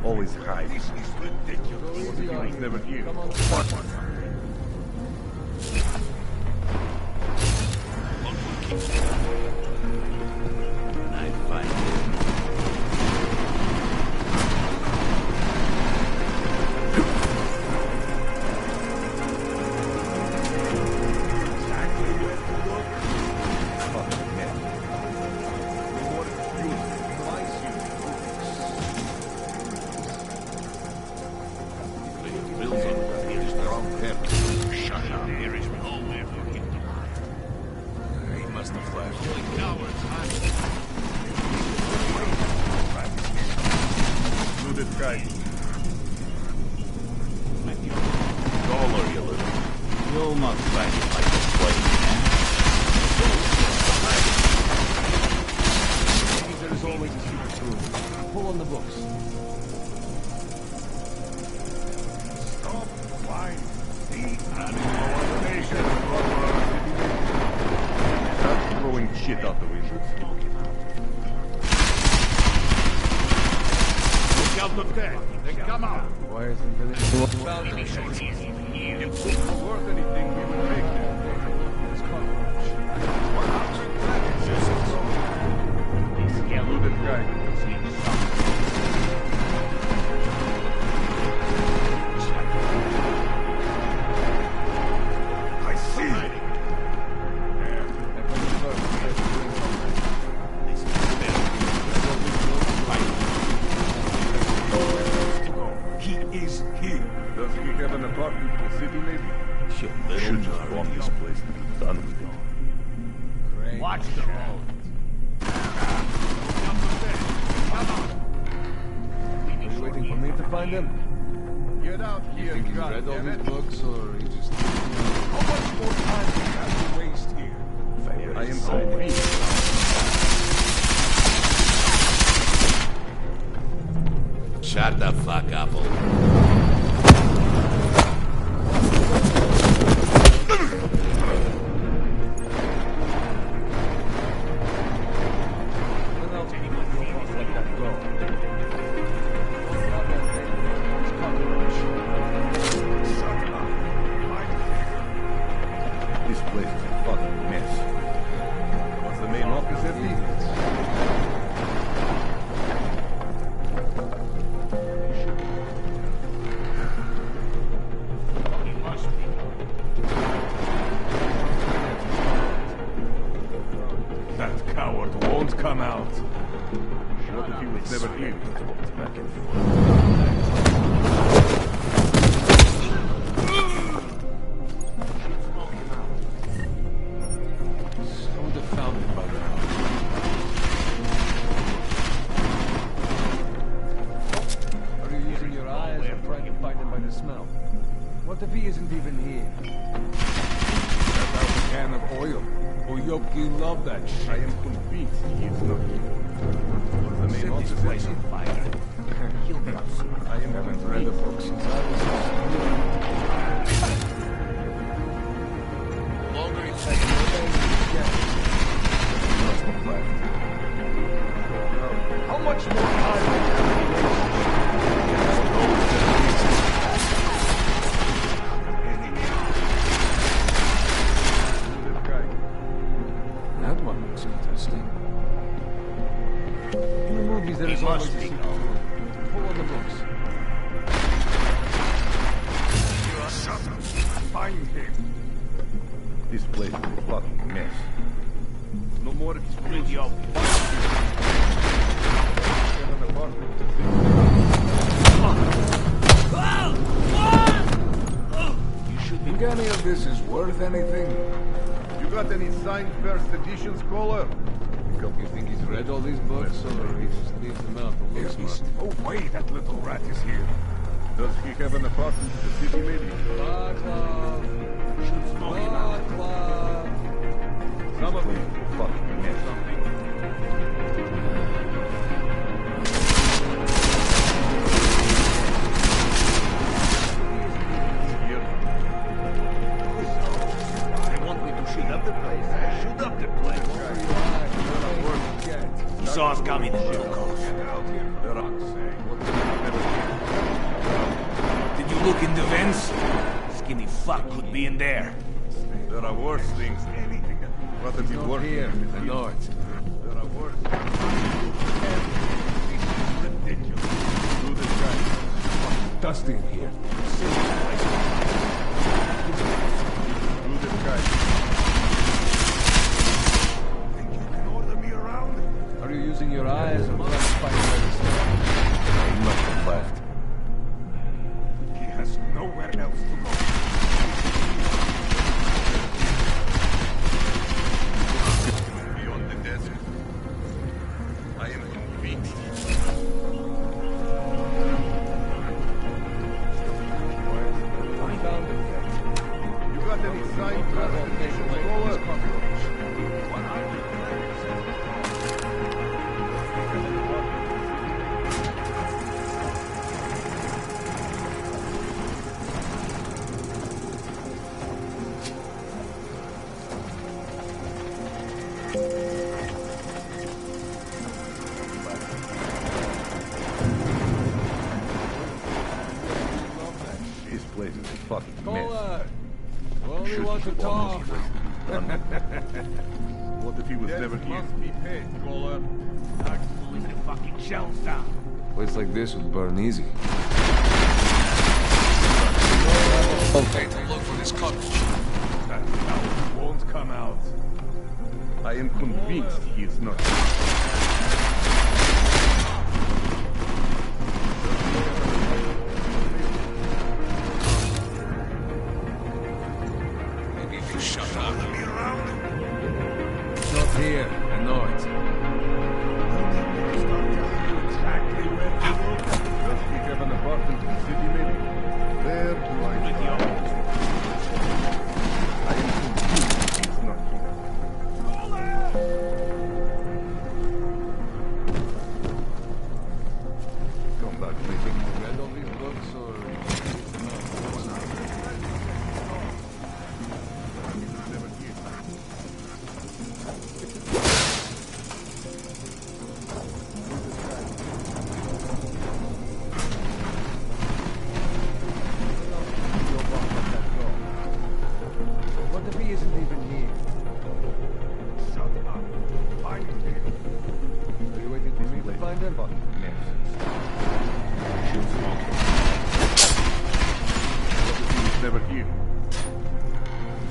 Always hide. This is ridiculous. He was never here. Shut the fuck up, old. Saw us coming. look in the vents? Skinny fuck could be in there. There are worse things. What have you worked here? I know it. There are worse things. Ridiculous. Do this guy. Dusty in here. Do this guy. Think you can order me around? Are you using your eyes or trying to find medicine? He must have left. He has nowhere else to go. Beyond the desert. I am convinced. You got any sign for that? This place is a fucking mess. Caller! We only Should want to be talk. What if he was never here? Must be paid, Caller. Pulling the fucking shells down. Place like this would burn easy. Okay, to look for this cottage. That coward won't come out. I am convinced he is not. Maybe if you shut up. Let me around. It's not here. I know it. Exactly where to go. Does he have an apartment in the city, maybe? Where do I start? I am convinced he's not here. Come back, maybe. Read all these books or... What if he isn't even here? Shut up. Find him. Are you waiting for me to find him? What if he was never here?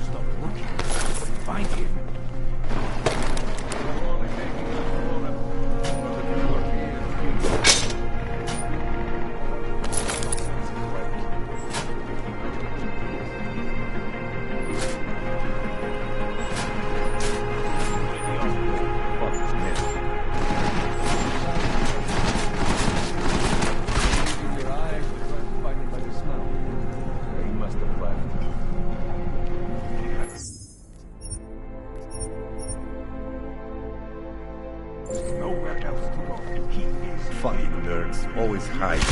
Stop looking. Find him. Using your eyes to try to find him by the smell. He must have left. There's nowhere else to go. He is fucking nerds. Always hide.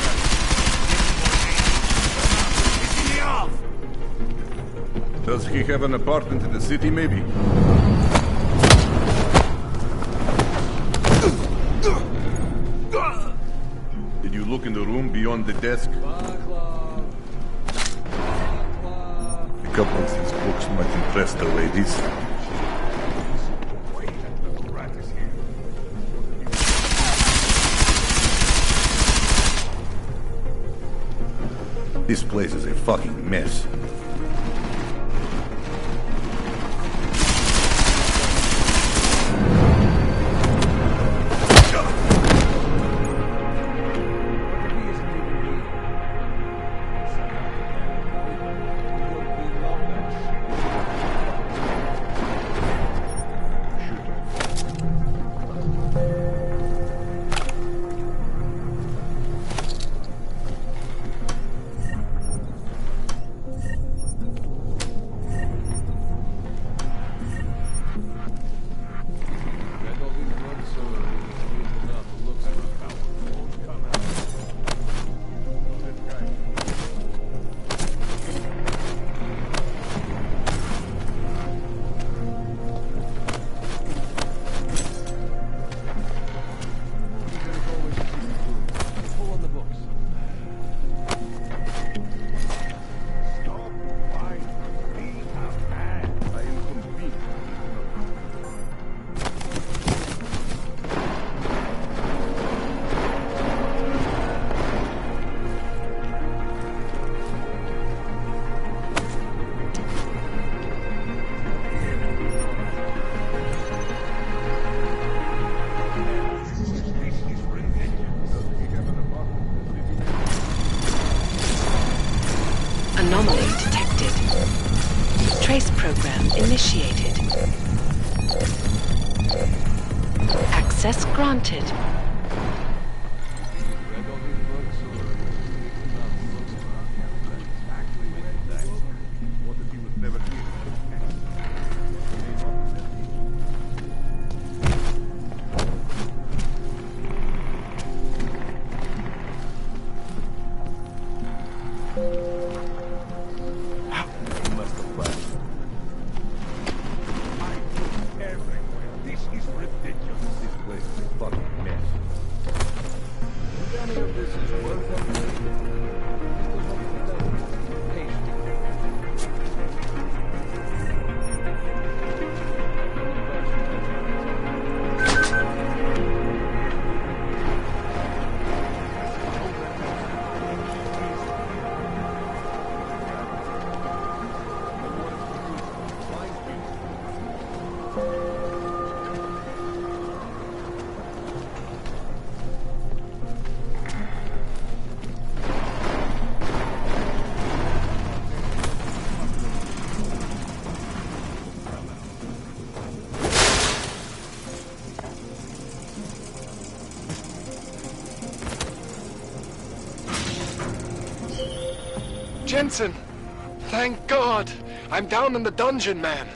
Does he have an apartment in the city, maybe? Did you look in the room beyond the desk? A couple of these books might impress the ladies. This place is a fucking mess. granted. Jensen! Thank God! I'm down in the dungeon, man.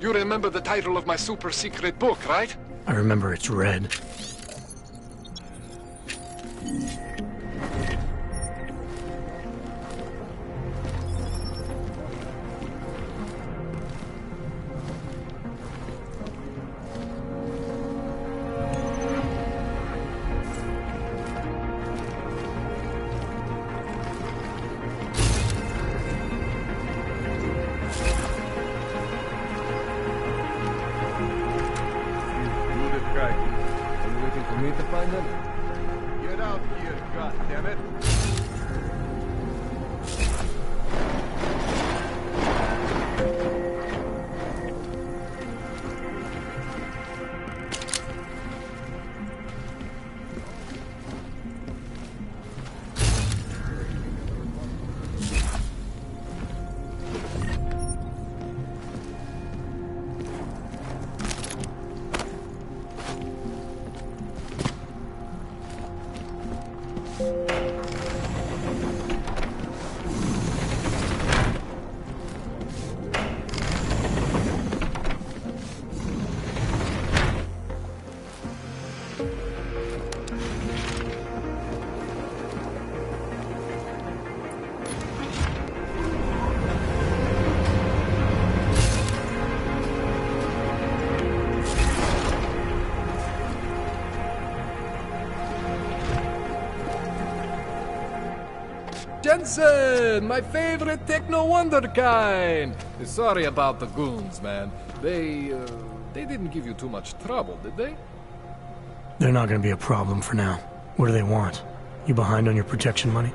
You remember the title of my super-secret book, right? I remember it's red. Get out here, goddammit! Jensen, my favorite techno wonderkind. Sorry about the goons, man. They didn't give you too much trouble, did they? They're not gonna be a problem for now. What do they want? You behind on your protection money?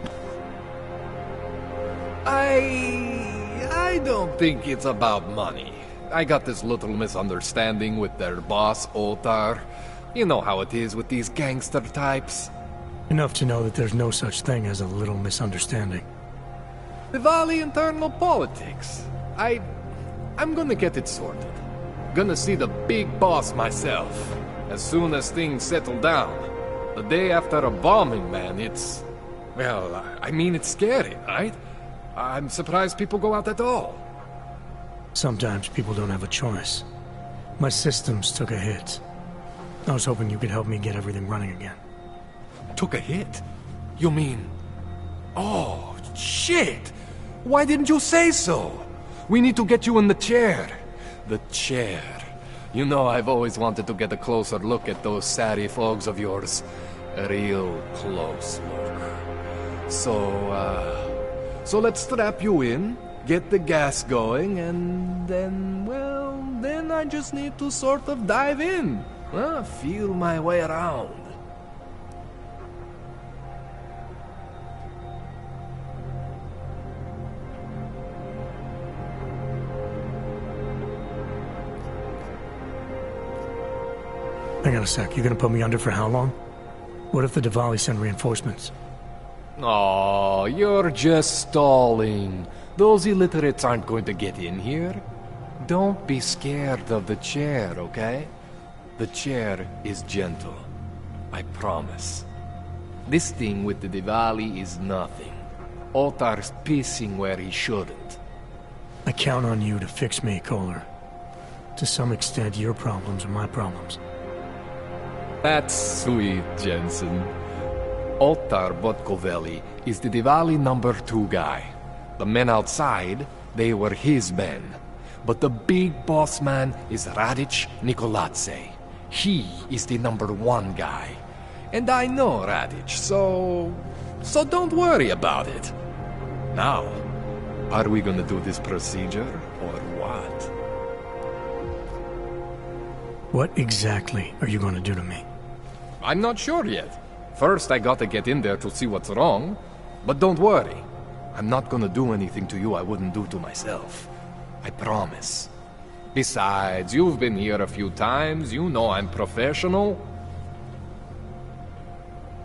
I don't think it's about money. I got this little misunderstanding with their boss, Otar. You know how it is with these gangster types. Enough to know that there's no such thing as a little misunderstanding. Diwali internal politics. I'm gonna get it sorted. Gonna see the big boss myself. As soon as things settle down. The day after a bombing, man, it's... Well, I mean, it's scary, right? I'm surprised people go out at all. Sometimes people don't have a choice. My systems took a hit. I was hoping you could help me get everything running again. Took a hit? You mean... Oh, shit! Why didn't you say so? We need to get you in the chair. The chair. You know I've always wanted to get a closer look at those Sari fogs of yours. A real close look. So let's strap you in, get the gas going, and then, well, then I just need to sort of dive in. Feel my way around. Hang on a sec, you gonna put me under for how long? What if the Diwali send reinforcements? Oh, you're just stalling. Those illiterates aren't going to get in here. Don't be scared of the chair, okay? The chair is gentle. I promise. This thing with the Diwali is nothing. Ottar's pissing where he shouldn't. I count on you to fix me, Kohler. To some extent, your problems are my problems. That's sweet, Jensen. Ottar Botkoveli is the Diwali #2 guy. The men outside, they were his men. But the big boss man is Radic Nikoladze. He is the #1 guy. And I know Radic, so don't worry about it. Now, are we gonna do this procedure, or what? What exactly are you gonna do to me? I'm not sure yet. First, I gotta get in there to see what's wrong. But don't worry. I'm not gonna do anything to you I wouldn't do to myself. I promise. Besides, you've been here a few times. You know I'm professional.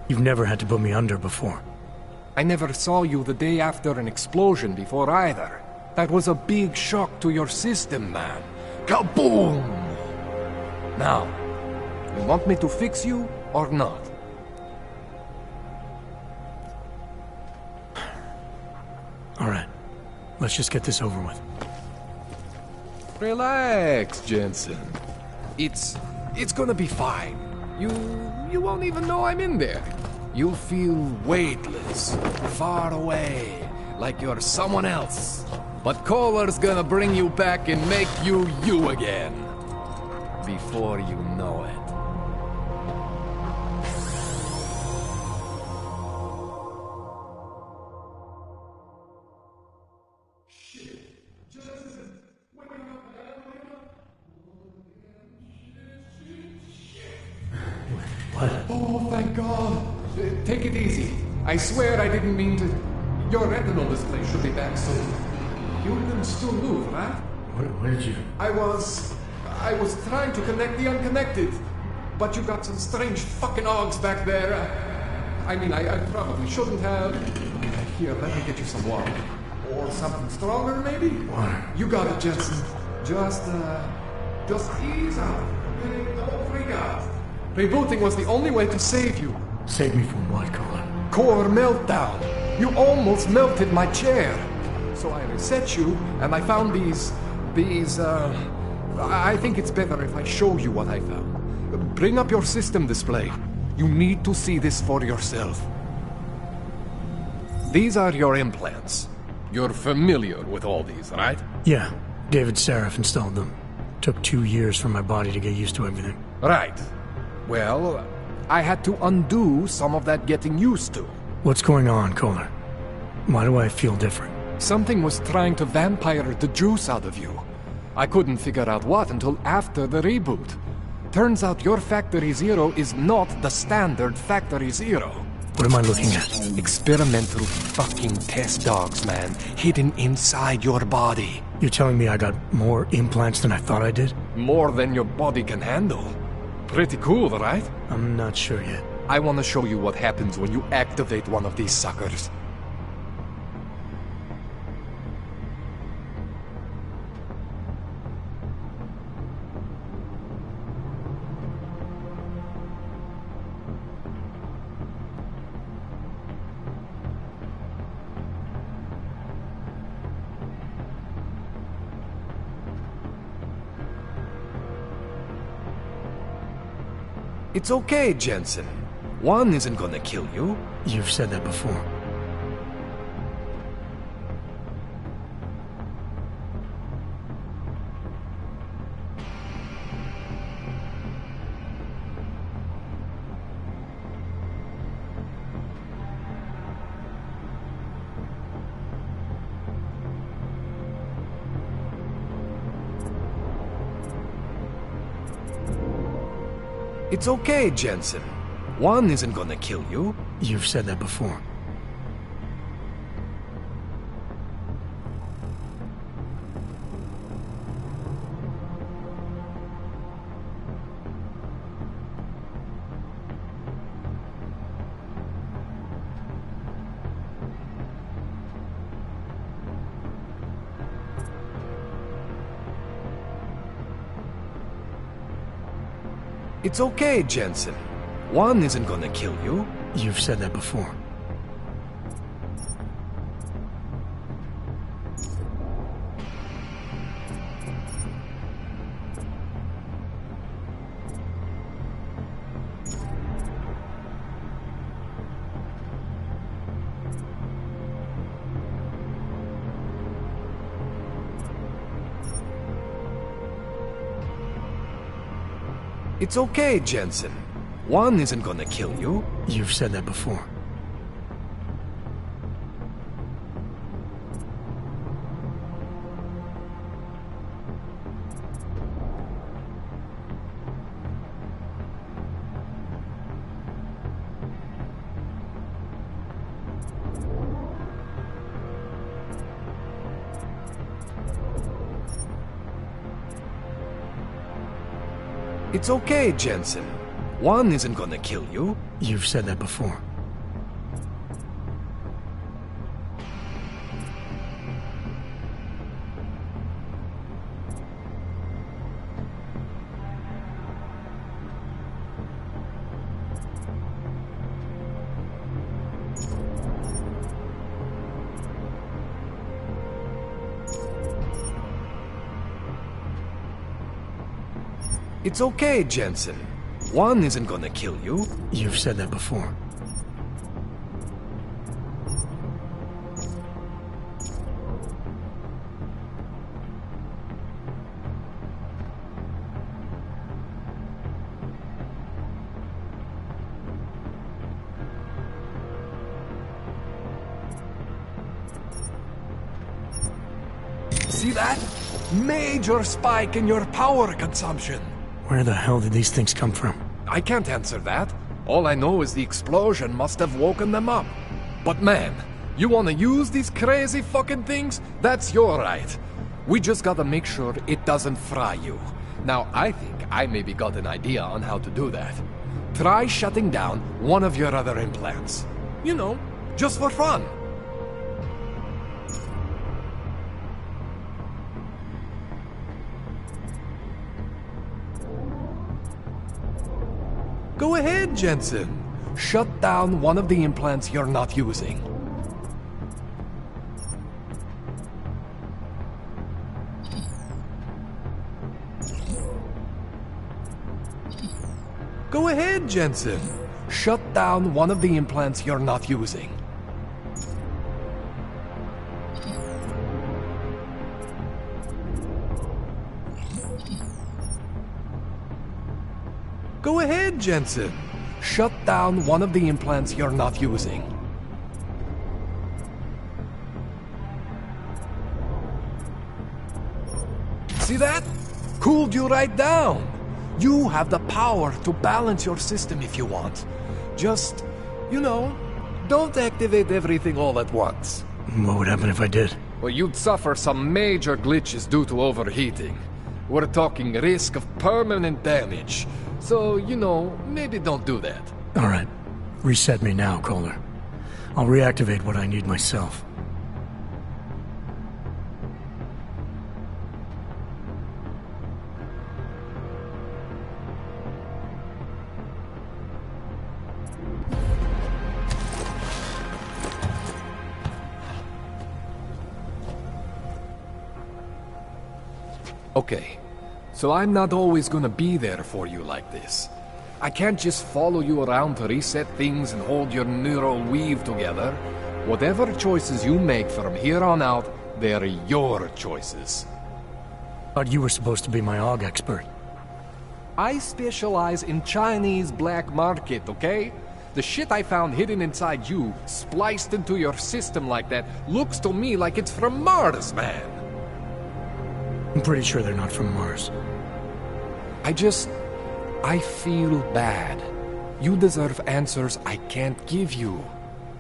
You've never had to put me under before. I never saw you the day after an explosion before either. That was a big shock to your system, man. Kaboom! Now, you want me to fix you or not? All right. Let's just get this over with. Relax, Jensen. It's gonna be fine. You won't even know I'm in there. You'll feel weightless, far away, like you're someone else. But Kohler's gonna bring you back and make you you again. Before you know it. Oh, thank God. Take it easy. I swear I didn't mean to... Your retinal display should be back soon. You can still move, right? Where did you... I was trying to connect the unconnected. But you got some strange fucking ogs back there. I mean, I probably shouldn't have... Here, let me get you some water. Or something stronger, maybe? Water. You got it, Jensen. Just ease out. Don't freak out. Rebooting was the only way to save you. Save me from what, Kohler? Core meltdown. You almost melted my chair. So I reset you, and I found these... I think it's better if I show you what I found. Bring up your system display. You need to see this for yourself. These are your implants. You're familiar with all these, right? Yeah. David Sarif installed them. Took 2 years for my body to get used to everything. Right. Well, I had to undo some of that getting used to. What's going on, Kohler? Why do I feel different? Something was trying to vampire the juice out of you. I couldn't figure out what until after the reboot. Turns out your Factory Zero is not the standard Factory Zero. What am I looking at? Experimental fucking test dogs, man. Hidden inside your body. You're telling me I got more implants than I thought I did? More than your body can handle. Pretty cool, right? I'm not sure yet. I want to show you what happens when you activate one of these suckers. It's okay, Jensen. One isn't gonna kill you. You've said that before. It's okay, Jensen. One isn't gonna kill you. You've said that before. It's okay, Jensen. One isn't gonna kill you. You've said that before. It's okay, Jensen. One isn't gonna kill you. You've said that before. It's okay, Jensen. One isn't gonna kill you. You've said that before. It's okay, Jensen. One isn't gonna kill you. You've said that before. See that? Major spike in your power consumption. Where the hell did these things come from? I can't answer that. All I know is the explosion must have woken them up. But man, you wanna use these crazy fucking things? That's your right. We just gotta make sure it doesn't fry you. Now, I think I maybe got an idea on how to do that. Try shutting down one of your other implants. You know, just for fun. Go ahead, Jensen. Shut down one of the implants you're not using. Go ahead, Jensen. Shut down one of the implants you're not using. Go ahead, Jensen. Shut down one of the implants you're not using. See that? Cooled you right down. You have the power to balance your system if you want. Just, you know, don't activate everything all at once. What would happen if I did? Well, you'd suffer some major glitches due to overheating. We're talking risk of permanent damage. So, you know, maybe don't do that. All right. Reset me now, Kohler. I'll reactivate what I need myself. Okay. So I'm not always gonna be there for you like this. I can't just follow you around to reset things and hold your neural weave together. Whatever choices you make from here on out, they're your choices. Thought you were supposed to be my AUG expert. I specialize in Chinese black market, okay? The shit I found hidden inside you, spliced into your system like that, looks to me like it's from Mars, man. I'm pretty sure they're not from Mars. I feel bad. You deserve answers I can't give you.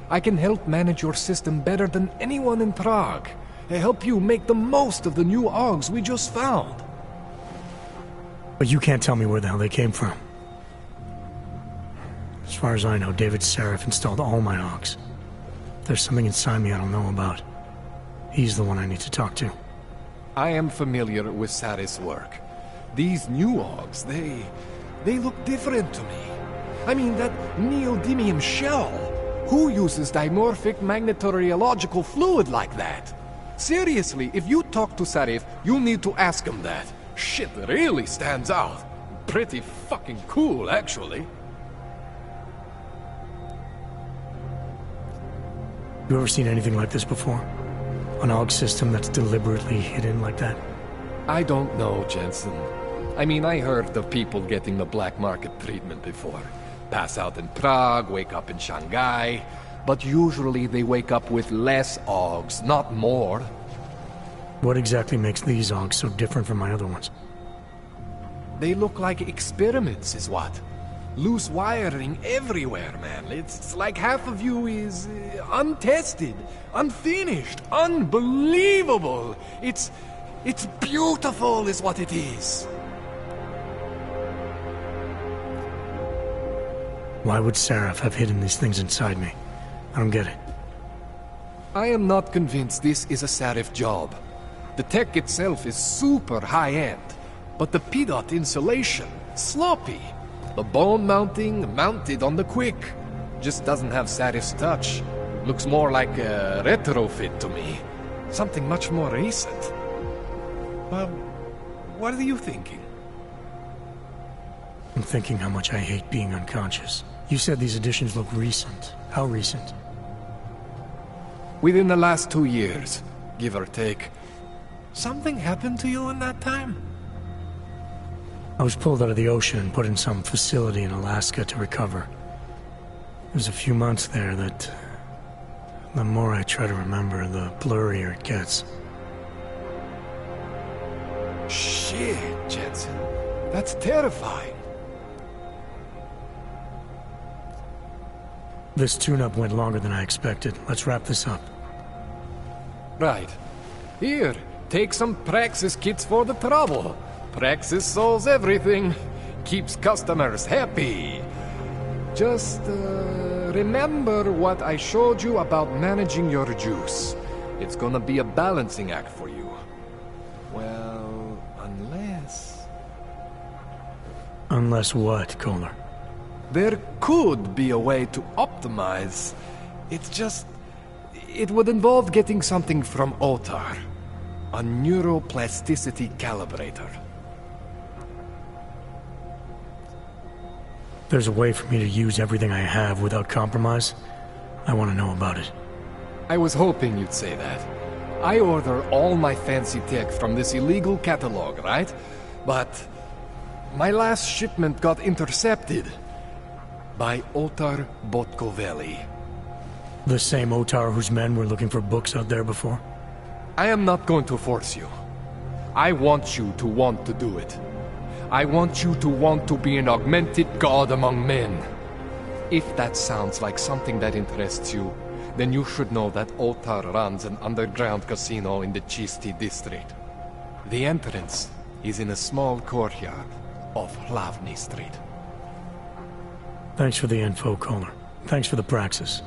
I can help manage your system better than anyone in Prague. I help you make the most of the new AUGs we just found. But you can't tell me where the hell they came from. As far as I know, David Seraph installed all my AUGs. There's something inside me I don't know about. He's the one I need to talk to. I am familiar with Sarah's work. These new AUGs, they look different to me. I mean, that neodymium shell. Who uses dimorphic magnetorheological fluid like that? Seriously, if you talk to Sarif, you need to ask him that. Shit really stands out. Pretty fucking cool, actually. You ever seen anything like this before? An AUG system that's deliberately hidden like that? I don't know, Jensen. I mean, I heard of people getting the black market treatment before. Pass out in Prague, wake up in Shanghai. But usually they wake up with less AUGs, not more. What exactly makes these AUGs so different from my other ones? They look like experiments, is what. Loose wiring everywhere, man. It's like half of you is untested, unfinished, unbelievable. It's beautiful, is what it is. Why would Sarif have hidden these things inside me? I don't get it. I am not convinced this is a Sarif job. The tech itself is super high-end, but the PDOT insulation, sloppy. The bone mounting, mounted on the quick. Just doesn't have Sarif's touch. Looks more like a retrofit to me. Something much more recent. Well, what are you thinking? I'm thinking how much I hate being unconscious. You said these additions look recent. How recent? Within the last 2 years, give or take. Something happened to you in that time? I was pulled out of the ocean and put in some facility in Alaska to recover. There's a few months there that... the more I try to remember, the blurrier it gets. Shit, Jensen. That's terrifying. This tune-up went longer than I expected. Let's wrap this up. Right. Here, take some Praxis kits for the trouble. Praxis solves everything. Keeps customers happy. Just, remember what I showed you about managing your juice. It's gonna be a balancing act for you. Well, unless... Unless what, Kohler? There could be a way to optimize. It's just... it would involve getting something from Otar. A neuroplasticity calibrator. There's a way for me to use everything I have without compromise? I want to know about it. I was hoping you'd say that. I order all my fancy tech from this illegal catalog, right? But my last shipment got intercepted by Otar Botkoveli. The same Otar whose men were looking for books out there before? I am not going to force you. I want you to want to do it. I want you to want to be an augmented god among men. If that sounds like something that interests you, then you should know that Otar runs an underground casino in the Chisti district. The entrance is in a small courtyard off Hlavny Street. Thanks for the info, Kohler. Thanks for the praxis.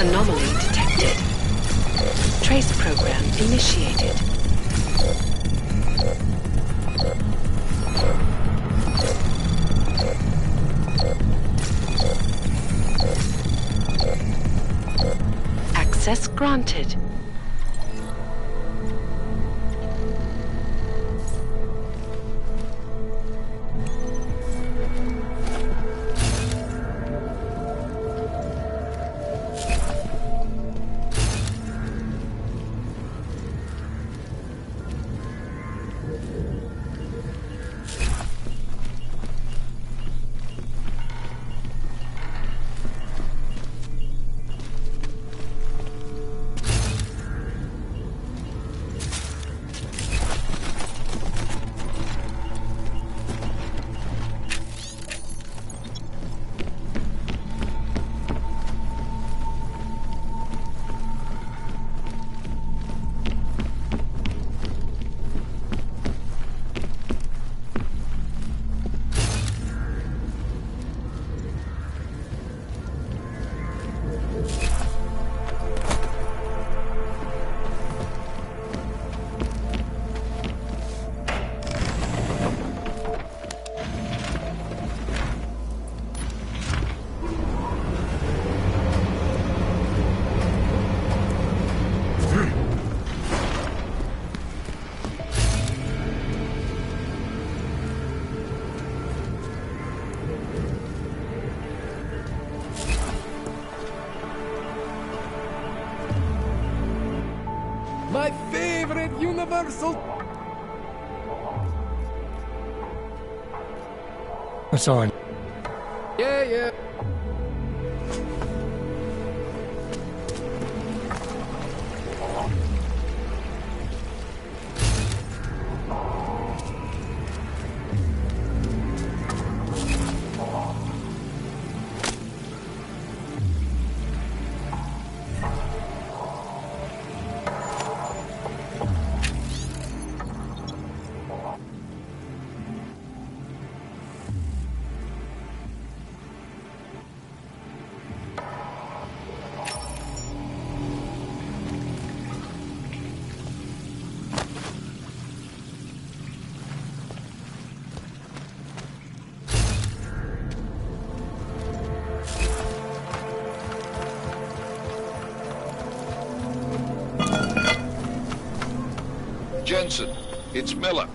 Anomaly detected. Trace program initiated. Access granted. My favorite universal... That's all I... Yeah. Jensen, it's Miller.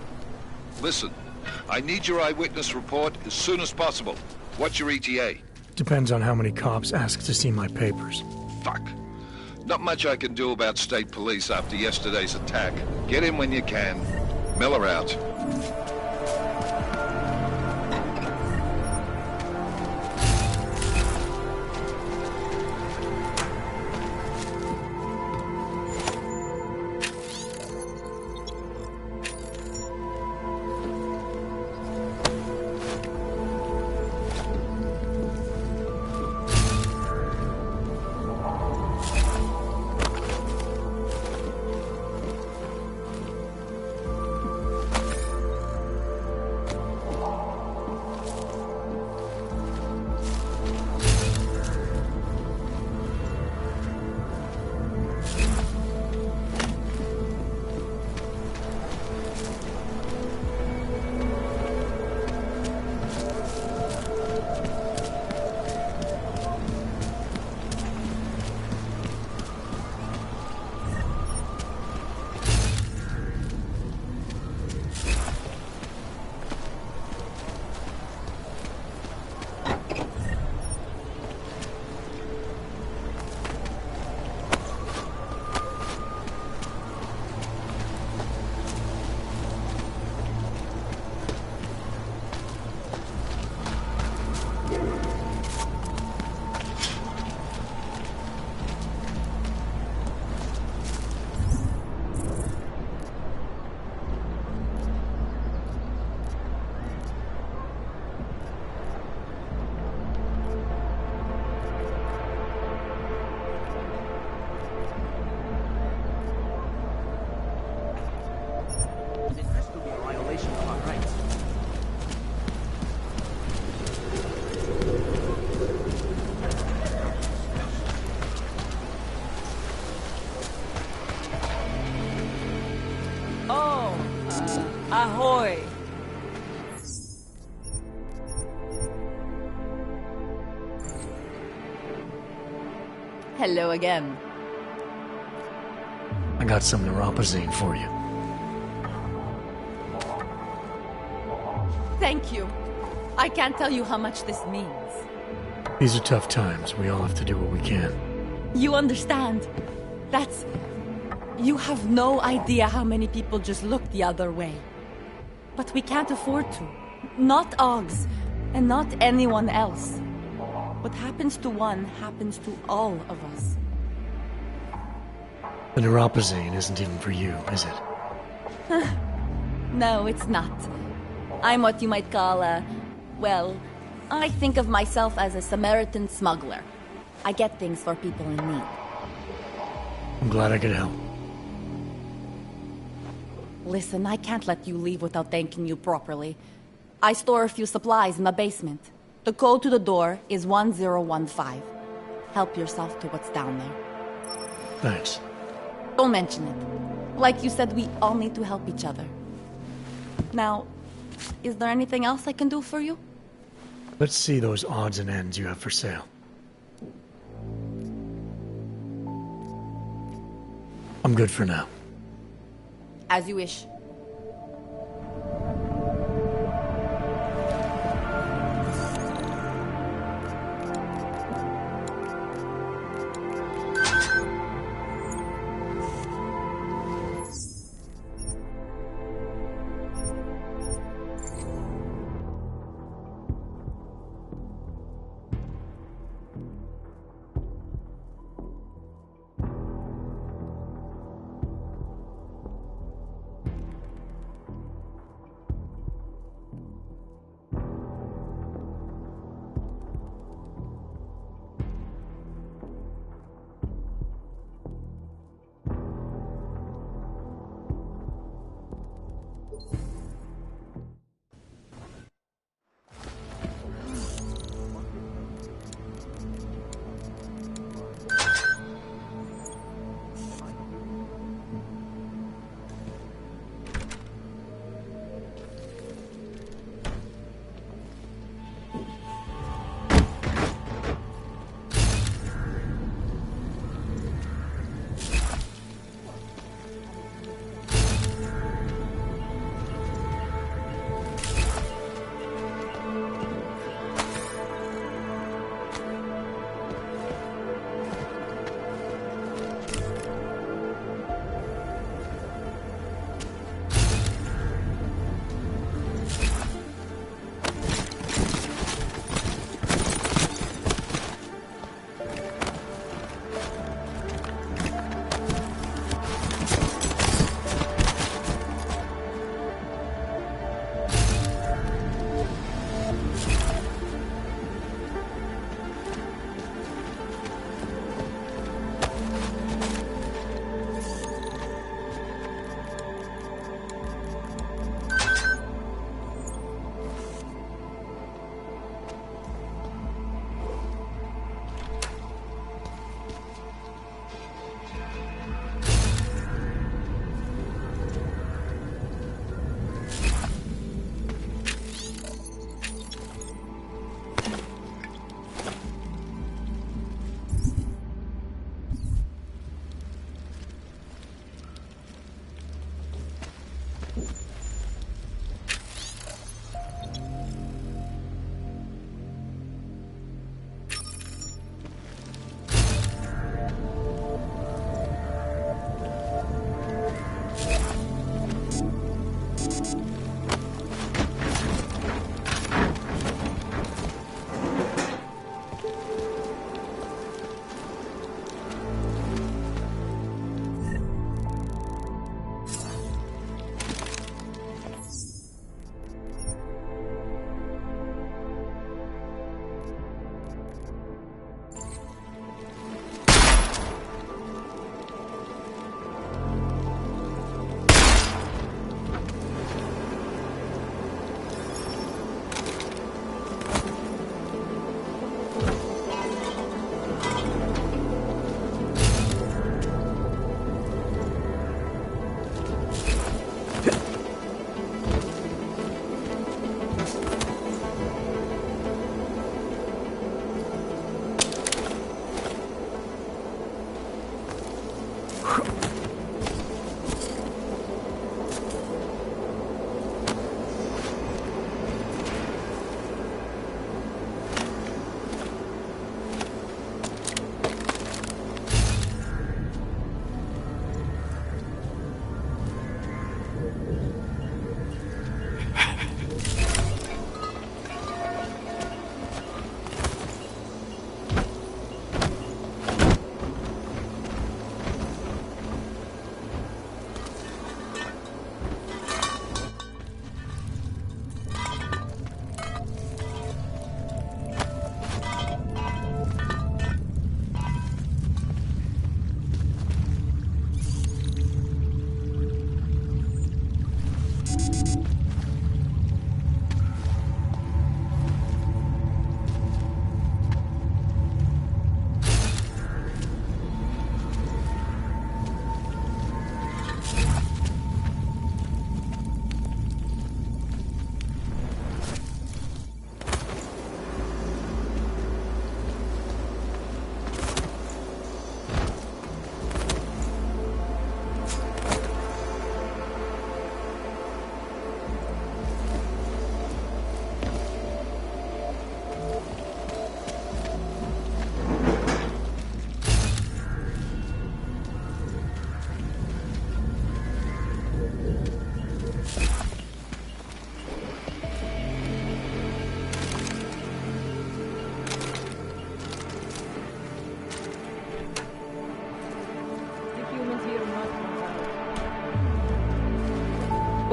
Listen, I need your eyewitness report as soon as possible. What's your ETA? Depends on how many cops ask to see my papers. Fuck. Not much I can do about state police after yesterday's attack. Get in when you can. Miller out. Ahoy! Hello again. I got some neuropazine for you. Thank you. I can't tell you how much this means. These are tough times. We all have to do what we can. You understand? That's... You have no idea how many people just look the other way. But we can't afford to. Not Oggs, and not anyone else. What happens to one happens to all of us. The neuropazine isn't even for you, is it? No, it's not. I'm what you might call well, I think of myself as a Samaritan smuggler. I get things for people in need. I'm glad I could help. Listen, I can't let you leave without thanking you properly. I store a few supplies in the basement. The code to the door is 1015. Help yourself to what's down there. Thanks. Don't mention it. Like you said, we all need to help each other. Now, is there anything else I can do for you? Let's see those odds and ends you have for sale. I'm good for now. As you wish.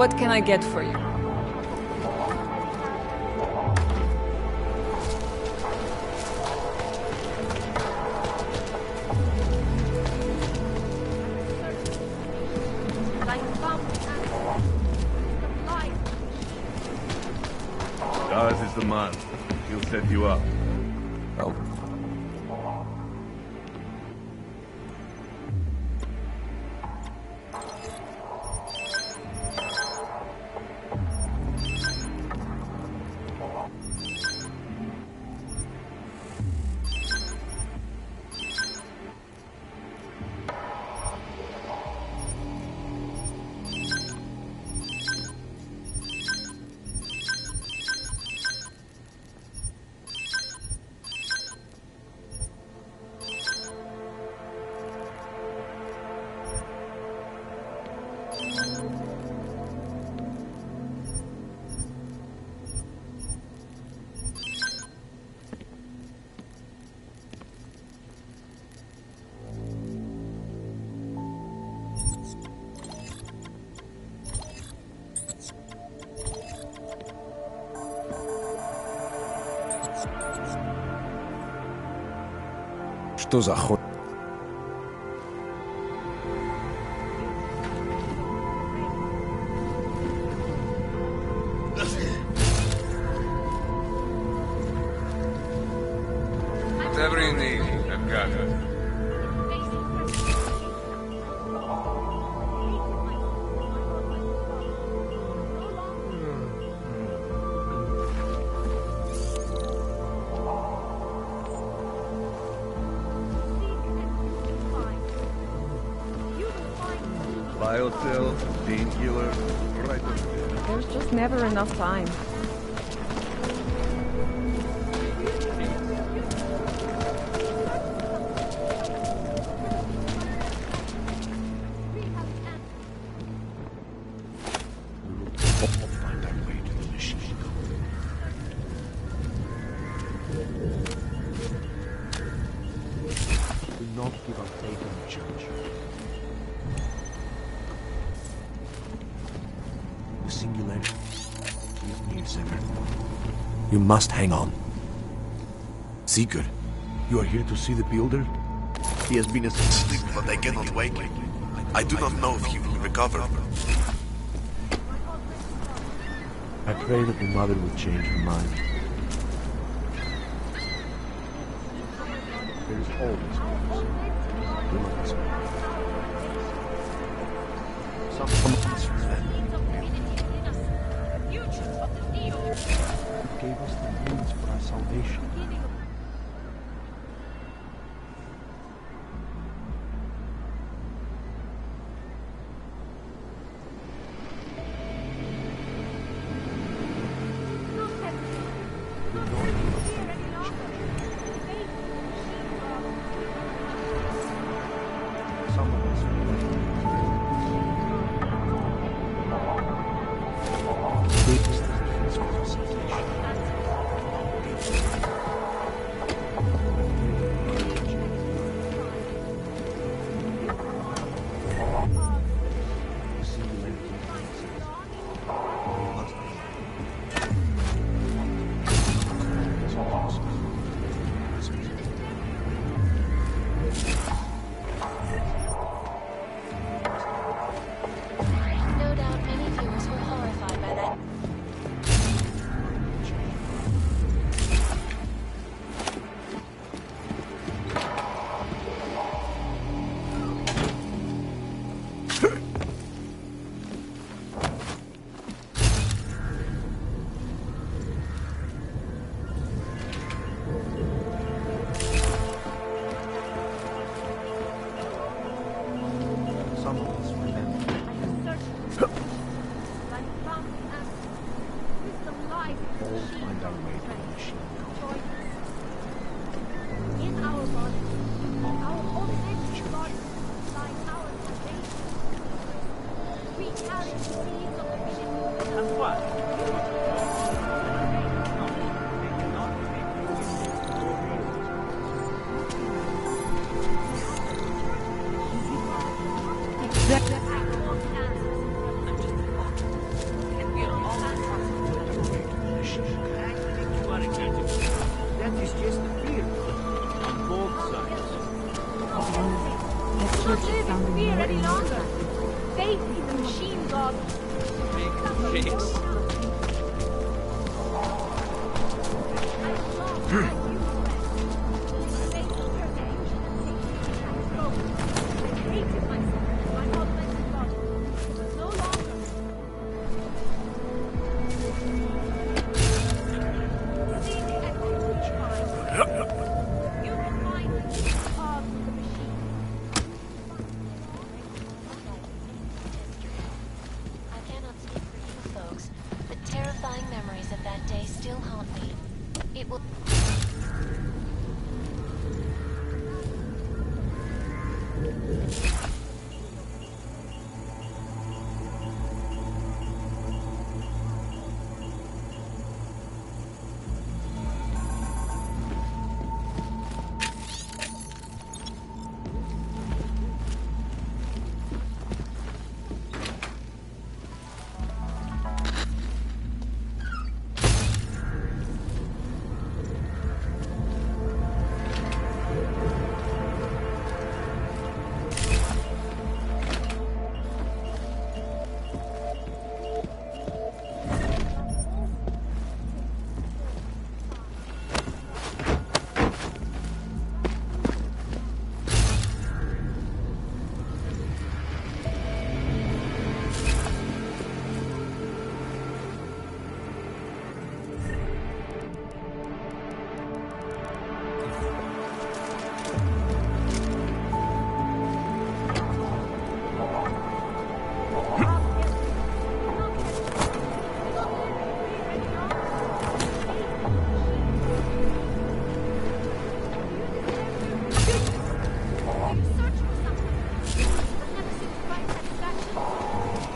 What can I get for you? Daz is the man. He'll set you up. Oh. Что за ход? Whatever you need, I've got it. Biocell, painkiller, right over there. There's just never enough time. Find our way to the machine. Do not give up faith in the church. The singularity is near severed. You must hang on. Seeker, you are here to see the builder? He has been asleep, but I cannot wake him. I do not know if he will recover. I pray that the mother will change her mind. There is always hope. Some gave us the means for our salvation. No doubt many viewers were horrified by that. Some of us remember. All find our way to the machine. In our bodies, our authentic bodies, lies our salvation. We carry the seeds of the mission. And what? Let's not live in fear any longer. Faith in the machine god.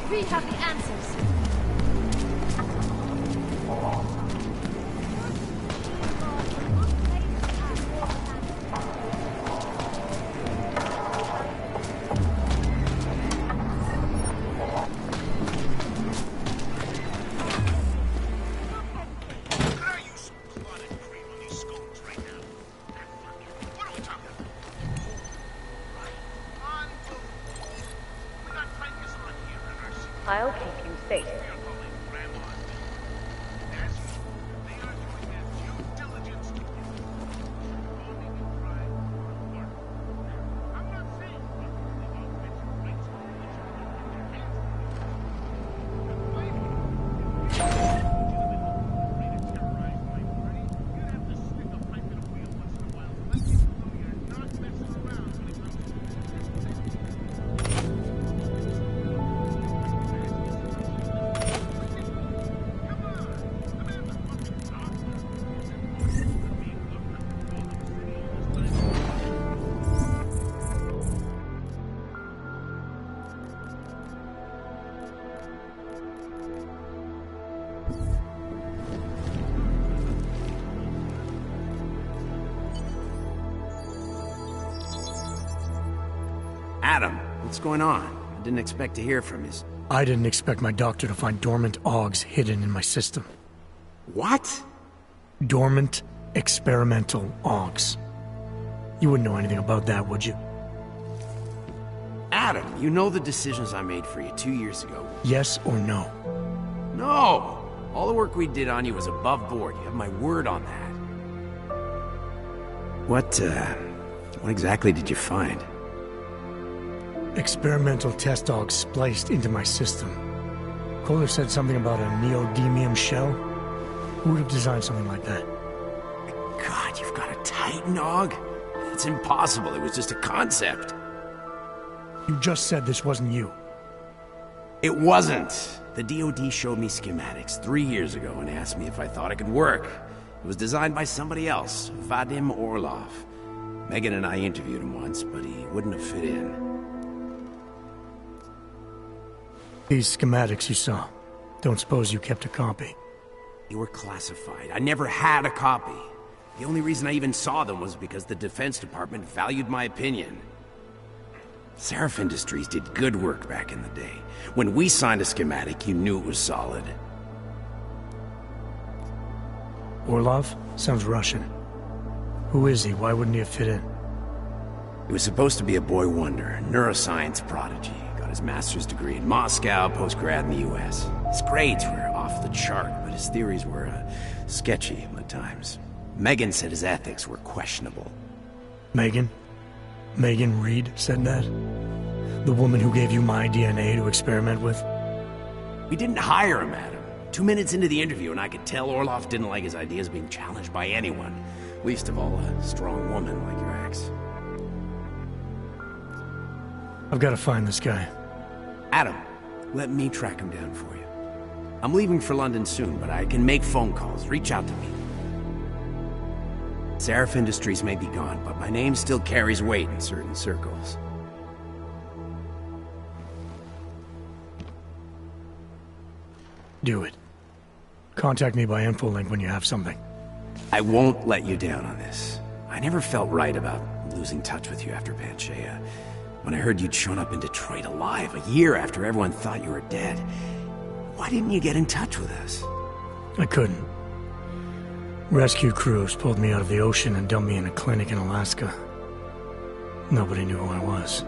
We have the answers. I'll keep you safe. Adam, what's going on? I didn't expect to hear from you. I didn't expect my doctor to find dormant augs hidden in my system. What? Dormant experimental augs. You wouldn't know anything about that, would you? Adam, you know the decisions I made for you 2 years ago. Yes or no? No! All the work we did on you was above board. You have my word on that. What exactly did you find? Experimental test augs spliced into my system. Kohler said something about a neodymium shell. Who would have designed something like that? God, you've got a Titan aug? It's impossible. It was just a concept. You just said this wasn't you. It wasn't. The DoD showed me schematics 3 years ago and asked me if I thought it could work. It was designed by somebody else, Vadim Orlov. Megan and I interviewed him once, but he wouldn't have fit in. These schematics you saw, don't suppose you kept a copy? They were classified. I never had a copy. The only reason I even saw them was because the Defense Department valued my opinion. Seraph Industries did good work back in the day. When we signed a schematic, you knew it was solid. Orlov? Sounds Russian. Who is he? Why wouldn't he have fit in? He was supposed to be a boy wonder, neuroscience prodigy. Got his master's degree in Moscow, post-grad in the US. His grades were off the chart, but his theories were sketchy at times. Megan said his ethics were questionable. Megan? Megan Reed said that? The woman who gave you my DNA to experiment with? We didn't hire him, Adam. 2 minutes into the interview, and I could tell Orloff didn't like his ideas being challenged by anyone. Least of all, a strong woman like your ex. I've got to find this guy. Adam, let me track him down for you. I'm leaving for London soon, but I can make phone calls. Reach out to me. Seraph Industries may be gone, but my name still carries weight in certain circles. Do it. Contact me by infolink when you have something. I won't let you down on this. I never felt right about losing touch with you after Panchea. When I heard you'd shown up in Detroit alive a year after everyone thought you were dead, why didn't you get in touch with us? I couldn't. Rescue crews pulled me out of the ocean and dumped me in a clinic in Alaska. Nobody knew who I was.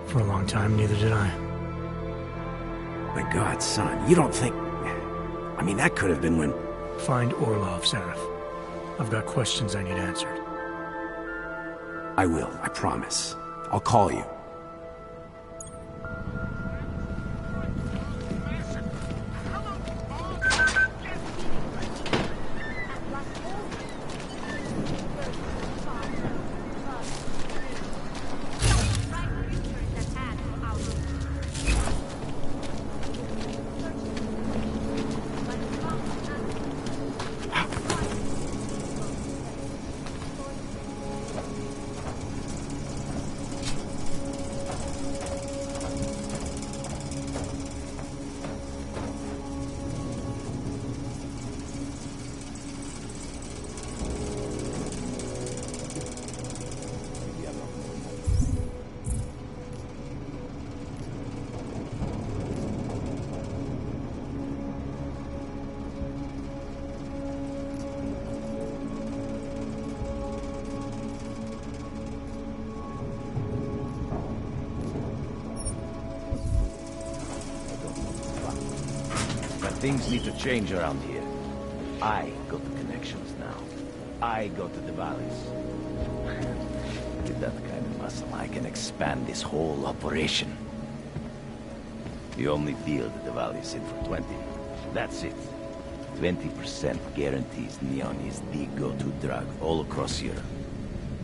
For a long time, neither did I. My God, son, you don't think... I mean, that could have been when... Find Orlov, Seraph. I've got questions I need answered. I will, I promise. I'll call you. Things need to change around here. I got the connections now. I go to the valleys. With that kind of muscle, I can expand this whole operation. The only deal that the valley's in for 20. That's it. 20% guarantees neon is the go-to drug all across Europe.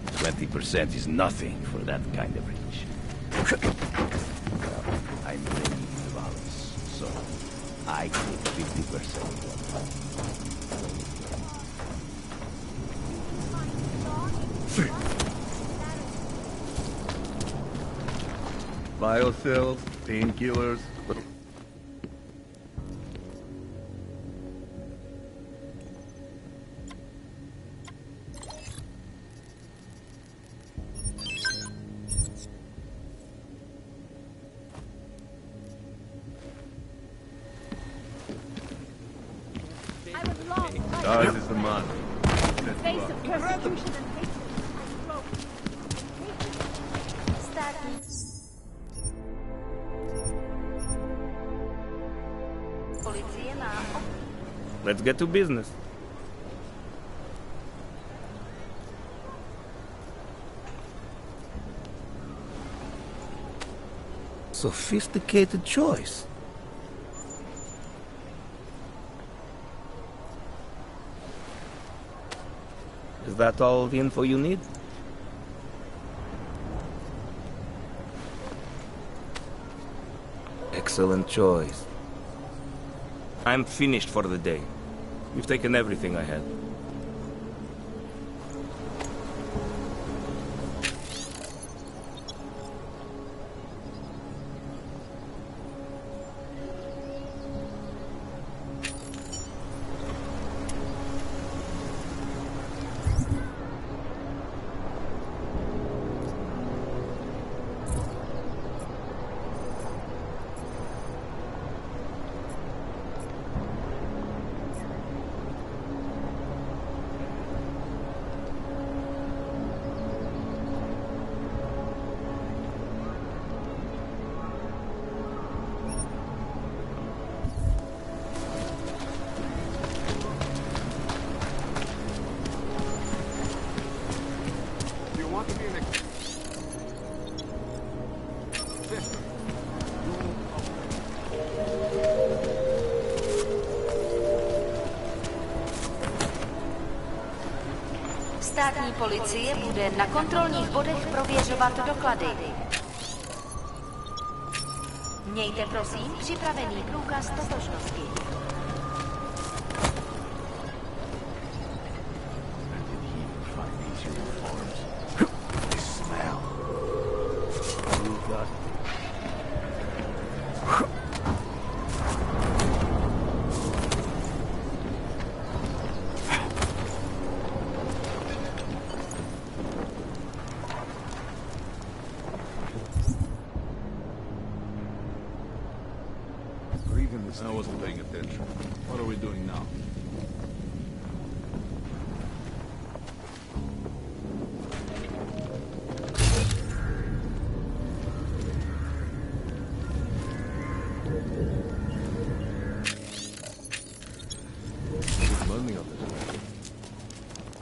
20% is nothing for that kind of reach. Well, I'm bringing the valleys, so I take 50%. Biocells, painkillers. Ours is the man. Face of persecution and hatred. Let's get to business. Sophisticated choice. Is that all the info you need? Excellent choice. I'm finished for the day. You've taken everything I had. Státní policie bude na kontrolních bodech prověřovat doklady. Mějte prosím připravený průkaz totožnosti. I wasn't paying attention. What are we doing now? Keep learning on this.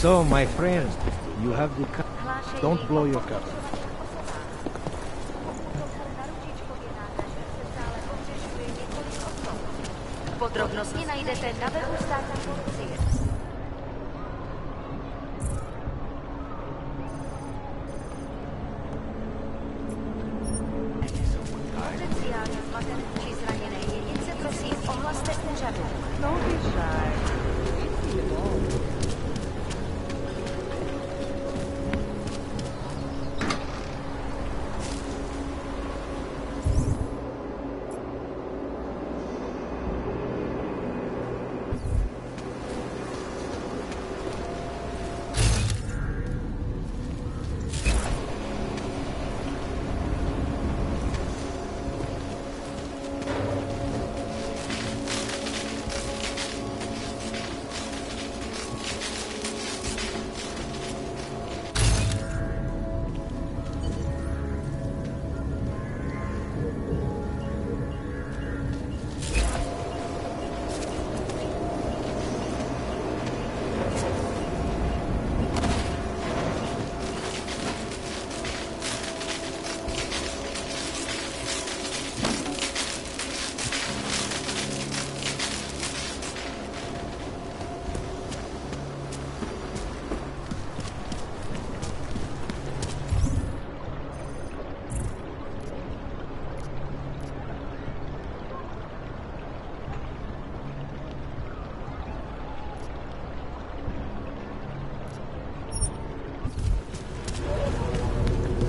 So, my friend, you have the cup. Don't blow your cover. Podrobnosti najdete na webu státní policie. Potenciálně zmatené či zraněné jedince prosím ohlaste úřadu. Don't be shy.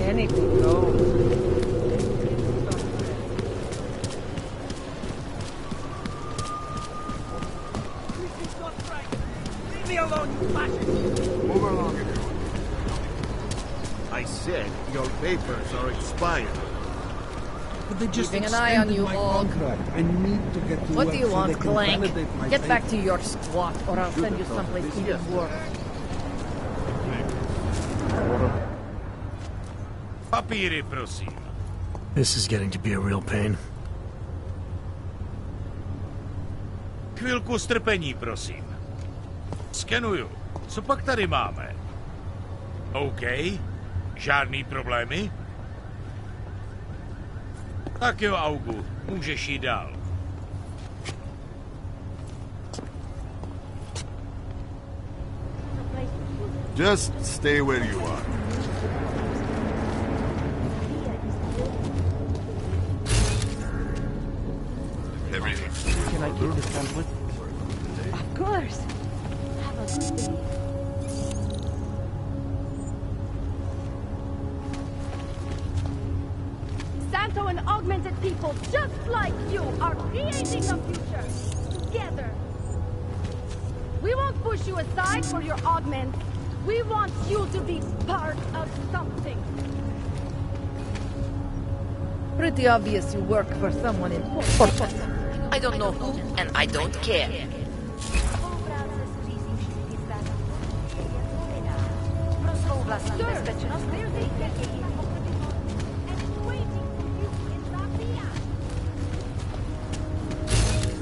Anything goes. Leave me alone, you fascist! Move along, everyone. I said your papers are expired. But they just Keeping an eye on extended you my all. contract. I need to get to What work do you so want, they can Clank? validate my Get back to papers. your squat, or I'll send you someplace even worse. Papíry, prosím. This is getting to be a real pain. Chvilku strpení, prosím. Skenuju. Co pak tady máme? OK. Žádný problémy? Tak jo, Augu. Můžeš jít dál. Just stay where you are. Can I keep this pamphlet? Of course. Have a good day. Santo and augmented people just like you are creating the future together. We won't push you aside for your augments. We want you to be part of something. Pretty obvious you work for someone important. I don't know who, and I don't care. Pro svou vlastní bezpečnost využijte její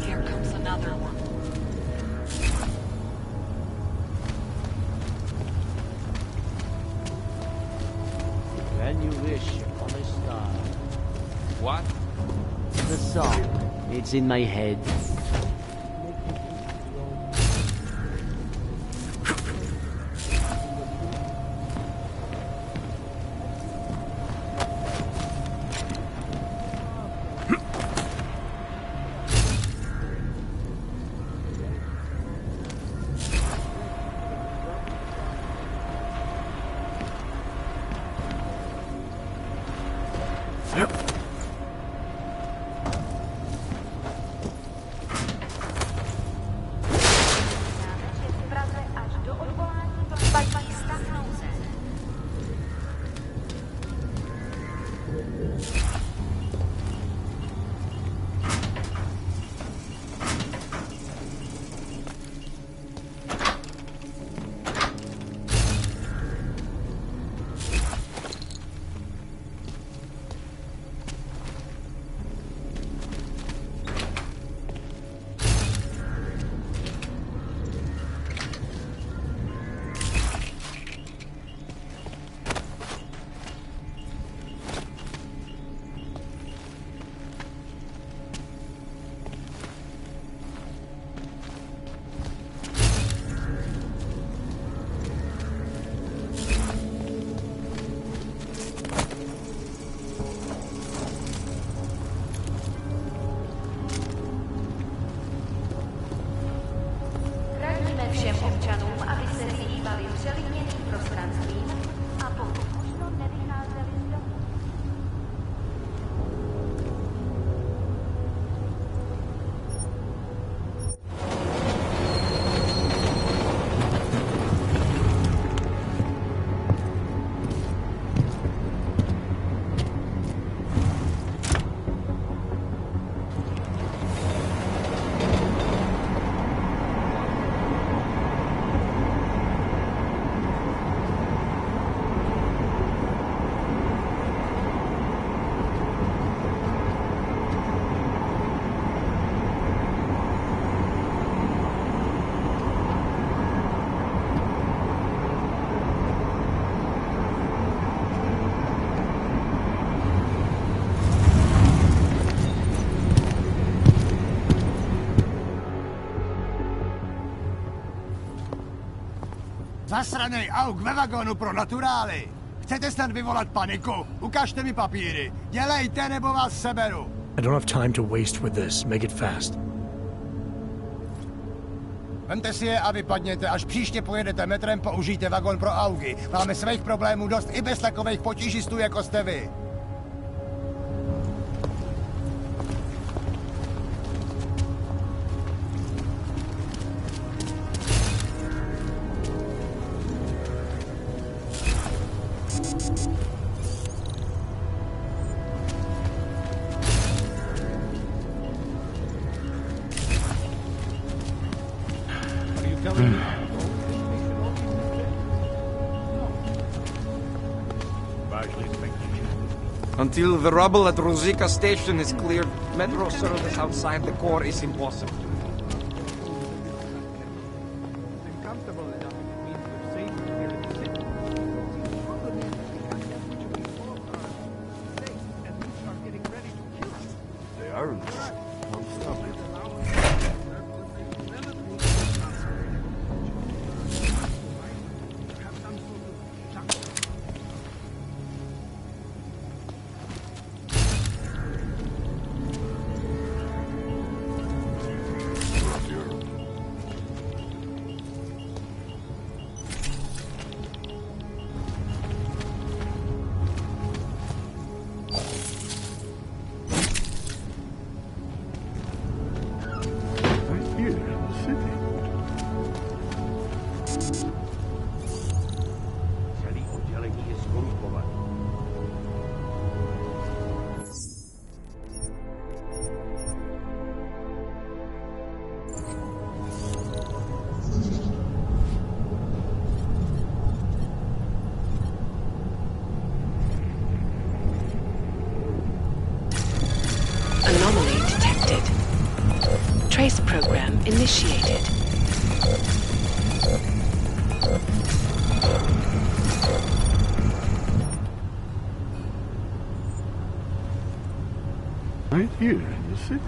Here comes another one. When you wish on a star. What? The song. It's in my head. Všem občanům, aby se vyhýbali přelidněným prostranstvím a pokud možno nevycházeli z domu. Zasranej auk ve vagónu pro naturály! Chcete snad vyvolat paniku? Ukažte mi papíry. Dělejte, nebo vás seberu. I don't have time to waste with this. Make it fast. Vemte si je a vypadněte. Až příště pojedete metrem, použijte vagón pro augy. Máme svých problémů dost i bez takových potížistů, jako jste vy. Until the rubble at Rosika station is cleared, metro service outside the core is impossible. Anomaly detected. Trace program initiated. Right here in the city.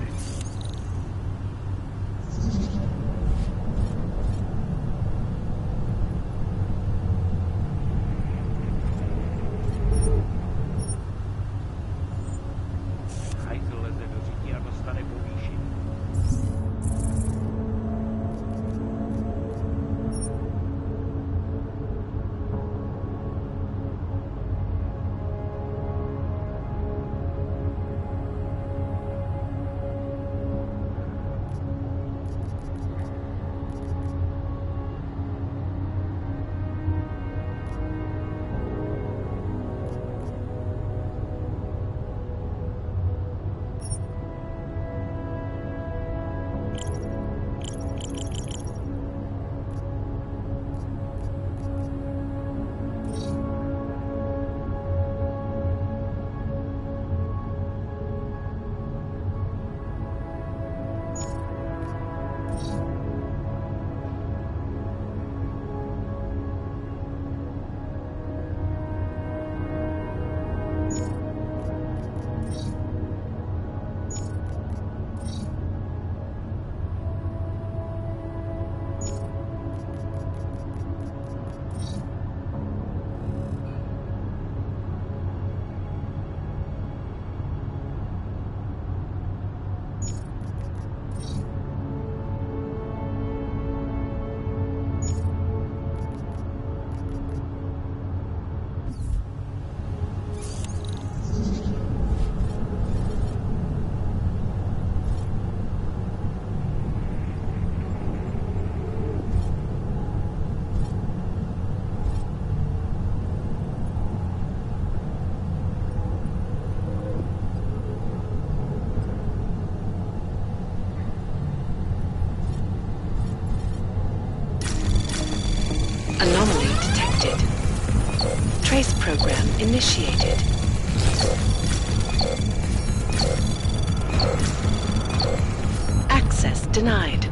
Anomaly detected. Trace program initiated. Access denied.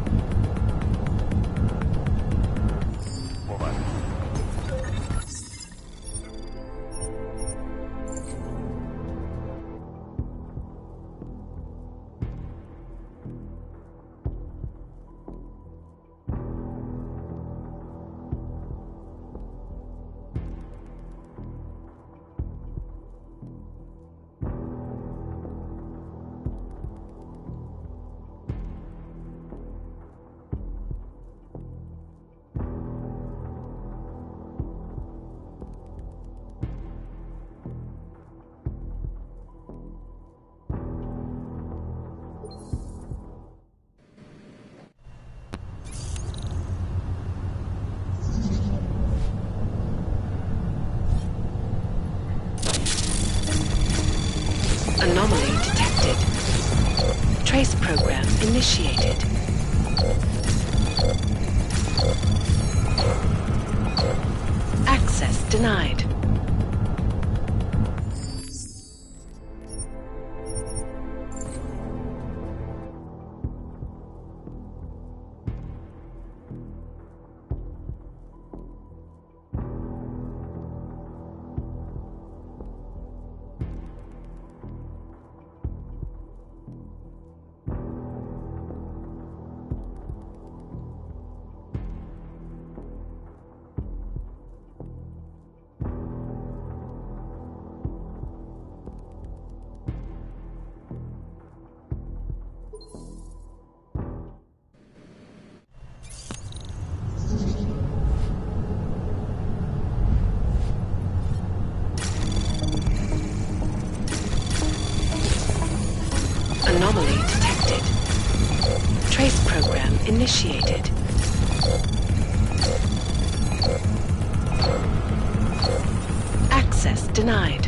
Anomaly detected. Trace program initiated. Access denied. Anomaly detected. Trace program initiated. Access denied.